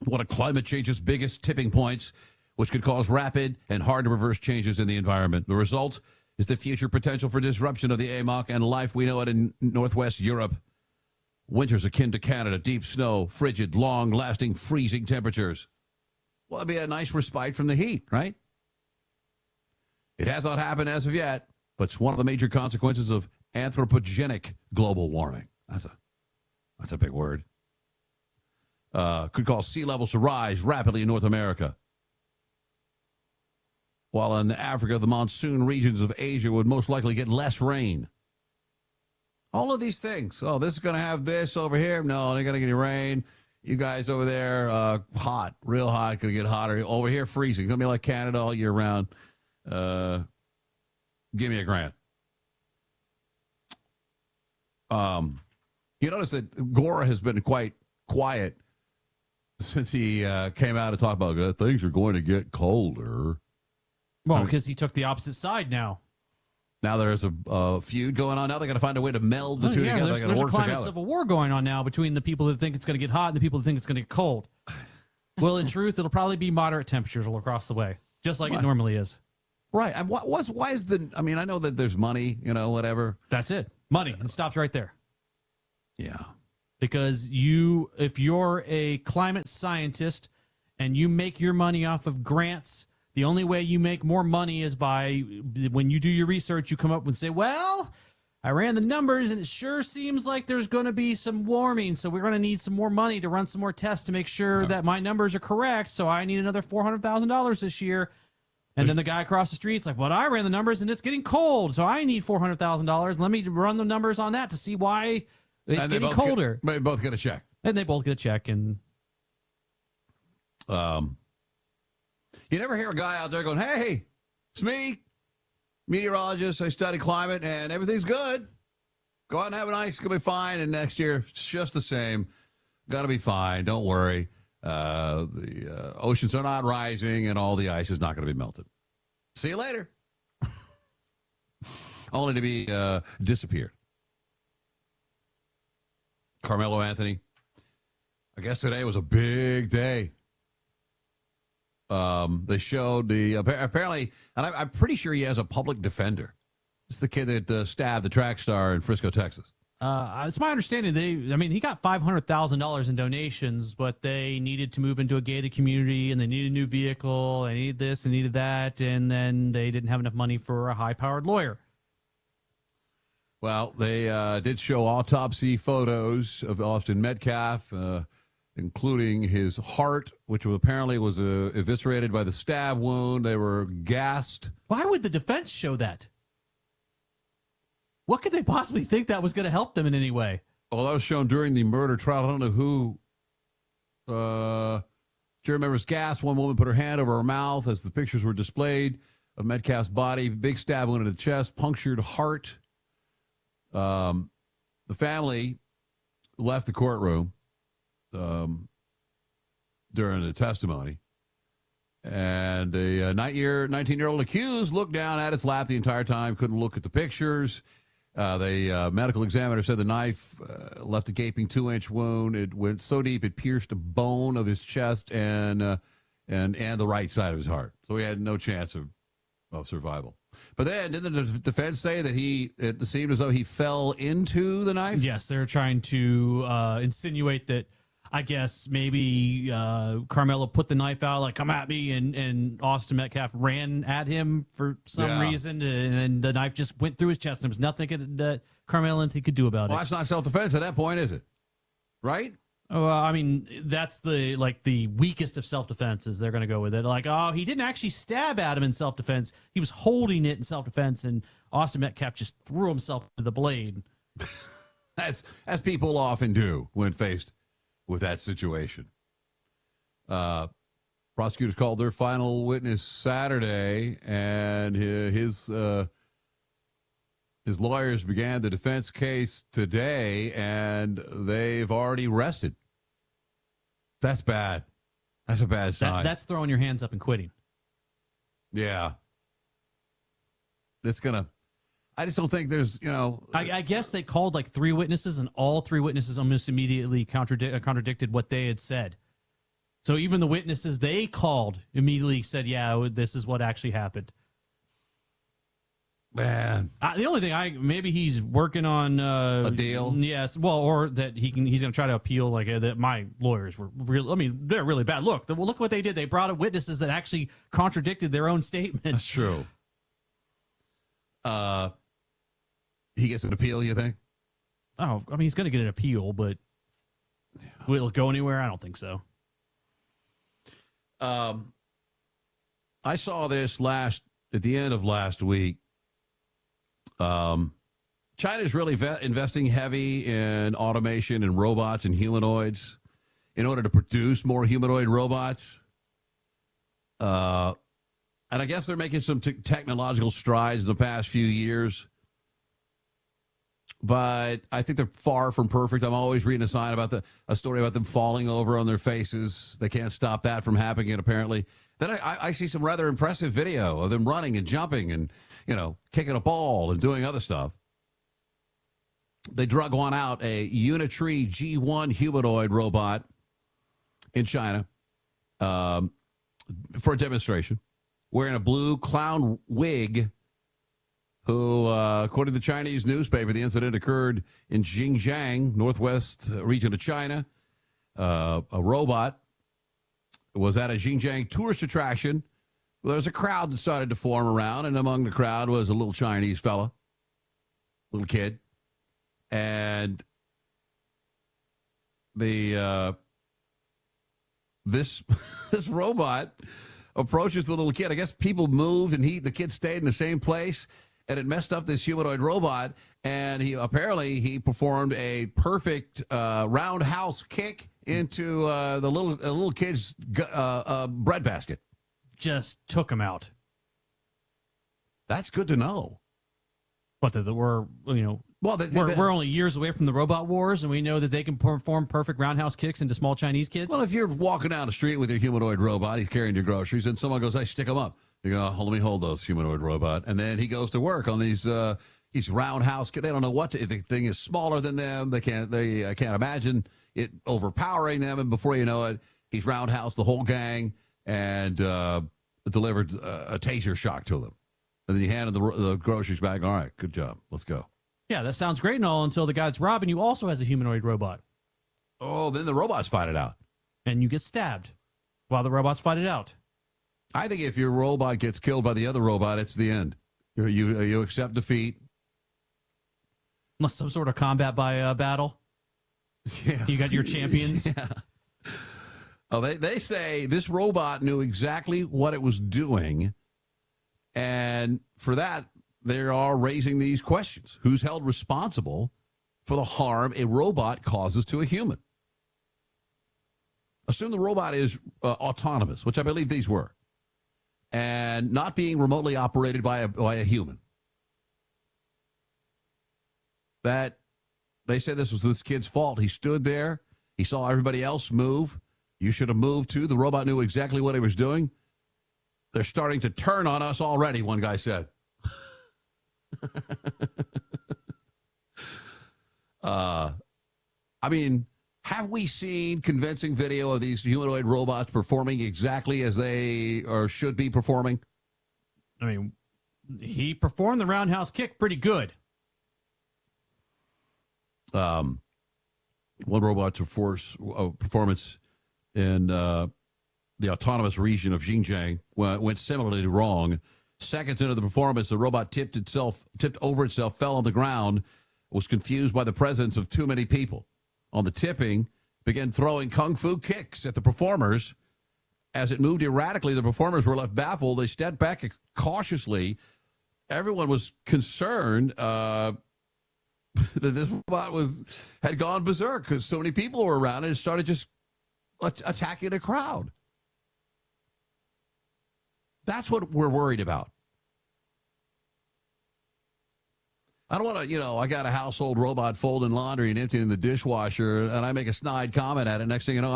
one of climate change's biggest tipping points, which could cause rapid and hard-to-reverse changes in the environment. The result is the future potential for disruption of the AMOC and life we know it in Northwest Europe. Winters akin to Canada, deep snow, frigid, long-lasting freezing temperatures. Well, it'd be a nice respite from the heat, right? It has not happened as of yet, but it's one of the major consequences of anthropogenic global warming. That's a big word. Could cause sea levels to rise rapidly in North America. While in Africa, the monsoon regions of Asia would most likely get less rain. All of these things. Oh, this is going to have this over here. No, they're going to get any rain. You guys over there, hot, real hot, going to get hotter. Over here, freezing. Going to be like Canada all year round. Give me a grant. You notice that Gora has been quite quiet since he came out to talk about things are going to get colder. Well, because he took the opposite side now. Now there's a feud going on. Now they got to find a way to meld the two together. There's a climate civil war going on now between the people that think it's going to get hot and the people that think it's going to get cold. Well, in truth, it'll probably be moderate temperatures all across the way, just like it normally is. Right. And why is the? I mean, I know that there's money, whatever. That's it. Money. It stops right there. Yeah. Because if you're a climate scientist and you make your money off of grants, the only way you make more money is by, when you do your research, you come up and say, well, I ran the numbers and it sure seems like there's going to be some warming. So we're going to need some more money to run some more tests to make sure that my numbers are correct. So I need another $400,000 this year. And then the guy across the street's like, well, I ran the numbers and it's getting cold. So I need $400,000. Let me run the numbers on that to see why it's getting colder. They both get a check. And they both get a check. And you never hear a guy out there going, hey, it's me, meteorologist. I study climate and everything's good. Go out and have a nice, it's going to be fine. And next year, it's just the same. Going to be fine. Don't worry. The oceans are not rising and all the ice is not going to be melted. See you later. Only to be disappeared. Carmelo Anthony. I guess today was a big day. They showed apparently, and I'm pretty sure he has a public defender. It's the kid that stabbed the track star in Frisco, Texas. It's my understanding he got $500,000 in donations, but they needed to move into a gated community and they needed a new vehicle. They needed this and needed that. And then they didn't have enough money for a high-powered lawyer. Well, they did show autopsy photos of Austin Metcalf, including his heart, which apparently was eviscerated by the stab wound. They were gassed. Why would the defense show that? What could they possibly think that was going to help them in any way? Well, that was shown during the murder trial. I don't know who. Jury members gasped. One woman put her hand over her mouth as the pictures were displayed of Metcalf's body. Big stab wound in the chest, punctured heart. The family left the courtroom during the testimony. And the 19-year-old accused looked down at his lap the entire time, couldn't look at the pictures. The medical examiner said the knife left a gaping 2-inch wound. It went so deep it pierced a bone of his chest and the right side of his heart. So he had no chance of survival. But then didn't the defense say that it seemed as though he fell into the knife? Yes, they're trying to insinuate that, I guess, maybe Carmelo put the knife out, like, come at me, and Austin Metcalf ran at him for some reason, and the knife just went through his chest. There was nothing that Carmelo Anthony could do about it. Well, that's not self-defense at that point, is it? Right? Well, I mean, that's the weakest of self-defenses. They're going to go with it. Like, oh, he didn't actually stab at him in self-defense. He was holding it in self-defense, and Austin Metcalf just threw himself to the blade. As people often do when faced with that situation. Prosecutors called their final witness Saturday, and his lawyers began the defense case today, and they've already rested. That's bad. That's a bad sign. That's throwing your hands up and quitting. Yeah. It's going to... I just don't think there's, I guess they called like 3 witnesses, and all 3 witnesses almost immediately contradicted what they had said. So even the witnesses they called immediately said, yeah, this is what actually happened. Man. The only thing maybe he's working on a deal. Yes. Well, or that he's going to try to appeal that my lawyers were real. I mean, they're really bad. Look what they did. They brought up witnesses that actually contradicted their own statement. That's true. He gets an appeal, you think? Oh, I mean, he's going to get an appeal, but will it go anywhere? I don't think so. I saw this at the end of last week. China's really investing heavy in automation and robots and humanoids in order to produce more humanoid robots. And I guess they're making some technological strides in the past few years. But I think they're far from perfect. I'm always reading a story about them falling over on their faces. They can't stop that from happening, apparently. Then I see some rather impressive video of them running and jumping and, kicking a ball and doing other stuff. They drug one out, a Unitree G1 humanoid robot in China for a demonstration, wearing a blue clown wig, who, according to the Chinese newspaper, the incident occurred in Xinjiang, northwest region of China. A robot was at a Xinjiang tourist attraction. Well, there was a crowd that started to form around, and among the crowd was a little Chinese fella, little kid. And this robot approaches the little kid. I guess people moved, and the kid stayed in the same place. And it messed up this humanoid robot, and he performed a perfect roundhouse kick into the little kid's breadbasket. Just took him out. That's good to know. But we're only years away from the robot wars, and we know that they can perform perfect roundhouse kicks into small Chinese kids. Well, if you're walking down the street with your humanoid robot, he's carrying your groceries, and someone goes, "Hey, stick him up." You go, let me hold those, humanoid robot. And then he goes to work on these roundhouse. They don't know what the thing is smaller than them. They can't imagine it overpowering them. And before you know it, he's roundhouse the whole gang and delivered a taser shock to them. And then you handed the groceries back. All right, good job. Let's go. Yeah, that sounds great and all until the guy that's robbing you also has a humanoid robot. Oh, then the robots fight it out. And you get stabbed while the robots fight it out. I think if your robot gets killed by the other robot, it's the end. You accept defeat. Unless some sort of combat by battle. Yeah. You got your champions. Yeah. Oh, they say this robot knew exactly what it was doing. And for that, they are raising these questions. Who's held responsible for the harm a robot causes to a human? Assume the robot is autonomous, which I believe these were, and not being remotely operated by a human. That they say this was this kid's fault. He stood there. He saw everybody else move. You should have moved too. The robot knew exactly what he was doing. They're starting to turn on us already, one guy said. I mean, have we seen convincing video of these humanoid robots performing exactly as they or should be performing? I mean, he performed the roundhouse kick pretty good. One robot's performance in the autonomous region of Xinjiang went similarly wrong. Seconds into the performance, the robot tipped over itself, fell on the ground, was confused by the presence of too many people. On the tipping, began throwing kung fu kicks at the performers. As it moved erratically, the performers were left baffled. They stepped back cautiously. Everyone was concerned that this robot had gone berserk because so many people were around and it started just attacking a crowd. That's what we're worried about. I don't want to, I got a household robot folding laundry and emptying the dishwasher, and I make a snide comment at it. Next thing you know,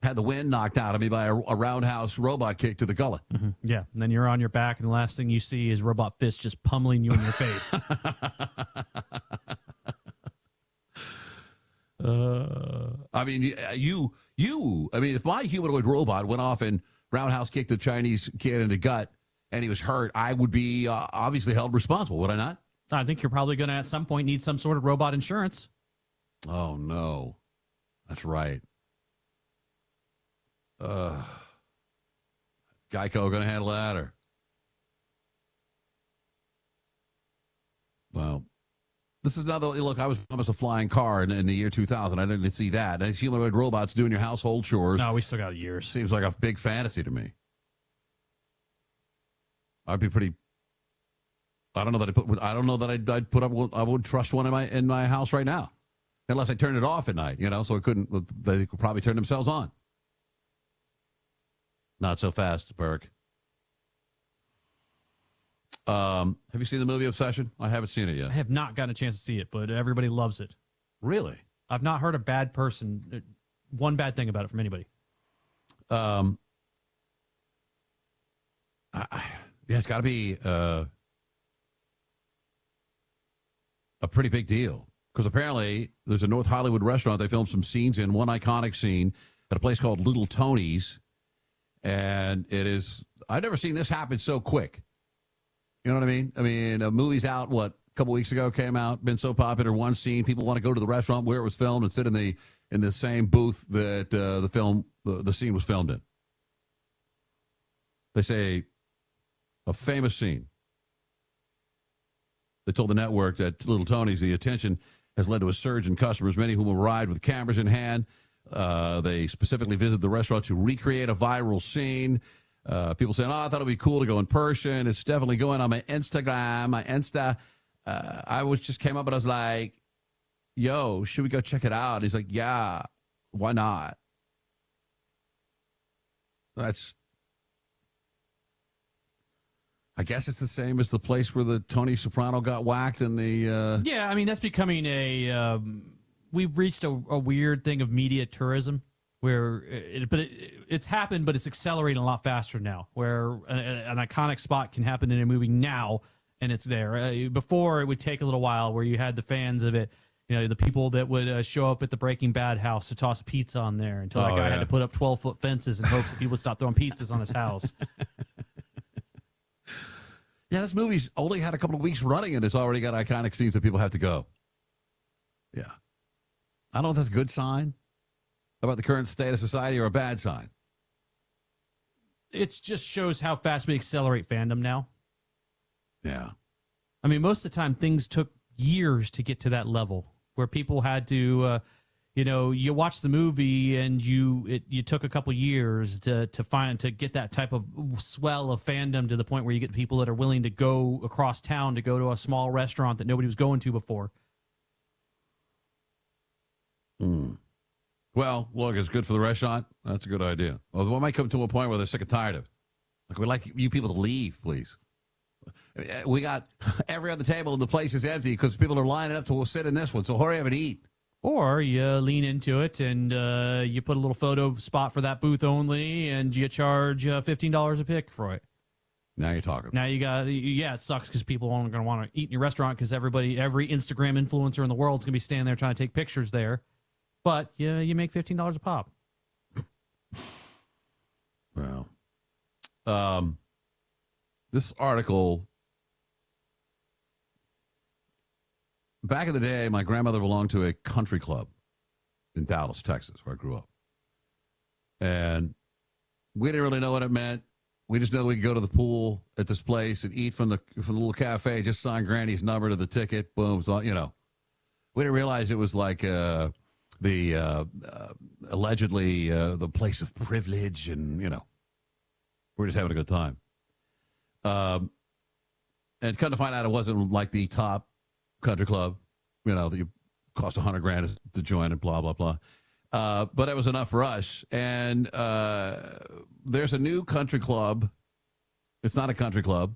had the wind knocked out of me by a roundhouse robot kick to the gullet. Mm-hmm. Yeah, and then you're on your back, and the last thing you see is robot fist just pummeling you in your face. If my humanoid robot went off and roundhouse kicked a Chinese kid in the gut and he was hurt, I would be obviously held responsible, would I not? I think you're probably going to, at some point, need some sort of robot insurance. Oh, no. That's right. Geico going to handle that, or? Well, this is another look. I was promised a flying car in the year 2000. I didn't see that. And humanoid robots doing your household chores. No, we still got years. Seems like a big fantasy to me. I'd be pretty. I don't know that I'd put up. I would trust one in my house right now, unless I turned it off at night. So it couldn't. They could probably turn themselves on. Not so fast, Burke. Have you seen the movie Obsession? I haven't seen it yet. I have not gotten a chance to see it, but everybody loves it. Really? I've not heard one bad thing about it from anybody. It's got to be a pretty big deal, because apparently there's a North Hollywood restaurant they filmed some scenes in, one iconic scene at a place called Little Tony's, and I've never seen this happen so quick. You know what I mean? A movie's out, a couple weeks ago, came out, been so popular, one scene, people want to go to the restaurant where it was filmed and sit in the same booth that the scene was filmed in. They say a famous scene. They told the network that Little Tony's, the attention has led to a surge in customers, many of whom arrived with cameras in hand. They specifically visited the restaurant to recreate a viral scene. People saying, I thought it would be cool to go in person. It's definitely going on my Instagram, my Insta. I just came up and I was like, yo, should we go check it out? And he's like, yeah, why not? I guess it's the same as the place where the Tony Soprano got whacked in the... Yeah, that's becoming we've reached a weird thing of media tourism where it's happened, but it's accelerating a lot faster now, where an iconic spot can happen in a movie now and it's there. Before, it would take a little while where you had the fans of it, the people that would show up at the Breaking Bad house to toss a pizza on there until that guy had to put up 12-foot fences in hopes that people would stop throwing pizzas on his house. Yeah, this movie's only had a couple of weeks running, and it's already got iconic scenes that people have to go. Yeah. I don't know if that's a good sign about the current state of society or a bad sign. It just shows how fast we accelerate fandom now. Yeah. Most of the time, things took years to get to that level where people had to... you watch the movie and you took a couple years to get that type of swell of fandom to the point where you get people that are willing to go across town to go to a small restaurant that nobody was going to before. Well, look, it's good for the restaurant. That's a good idea. Well, we might come to a point where they're sick and tired of it. We'd like you people to leave, please. We got every other table in the place is empty because people are lining up to sit in this one, so hurry up and eat. Or you lean into it and you put a little photo spot for that booth only, and you charge $15 a pick for it. Now you're talking. Now it sucks because people aren't going to want to eat in your restaurant because every Instagram influencer in the world is going to be standing there trying to take pictures there. But you make $15 a pop. Well, this article. Back in the day, my grandmother belonged to a country club in Dallas, Texas, where I grew up. And we didn't really know what it meant. We just know we could go to the pool at this place and eat from the little cafe, just sign Granny's number to the ticket. Boom. So, We didn't realize it was like allegedly the place of privilege, and, we're just having a good time. And come to find out it wasn't like the top country club, that you cost $100,000 to join and blah, blah, blah. But it was enough for us. And there's a new country club. It's not a country club,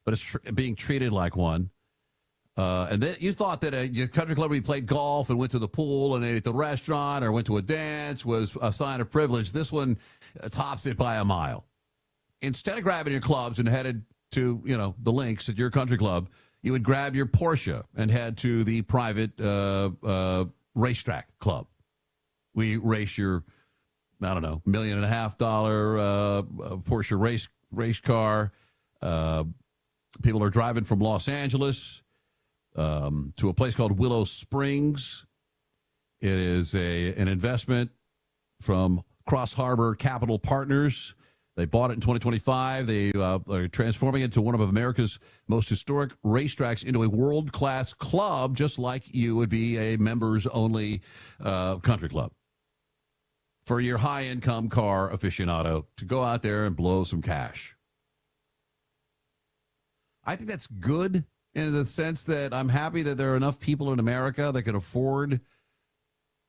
but it's being treated like one And then you thought that your country club where you played golf and went to the pool and ate at the restaurant or went to a dance was a sign of privilege. This one tops it by a mile. Instead of grabbing your clubs and headed to, the links at your country club, you would grab your Porsche and head to the private racetrack club. We race your, $1.5 million Porsche race car. People are driving from Los Angeles to a place called Willow Springs. It is an investment from Cross Harbor Capital Partners. They bought it in 2025. They are transforming it to one of America's most historic racetracks into a world-class club, just like you would be a members-only country club. For your high-income car aficionado to go out there and blow some cash. I think that's good in the sense that I'm happy that there are enough people in America that can afford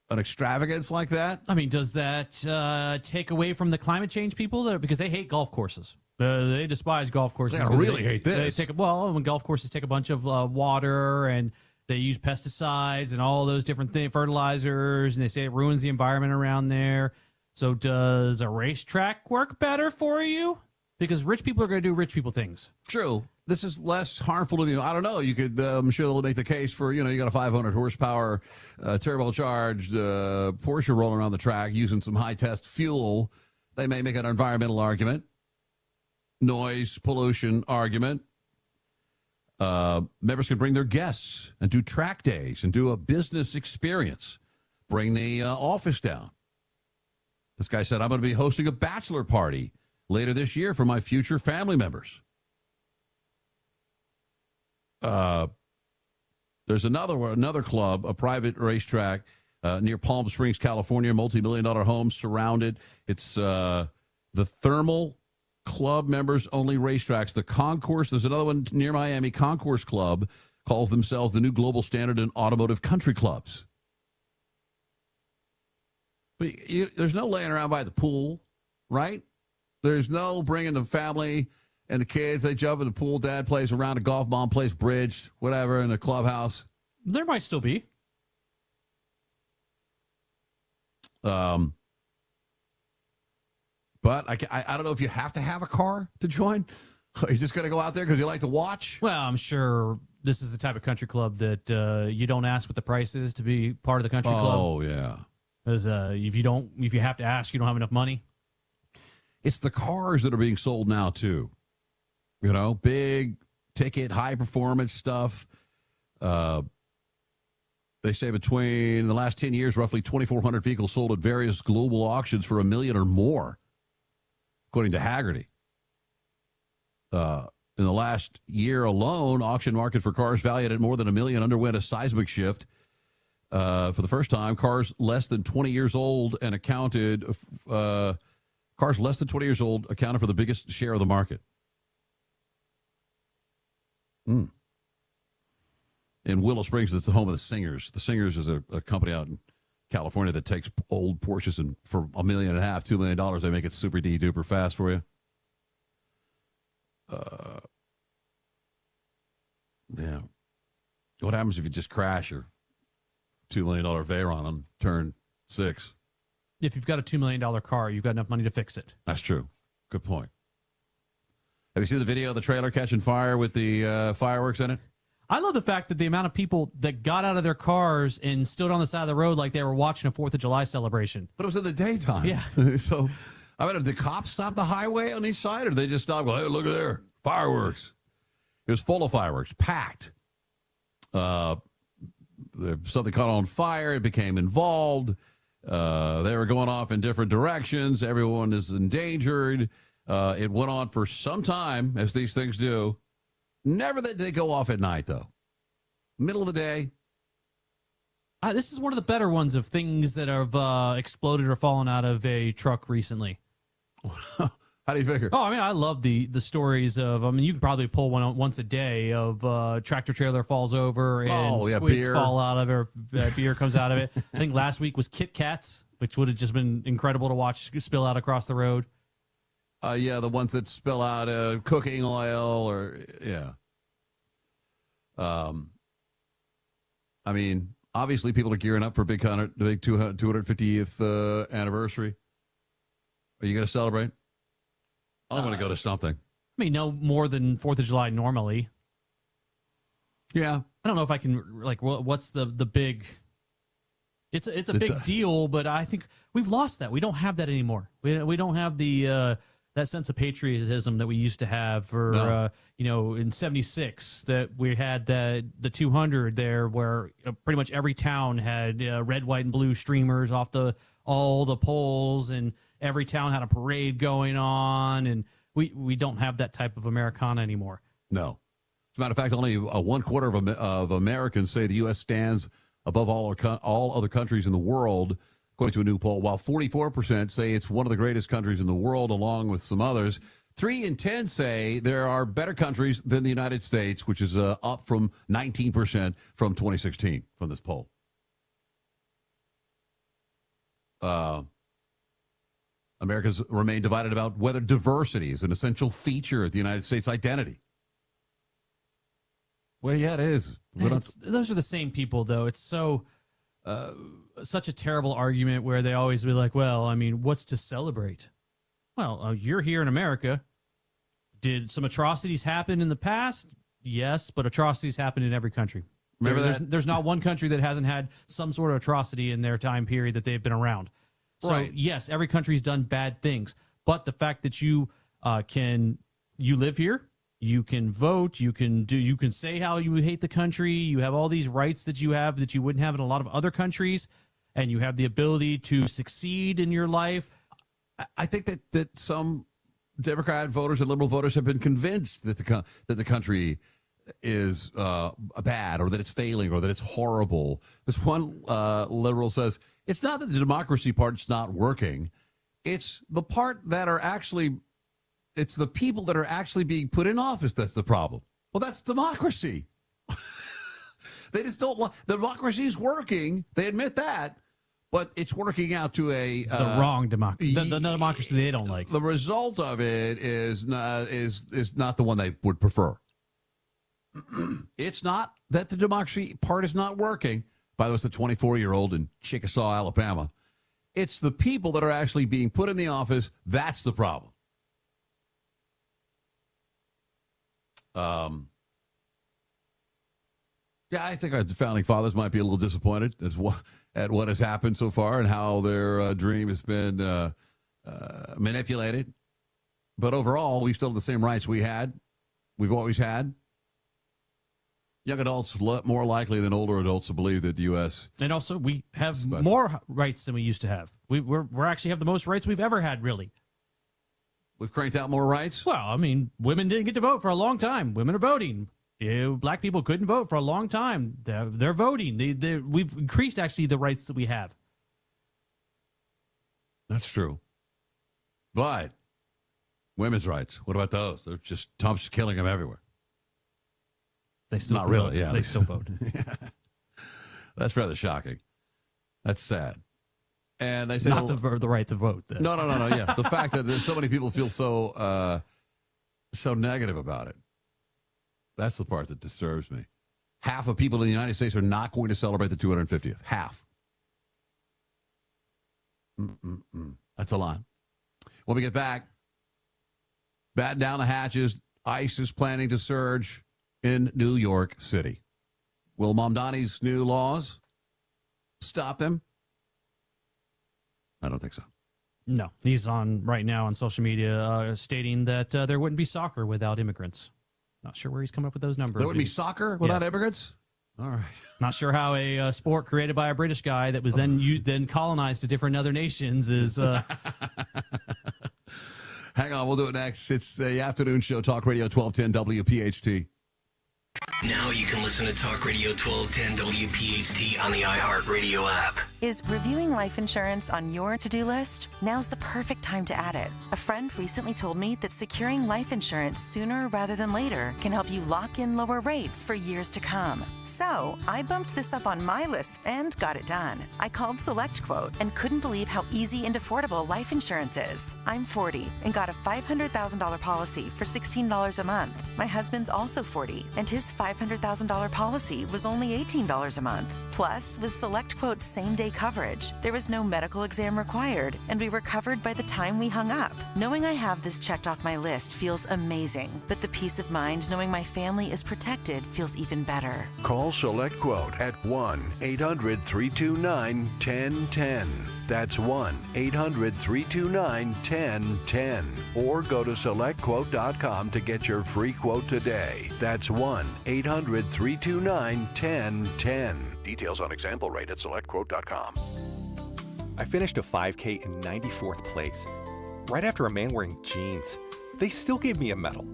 an extravagance like that. I mean, does that take away from the climate change people? Because they hate golf courses. They despise golf courses. I really hate this. When golf courses take a bunch of water and they use pesticides and all those different fertilizers, and they say it ruins the environment around there. So does a racetrack work better for you? Because rich people are going to do rich people things. True. This is less harmful to the. I don't know. You could. I'm sure they'll make the case for. You got a 500 horsepower turbocharged Porsche rolling around the track using some high test fuel. They may make an environmental argument, noise pollution argument. Members can bring their guests and do track days and do a business experience. Bring the office down. This guy said, "I'm going to be hosting a bachelor party later this year for my future family members." There's another club, a private racetrack near Palm Springs, California, multi-million-dollar home surrounded. It's the Thermal Club members only racetracks. The Concourse, there's another one near Miami. Concourse Club calls themselves the new global standard in automotive country clubs. But there's no laying around by the pool, right? There's no bringing the family and the kids. They jump in the pool. Dad plays around a golf, mom plays bridge, whatever, in the clubhouse. There might still be. But I don't know if you have to have a car to join. Are you just going to go out there because you like to watch? Well, I'm sure this is the type of country club that you don't ask what the price is to be part of the country club. Oh, yeah. Because if you have to ask, you don't have enough money. It's the cars that are being sold now, too. Big ticket, high performance stuff. They say between the last 10 years, roughly 2,400 vehicles sold at various global auctions for $1 million or more, according to Hagerty. In the last year alone, auction market for cars valued at more than $1 million underwent a seismic shift. For the first time, cars less than 20 years old accounted for the biggest share of the market. In Willow Springs, it's the home of the Singers. The Singers is a company out in California that takes old Porsches and for $1.5 million, $2 million, they make it super duper fast for you. Yeah. What happens if you just crash your $2 million Veyron on turn 6? If you've got a $2 million car, you've got enough money to fix it. That's true. Good point. Have you seen the video of the trailer catching fire with the fireworks in it? I love the fact that the amount of people that got out of their cars and stood on the side of the road like they were watching a 4th of July celebration. But it was in the daytime. Yeah. So, did the cops stop the highway on each side, or did they just stop? Well, hey, look at there. Fireworks. It was full of fireworks, packed. Something caught on fire. It became involved. They were going off in different directions. Everyone is endangered. It went on for some time, as these things do. Never that they go off at night, though. Middle of the day. This is one of the better ones of things that have exploded or fallen out of a truck recently. How do you figure? Oh, I mean, I love the stories of, you can probably pull one once a day of tractor trailer falls over and squids fall out of it, or beer comes out of it. I think last week was Kit Kats, which would have just been incredible to watch spill out across the road. The ones that spill out cooking oil I mean, obviously people are gearing up for the big 250th anniversary. Are you going to celebrate? I'm going to go to something. I mean, no more than 4th of July normally. Yeah. I don't know if I can, what's the big... It's a big deal, but I think we've lost that. We don't have that anymore. We don't have the that sense of patriotism that we used to have for, in 76 that we had the 200 there where pretty much every town had red, white, and blue streamers off all the poles, and every town had a parade going on, and we don't have that type of Americana anymore. No. As a matter of fact, only 1/4 of Americans say the U.S. stands above all other countries in the world, according to a new poll, while 44% say it's one of the greatest countries in the world, along with some others. 3 in 10 say there are better countries than the United States, which is up from 19% from 2016 from this poll. Americans remain divided about whether diversity is an essential feature of the United States identity. Well, yeah, it is. Those are the same people, though. It's so such a terrible argument where they always be like, well, I mean, what's to celebrate? Well, you're here in America. Did some atrocities happen in the past? Yes, but atrocities happen in every country. There's not one country that hasn't had some sort of atrocity in their time period that they've been around. So, right. Yes, every country's done bad things. But the fact that you live here, you can vote, you can say how you hate the country, you have all these rights that you have that you wouldn't have in a lot of other countries, and you have the ability to succeed in your life. I think that some Democrat voters and liberal voters have been convinced that the country is bad, or that it's failing, or that it's horrible. This one liberal says, it's not that the democracy part's not working, it's the part that are actually... It's the people that are actually being put in office that's the problem. Well, that's democracy. They just don't like... The democracy's working. They admit that. But it's working out to the wrong democracy. The democracy they don't like. The result of it is not the one they would prefer. It's not that the democracy part is not working. By the way, it's the 24-year-old in Chickasaw, Alabama. It's the people that are actually being put in the office. That's the problem. Yeah, I think our founding fathers might be a little disappointed at what has happened so far and how their dream has been manipulated. But overall, we still have the same rights we've always had. Young adults more likely than older adults to believe that the U.S. And also, we have more rights than we used to have. We're actually have the most rights we've ever had, really. We've cranked out more rights? Well, I mean, women didn't get to vote for a long time. Women are voting. Black people couldn't vote for a long time. They're voting. We've increased, actually, the rights that we have. That's true. But women's rights, what about those? They're just Trump's killing them everywhere. They still Not really, yeah. They still vote. Yeah. That's rather shocking. That's sad. And they say not the right to vote. Then. No. Yeah, the fact that so many people feel so negative about it. That's the part that disturbs me. Half of people in the United States are not going to celebrate the 250th. Half. That's a lot. When we get back, batten down the hatches. ICE is planning to surge in New York City. Will Mamdani's new laws stop them? I don't think so. No, he's on right now on social media stating that there wouldn't be soccer without immigrants. Not sure where he's coming up with those numbers. There wouldn't be soccer without immigrants? All right. Not sure how a sport created by a British guy that was then colonized to different other nations is... Hang on, we'll do it next. It's the afternoon show, Talk Radio 1210 WPHT. Now you can listen to Talk Radio 1210 WPHT on the iHeartRadio app. Is reviewing life insurance on your to-do list? Now's the perfect time to add it. A friend recently told me that securing life insurance sooner rather than later can help you lock in lower rates for years to come. So I bumped this up on my list and got it done. I called SelectQuote and couldn't believe how easy and affordable life insurance is. I'm 40 and got a $500,000 policy for $16 a month. My husband's also 40 and his $500,000 policy was only $18 a month. Plus, with SelectQuote's same-day coverage, there was no medical exam required, and we were covered by the time we hung up. Knowing I have this checked off my list feels amazing, but the peace of mind knowing my family is protected feels even better. Call SelectQuote at 1-800-329-1010. That's 1-800-329-1010. Or go to SelectQuote.com to get your free quote today. That's 1-800-329-1010. Details on example rate at SelectQuote.com. I finished a 5K in 94th place, right after a man wearing jeans. They still gave me a medal.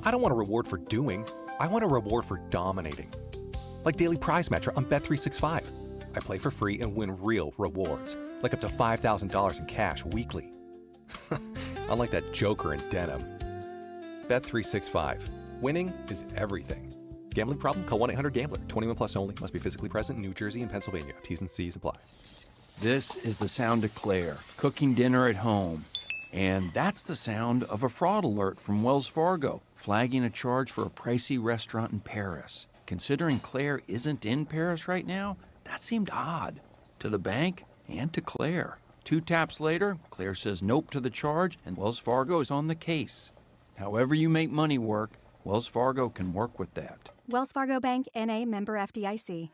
I don't want a reward for doing. I want a reward for dominating. Like Daily Prize Matcher on Bet365. I play for free and win real rewards, like up to $5,000 in cash weekly. Unlike that joker in denim. Bet365. Winning is everything. Gambling problem? Call 1-800-GAMBLER. 21 plus only. Must be physically present in New Jersey and Pennsylvania. T's and C's apply. This is the sound of Claire, cooking dinner at home. And that's the sound of a fraud alert from Wells Fargo, flagging a charge for a pricey restaurant in Paris. Considering Claire isn't in Paris right now, that seemed odd. To the bank and to Claire. 2 taps later, Claire says nope to the charge, and Wells Fargo is on the case. However you make money work, Wells Fargo can work with that. Wells Fargo Bank, N.A., member FDIC.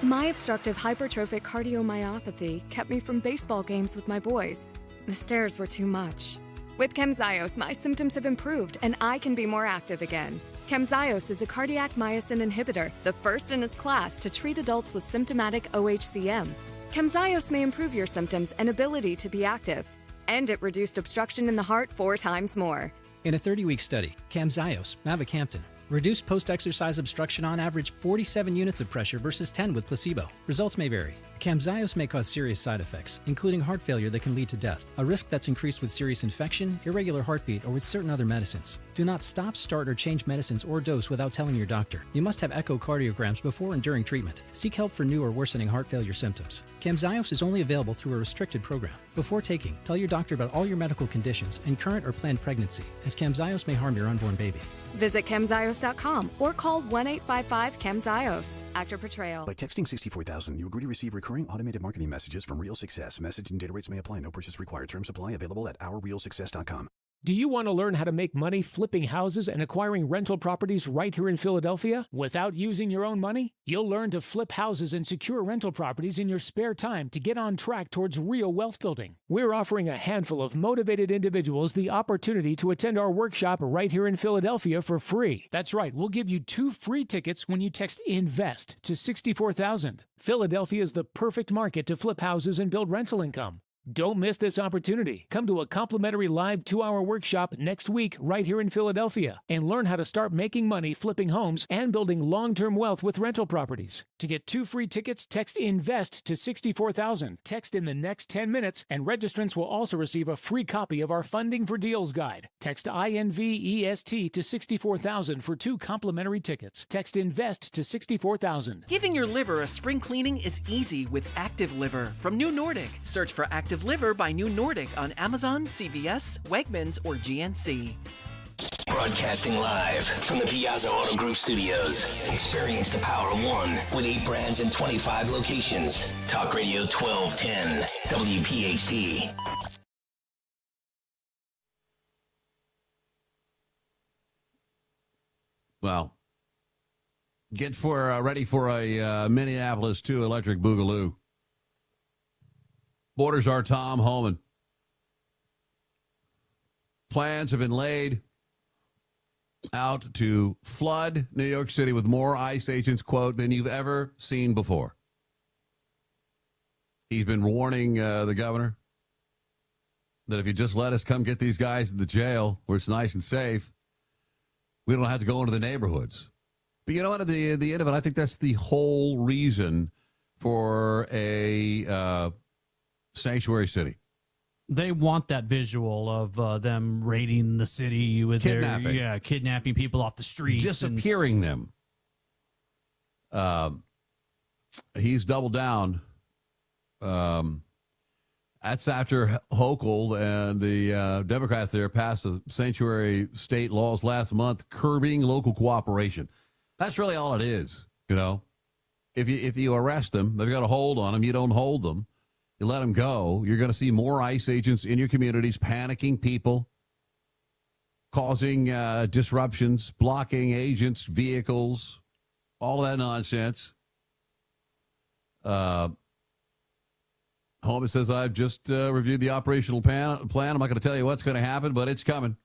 My obstructive hypertrophic cardiomyopathy kept me from baseball games with my boys. The stairs were too much. With Camzyos, my symptoms have improved and I can be more active again. Camzyos is a cardiac myosin inhibitor, the first in its class to treat adults with symptomatic OHCM. Camzyos may improve your symptoms and ability to be active, and it reduced obstruction in the heart 4 times more. In a 30-week study, Camzyos, mavacamten, reduced post-exercise obstruction on average 47 units of pressure versus 10 with placebo. Results may vary. Camzyos may cause serious side effects, including heart failure that can lead to death, a risk that's increased with serious infection, irregular heartbeat, or with certain other medicines. Do not stop, start, or change medicines or dose without telling your doctor. You must have echocardiograms before and during treatment. Seek help for new or worsening heart failure symptoms. Camzyos is only available through a restricted program. Before taking, tell your doctor about all your medical conditions and current or planned pregnancy, as Camzyos may harm your unborn baby. Visit Camzyos.com or call 1-855-CAMZYOS. Actor Portrayal. By texting 64,000, you agree to receive recurring automated marketing messages from Real Success. Message and data rates may apply. No purchase required. Terms apply. Available at ourrealsuccess.com. Do you want to learn how to make money flipping houses and acquiring rental properties right here in Philadelphia without using your own money? You'll learn to flip houses and secure rental properties in your spare time to get on track towards real wealth building. We're offering a handful of motivated individuals the opportunity to attend our workshop right here in Philadelphia for free. That's right, we'll give you 2 free tickets when you text INVEST to 64,000. Philadelphia is the perfect market to flip houses and build rental income. Don't miss this opportunity. Come to a complimentary live 2-hour workshop next week right here in Philadelphia and learn how to start making money flipping homes and building long-term wealth with rental properties. To get 2 free tickets, text INVEST to 64,000. Text in the next 10 minutes, and registrants will also receive a free copy of our Funding for Deals guide. Text INVEST to 64,000 for 2 complimentary tickets. Text INVEST to 64,000. Giving your liver a spring cleaning is easy with Active Liver from New Nordic. Search for Active Liver by New Nordic on Amazon, CVS, Wegmans, or GNC. Broadcasting live from the Piazza Auto Group studios. Experience the power of one with 8 brands and 25 locations. Talk Radio 1210, WPHT. Well, get ready for a Minneapolis 2 electric boogaloo. Borders are Tom Homan. Plans have been laid out to flood New York City with more ICE agents, quote, than you've ever seen before. He's been warning the governor that if you just let us come get these guys in the jail where it's nice and safe, we don't have to go into the neighborhoods. But you know what? At the end of it, I think that's the whole reason for a sanctuary city. They want that visual of them raiding the city with Kidnapping. kidnapping people off the streets. Disappearing them. He's doubled down. That's after Hochul and the Democrats there passed the sanctuary state laws last month curbing local cooperation. That's really all it is, you know. If you arrest them, they've got a hold on them. You don't hold them. You let them go. You're going to see more ICE agents in your communities panicking people, causing disruptions, blocking agents, vehicles, all that nonsense. Holman says, I've just reviewed the operational plan. I'm not going to tell you what's going to happen, but it's coming.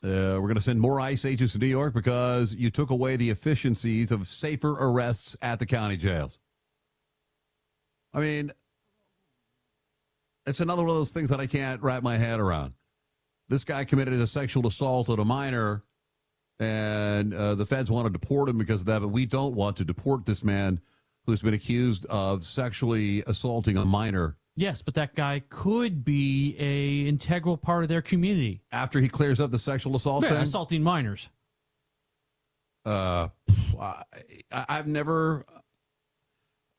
We're going to send more ICE agents to New York because you took away the efficiencies of safer arrests at the county jails. I mean, it's another one of those things that I can't wrap my head around. This guy committed a sexual assault on a minor, and the feds want to deport him because of that, but we don't want to deport this man who's been accused of sexually assaulting a minor. Yes, but that guy could be a integral part of their community. After he clears up the sexual assault thing? Assaulting minors. I've never...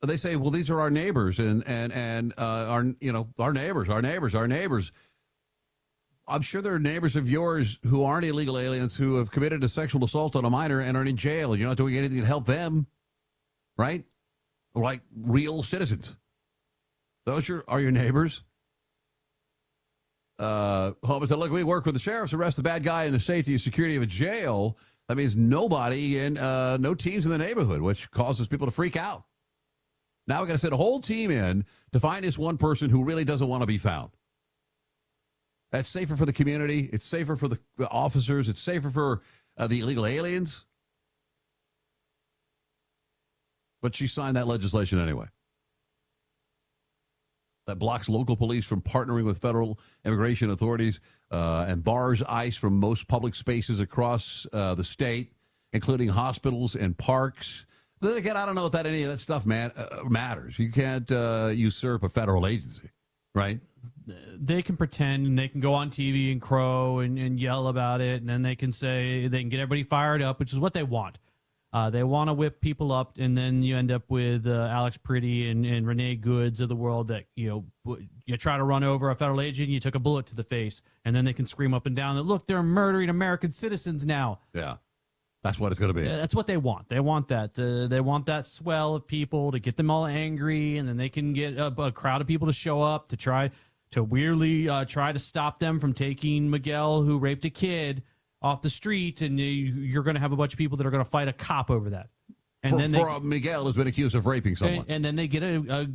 They say, well, these are our neighbors and our neighbors. I'm sure there are neighbors of yours who aren't illegal aliens who have committed a sexual assault on a minor and are in jail, and you're not doing anything to help them, right? Like real citizens. Those are your neighbors. Holmes said, look, we work with the sheriffs to arrest the bad guy in the safety and security of a jail. That means nobody and no teams in the neighborhood, which causes people to freak out. Now we're going to send a whole team in to find this one person who really doesn't want to be found. That's safer for the community. It's safer for the officers. It's safer for the illegal aliens. But she signed that legislation anyway. That blocks local police from partnering with federal immigration authorities and bars ICE from most public spaces across the state, including hospitals and parks. Then again, I don't know if any of that stuff matters. You can't usurp a federal agency, right? They can pretend and they can go on TV and crow and yell about it, and then they can say they can get everybody fired up, which is what they want. They want to whip people up, and then you end up with Alex Pretty and Renee Goods of the world that, you try to run over a federal agent, you took a bullet to the face, and then they can scream up and down that, look, they're murdering American citizens now. Yeah. That's what it's going to be. That's what they want. They want that. They want that swell of people to get them all angry, and then they can get a crowd of people to show up to try to weirdly try to stop them from taking Miguel, who raped a kid, off the street, and you're going to have a bunch of people that are going to fight a cop over that. And Miguel has been accused of raping someone. And then they get a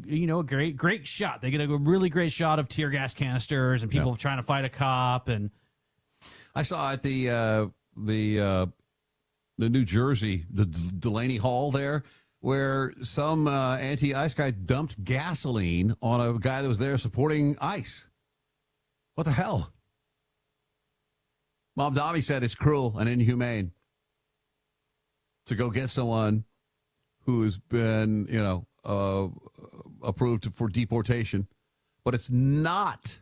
great shot. They get a really great shot of tear gas canisters and people trying to fight a cop. And I saw at the New Jersey, the Delaney Hall there, where some anti-ICE guy dumped gasoline on a guy that was there supporting ICE. What the hell? Mom Dami said it's cruel and inhumane to go get someone who's been, approved for deportation. But it's not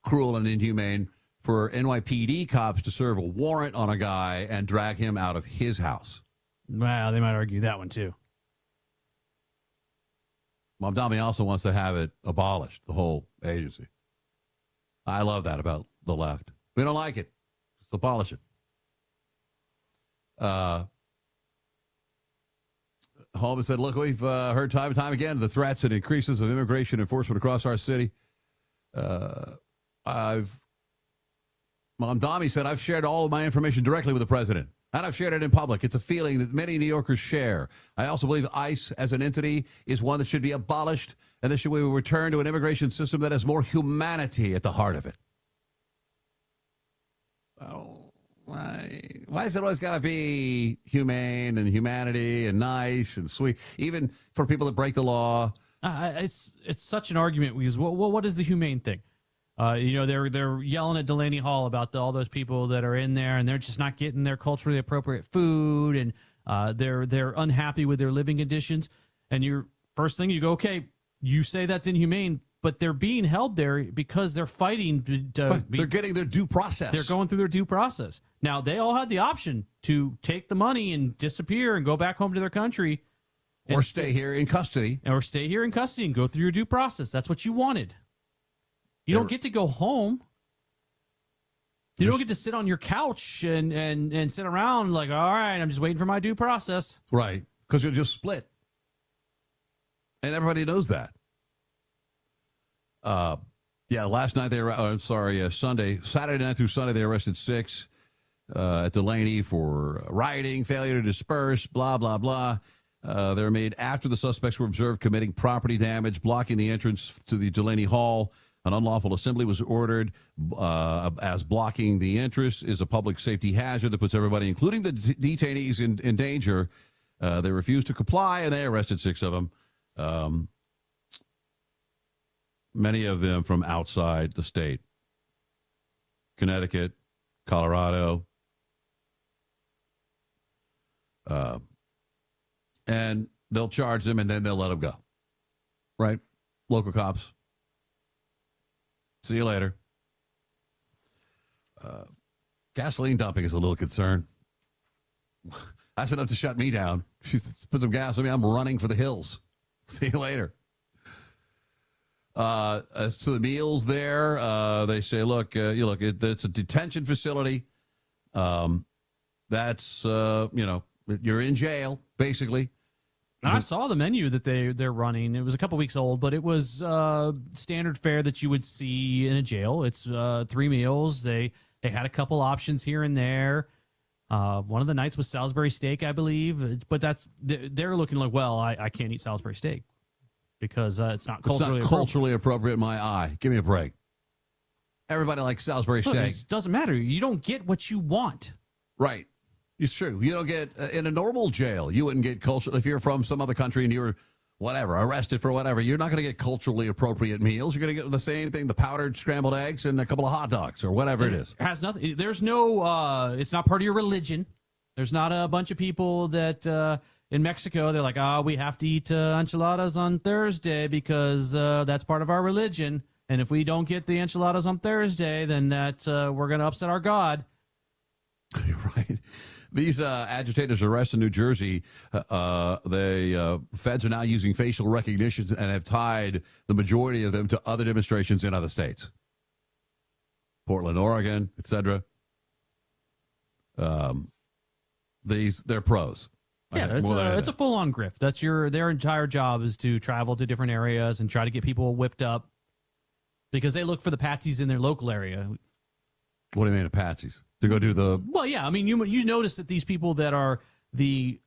cruel and inhumane for NYPD cops to serve a warrant on a guy and drag him out of his house. Well, they might argue that one, too. Mom Dami also wants to have it abolished, the whole agency. I love that about the left. We don't like it. Just abolish it. Holman said, look, we've heard time and time again the threats and increases of immigration enforcement across our city. Mom Dami said, I've shared all of my information directly with the president, and I've shared it in public. It's a feeling that many New Yorkers share. I also believe ICE as an entity is one that should be abolished, and we will return to an immigration system that has more humanity at the heart of it. Oh, why is it always got to be humane and humanity and nice and sweet, even for people that break the law? It's such an argument because what is the humane thing? They're yelling at Delaney Hall about all those people that are in there and they're just not getting their culturally appropriate food and They're unhappy with their living conditions. And your first thing you go, okay, you say that's inhumane, but they're being held there because they're fighting. They're getting their due process. They're going through their due process. Now, they all had the option to take the money and disappear and go back home to their country. Or stay here in custody. Or stay here in custody and go through your due process. That's what you wanted. You don't get to go home. You don't get to sit on your couch and sit around like, all right, I'm just waiting for my due process. Right, because you'll just split. And everybody knows that. Last night Saturday night through Sunday, they arrested 6 at Delaney for rioting, failure to disperse, blah, blah, blah. They were made after the suspects were observed committing property damage, blocking the entrance to the Delaney Hall. An unlawful assembly was ordered as blocking the entrance is a public safety hazard that puts everybody, including the detainees, in danger. They refused to comply, and they arrested 6 of them. Many of them from outside the state. Connecticut, Colorado. And they'll charge them, and then they'll let them go. Right? Local cops. See you later. Gasoline dumping is a little concern. That's enough to shut me down. She's put some gas on me. I'm running for the hills. See you later. As to the meals there, they say, it's a detention facility. That's, you're in jail, basically. I saw the menu that they're running. It was a couple weeks old, but it was standard fare that you would see in a jail. It's 3 meals. They had a couple options here and there. One of the nights was Salisbury steak, I believe. But they're looking like, well, I can't eat Salisbury steak because it's not culturally appropriate in my eye. Give me a break. Everybody likes Salisbury steak. It doesn't matter. You don't get what you want. Right. It's true. You don't get, in a normal jail, you wouldn't get cultural. If you're from some other country and you were, arrested for whatever, you're not going to get culturally appropriate meals. You're going to get the same thing, the powdered scrambled eggs and a couple of hot dogs or whatever it is. It has nothing. There's no, it's not part of your religion. There's not a bunch of people that in Mexico, they're like, we have to eat enchiladas on Thursday because that's part of our religion. And if we don't get the enchiladas on Thursday, then we're going to upset our God. Right. These agitators arrested in New Jersey. Feds are now using facial recognition and have tied the majority of them to other demonstrations in other states. Portland, Oregon, etc. They're pros. Yeah, it's a full-on grift. That's their entire job is to travel to different areas and try to get people whipped up because they look for the patsies in their local area. What do you mean, the patsies? To go do the... Well, yeah, I mean, you notice that these people that are the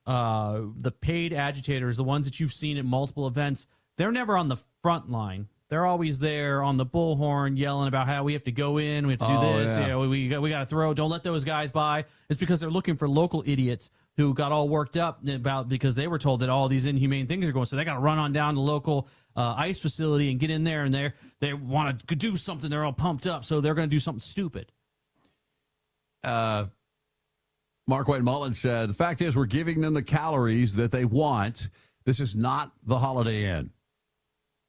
paid agitators, the ones that you've seen at multiple events, they're never on the front line. They're always there on the bullhorn yelling about how we have to go in, we have to do this, yeah. We got to throw, don't let those guys by. It's because they're looking for local idiots who got all worked up about because they were told that all these inhumane things are going. So they got to run on down to the local ICE facility and get in there, and they want to do something. They're all pumped up, so they're going to do something stupid. Mark White Mullen said, the fact is we're giving them the calories that they want. This is not the Holiday Inn.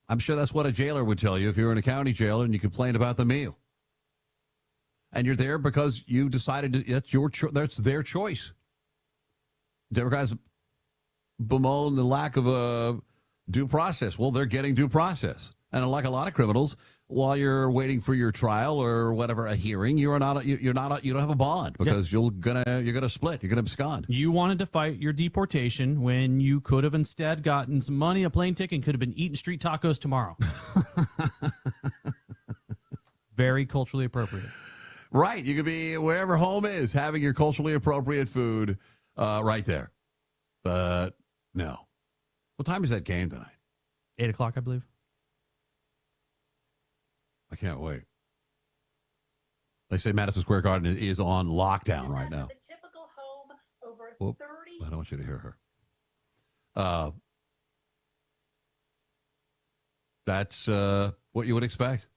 I'm sure that's what a jailer would tell you if you're in a county jail and you complain about the meal. And you're there because you decided that's their choice. Democrats bemoan the lack of a due process. Well, they're getting due process. And like a lot of criminals, while you're waiting for your trial or whatever, a hearing, you don't have a bond because you're gonna split. You're gonna abscond. You wanted to fight your deportation when you could have instead gotten some money, a plane ticket, and could have been eating street tacos tomorrow. Very culturally appropriate. Right. You could be wherever home is, having your culturally appropriate food right there. But no. What time is that game tonight? 8 o'clock, I believe. I can't wait. They say Madison Square Garden is on lockdown right now. The typical home over 30. I don't want you to hear her. That's what you would expect.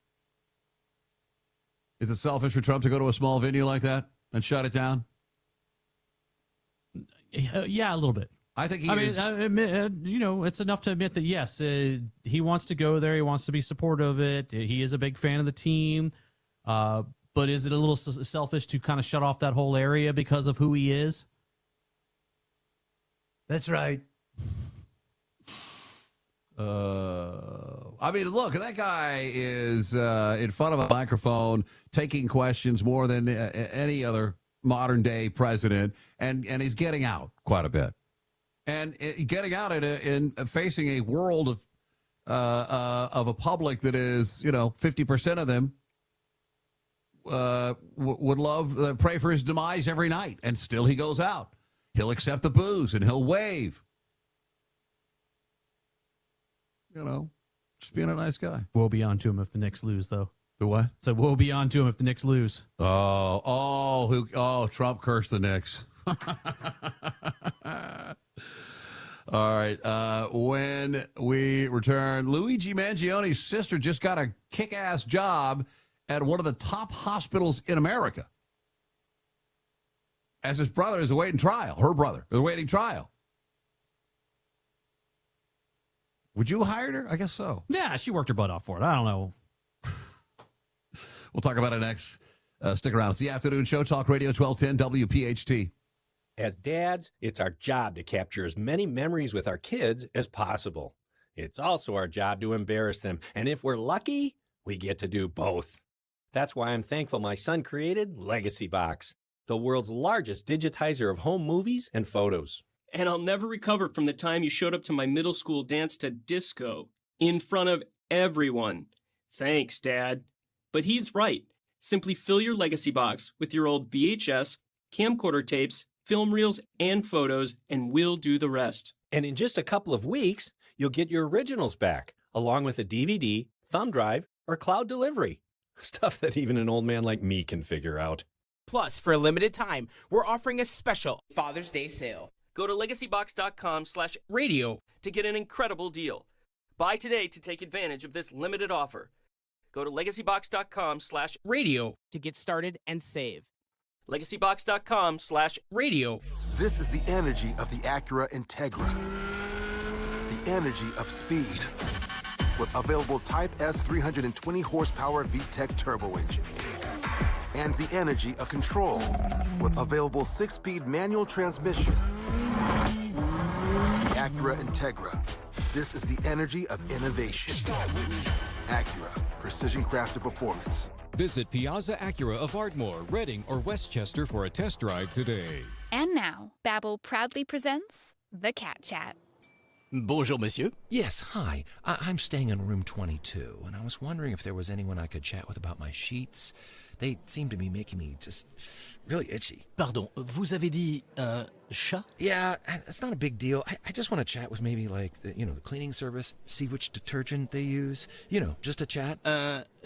Is it selfish for Trump to go to a small venue like that and shut it down? Yeah, a little bit. I think it's enough to admit that, yes, he wants to go there. He wants to be supportive of it. He is a big fan of the team. But is it a little selfish to kind of shut off that whole area because of who he is? That's right. I mean, look, that guy is in front of a microphone taking questions more than any other modern-day president, and he's getting out quite a bit. And getting out in facing a world of a public that is, 50% of them would love, pray for his demise every night, and still he goes out. He'll accept the booze, and he'll wave. Just being a nice guy. Woe be on to him if the Knicks lose, though. The what? So woe be on to him if the Knicks lose. Trump cursed the Knicks. All right. When we return, Luigi Mangione's sister just got a kick-ass job at one of the top hospitals in America, as his brother is awaiting trial. Her brother is awaiting trial. Would you have hired her? I guess so. Yeah, she worked her butt off for it. I don't know. We'll talk about it next. Stick around. It's the afternoon show, Talk Radio 1210 WPHT. As dads, it's our job to capture as many memories with our kids as possible. It's also our job to embarrass them. And if we're lucky, we get to do both. That's why I'm thankful my son created Legacy Box, the world's largest digitizer of home movies and photos. And I'll never recover from the time you showed up to my middle school dance to disco in front of everyone. Thanks, Dad. But he's right. Simply fill your Legacy Box with your old VHS, camcorder tapes, film reels, and photos, and we'll do the rest. And in just a couple of weeks, you'll get your originals back, along with a DVD, thumb drive, or cloud delivery. Stuff that even an old man like me can figure out. Plus, for a limited time, we're offering a special Father's Day sale. Go to legacybox.com/radio to get an incredible deal. Buy today to take advantage of this limited offer. Go to legacybox.com/radio to get started and save. legacybox.com/radio. This is the energy of the Acura Integra. The energy of speed. With available Type S 320 horsepower VTEC turbo engine. And the energy of control with available 6-speed manual transmission. The Acura Integra. This is the energy of innovation. Acura, precision crafted performance. Visit Piazza Acura of Ardmore, Reading, or Westchester for a test drive today. And now, Babbel proudly presents The Cat Chat. Bonjour, monsieur. Yes, hi. I'm staying in room 22, and I was wondering if there was anyone I could chat with about my sheets. They seem to be making me just really itchy. Pardon, vous avez dit chat? Yeah, it's not a big deal. I just want to chat with maybe like the cleaning service, see which detergent they use. Just a chat.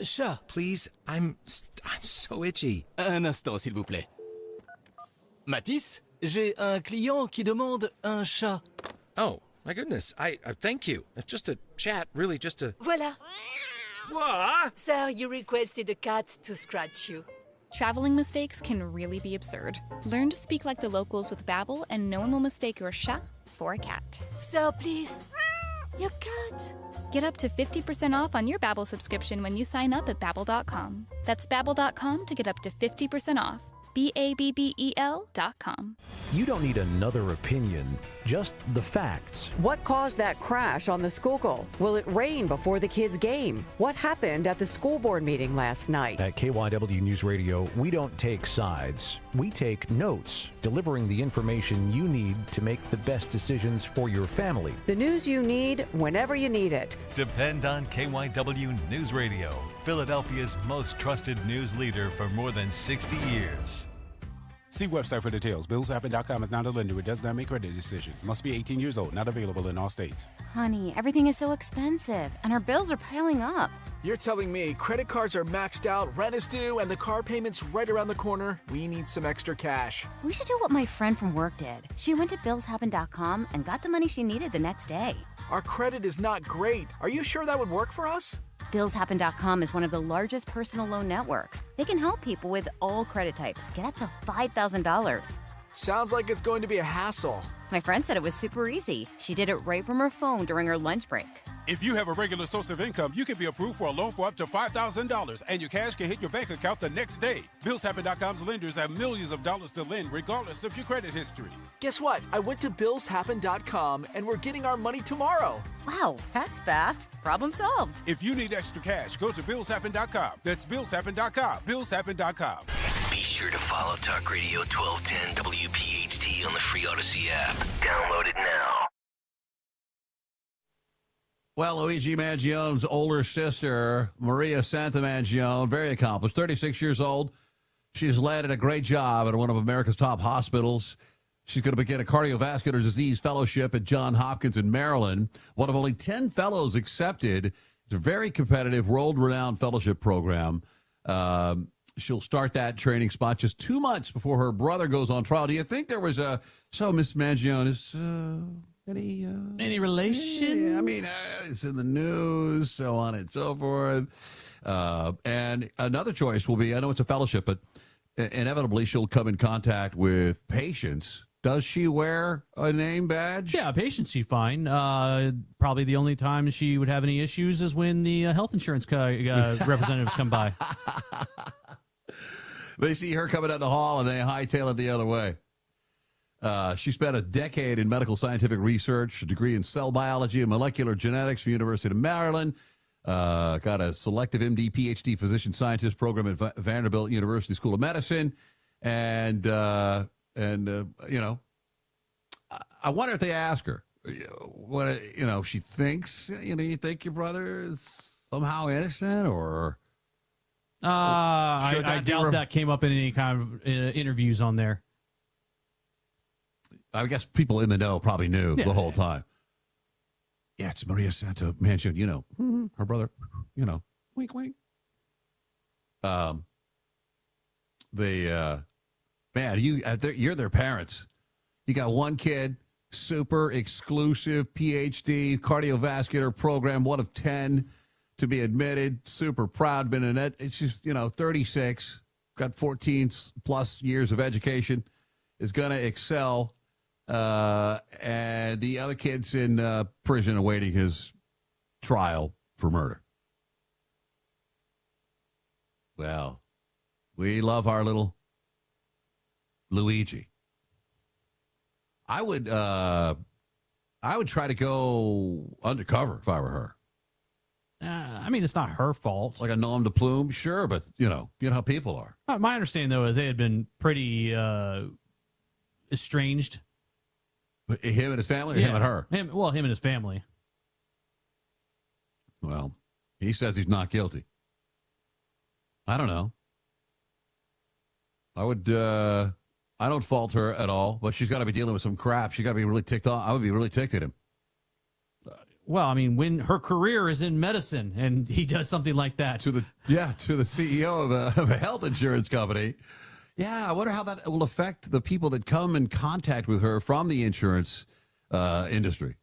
Chat. Please, I'm so itchy. Un instant, s'il vous plaît. Mathis, j'ai un client qui demande un chat. Oh, my goodness. I thank you. It's just a chat, really just a... Voilà. What? Sir, you requested a cat to scratch you. Traveling mistakes can really be absurd. Learn to speak like the locals with Babbel, and no one will mistake your chat for a cat. Sir, please. Your cat. Get up to 50% off on your Babbel subscription when you sign up at Babbel.com. That's Babbel.com to get up to 50% off. BABBEL.com. You don't need another opinion, just the facts. What caused that crash on the Schuylkill? Will it rain before the kids' game? What happened at the school board meeting last night? At KYW News Radio, we don't take sides. We take notes, delivering the information you need to make the best decisions for your family. The news you need whenever you need it. Depend on KYW News Radio, Philadelphia's most trusted news leader for more than 60 years. See website for details. BillsHappen.com is not a lender. It does not make credit decisions. Must be 18 years old. Not available in all states. Honey, everything is so expensive, and our bills are piling up. You're telling me credit cards are maxed out, rent is due, and the car payment's right around the corner? We need some extra cash. We should do what my friend from work did. She went to BillsHappen.com and got the money she needed the next day. Our credit is not great. Are you sure that would work for us? BillsHappen.com is one of the largest personal loan networks. They can help people with all credit types get up to $5,000. Sounds like it's going to be a hassle. My friend said it was super easy. She did it right from her phone during her lunch break. If you have a regular source of income, you can be approved for a loan for up to $5,000, and your cash can hit your bank account the next day. BillsHappen.com's lenders have millions of dollars to lend, regardless of your credit history. Guess what? I went to BillsHappen.com, and we're getting our money tomorrow. Wow, that's fast. Problem solved. If you need extra cash, go to BillsHappen.com. That's BillsHappen.com. BillsHappen.com. Be sure to follow Talk Radio 1210 WPHT on the free Odyssey app. Download it now. Well, Luigi Mangione's older sister, Maria Santa Mangione, very accomplished, 36 years old. She's landed a great job at one of America's top hospitals. She's going to begin a cardiovascular disease fellowship at Johns Hopkins in Maryland, one of only 10 fellows accepted. It's a very competitive, world-renowned fellowship program. She'll start that training spot just 2 months before her brother goes on trial. Do you think there was so Miss Mangione is any relation? Yeah, I mean, it's in the news, so on and so forth. And another choice will be, I know it's a fellowship, but inevitably she'll come in contact with patients. Does she wear a name badge? Yeah, patients she's fine. Probably the only time she would have any issues is when the health insurance representatives come by. They see her coming down the hall and they hightail it the other way. She spent a decade in medical scientific research, a degree in cell biology and molecular genetics from the University of Maryland. Got a selective MD, PhD physician scientist program at Vanderbilt University School of Medicine. And you know, I wonder if they ask her, what, you know, she thinks, you think your brother is somehow innocent, or... I doubt that came up in any kind of interviews on there. I guess people in the know probably knew the whole time. Yeah, it's Maria Santa Mangione, her brother, wink, wink. Man, you're their parents. You got one kid, super exclusive PhD cardiovascular program, one of 10 to be admitted. Super proud, been in it. It's just 36, got 14 plus years of education, is going to excel. And the other kid's in prison awaiting his trial for murder. Well, we love our little Luigi. I would try to go undercover if I were her. I mean, it's not her fault. Like a nom de plume, sure, but you know how people are. My understanding, though, is they had been pretty estranged. Him and his family, or him and her? Him and his family. Well, he says he's not guilty. I don't know. I don't fault her at all, but she's got to be dealing with some crap. She's got to be really ticked off. I would be really ticked at him. Well, I mean, when her career is in medicine and he does something like that. To the CEO of a health insurance company. Yeah, I wonder how that will affect the people that come in contact with her from the insurance industry.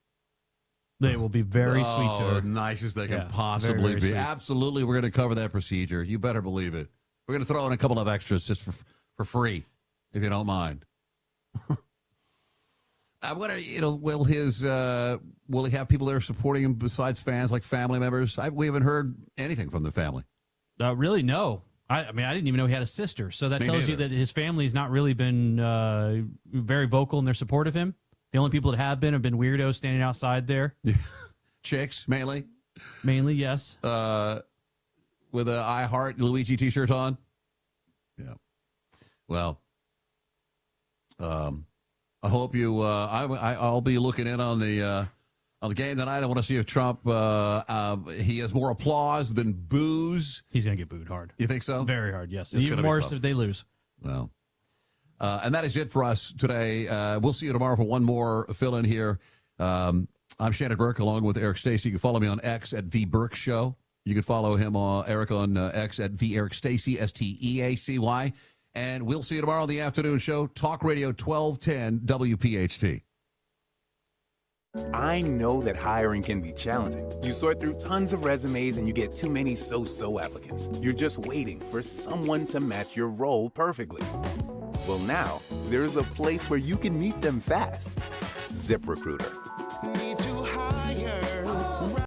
They will be very sweet to her. Nicest they can possibly be. Sweet. Absolutely, we're going to cover that procedure. You better believe it. We're going to throw in a couple of extras just for free, if you don't mind. I wonder, will he have people there supporting him besides fans, like family members? We haven't heard anything from the family. Really, no. I didn't even know he had a sister. So that tells you that his family's not really been very vocal in their support of him. The only people that have been weirdos standing outside there. Chicks, mainly. Mainly, yes. With a I Heart Luigi t-shirt on. Yeah. Well, I hope you. I'll be looking in on the game tonight. I want to see if Trump he has more applause than boos. He's gonna get booed hard. You think so? Very hard. Yes. Even worse if they lose. Well, and that is it for us today. We'll see you tomorrow for one more fill-in here. I'm Shannon Burke, along with Eric Stacey. You can follow me on X at @VBurkeShow. You can follow him Eric on X at @VEricStacey, STEACY. And we'll see you tomorrow on the afternoon show, Talk Radio 1210 WPHT. I know that hiring can be challenging. You sort through tons of resumes and you get too many so-so applicants. You're just waiting for someone to match your role perfectly. Well, now, there's a place where you can meet them fast. ZipRecruiter.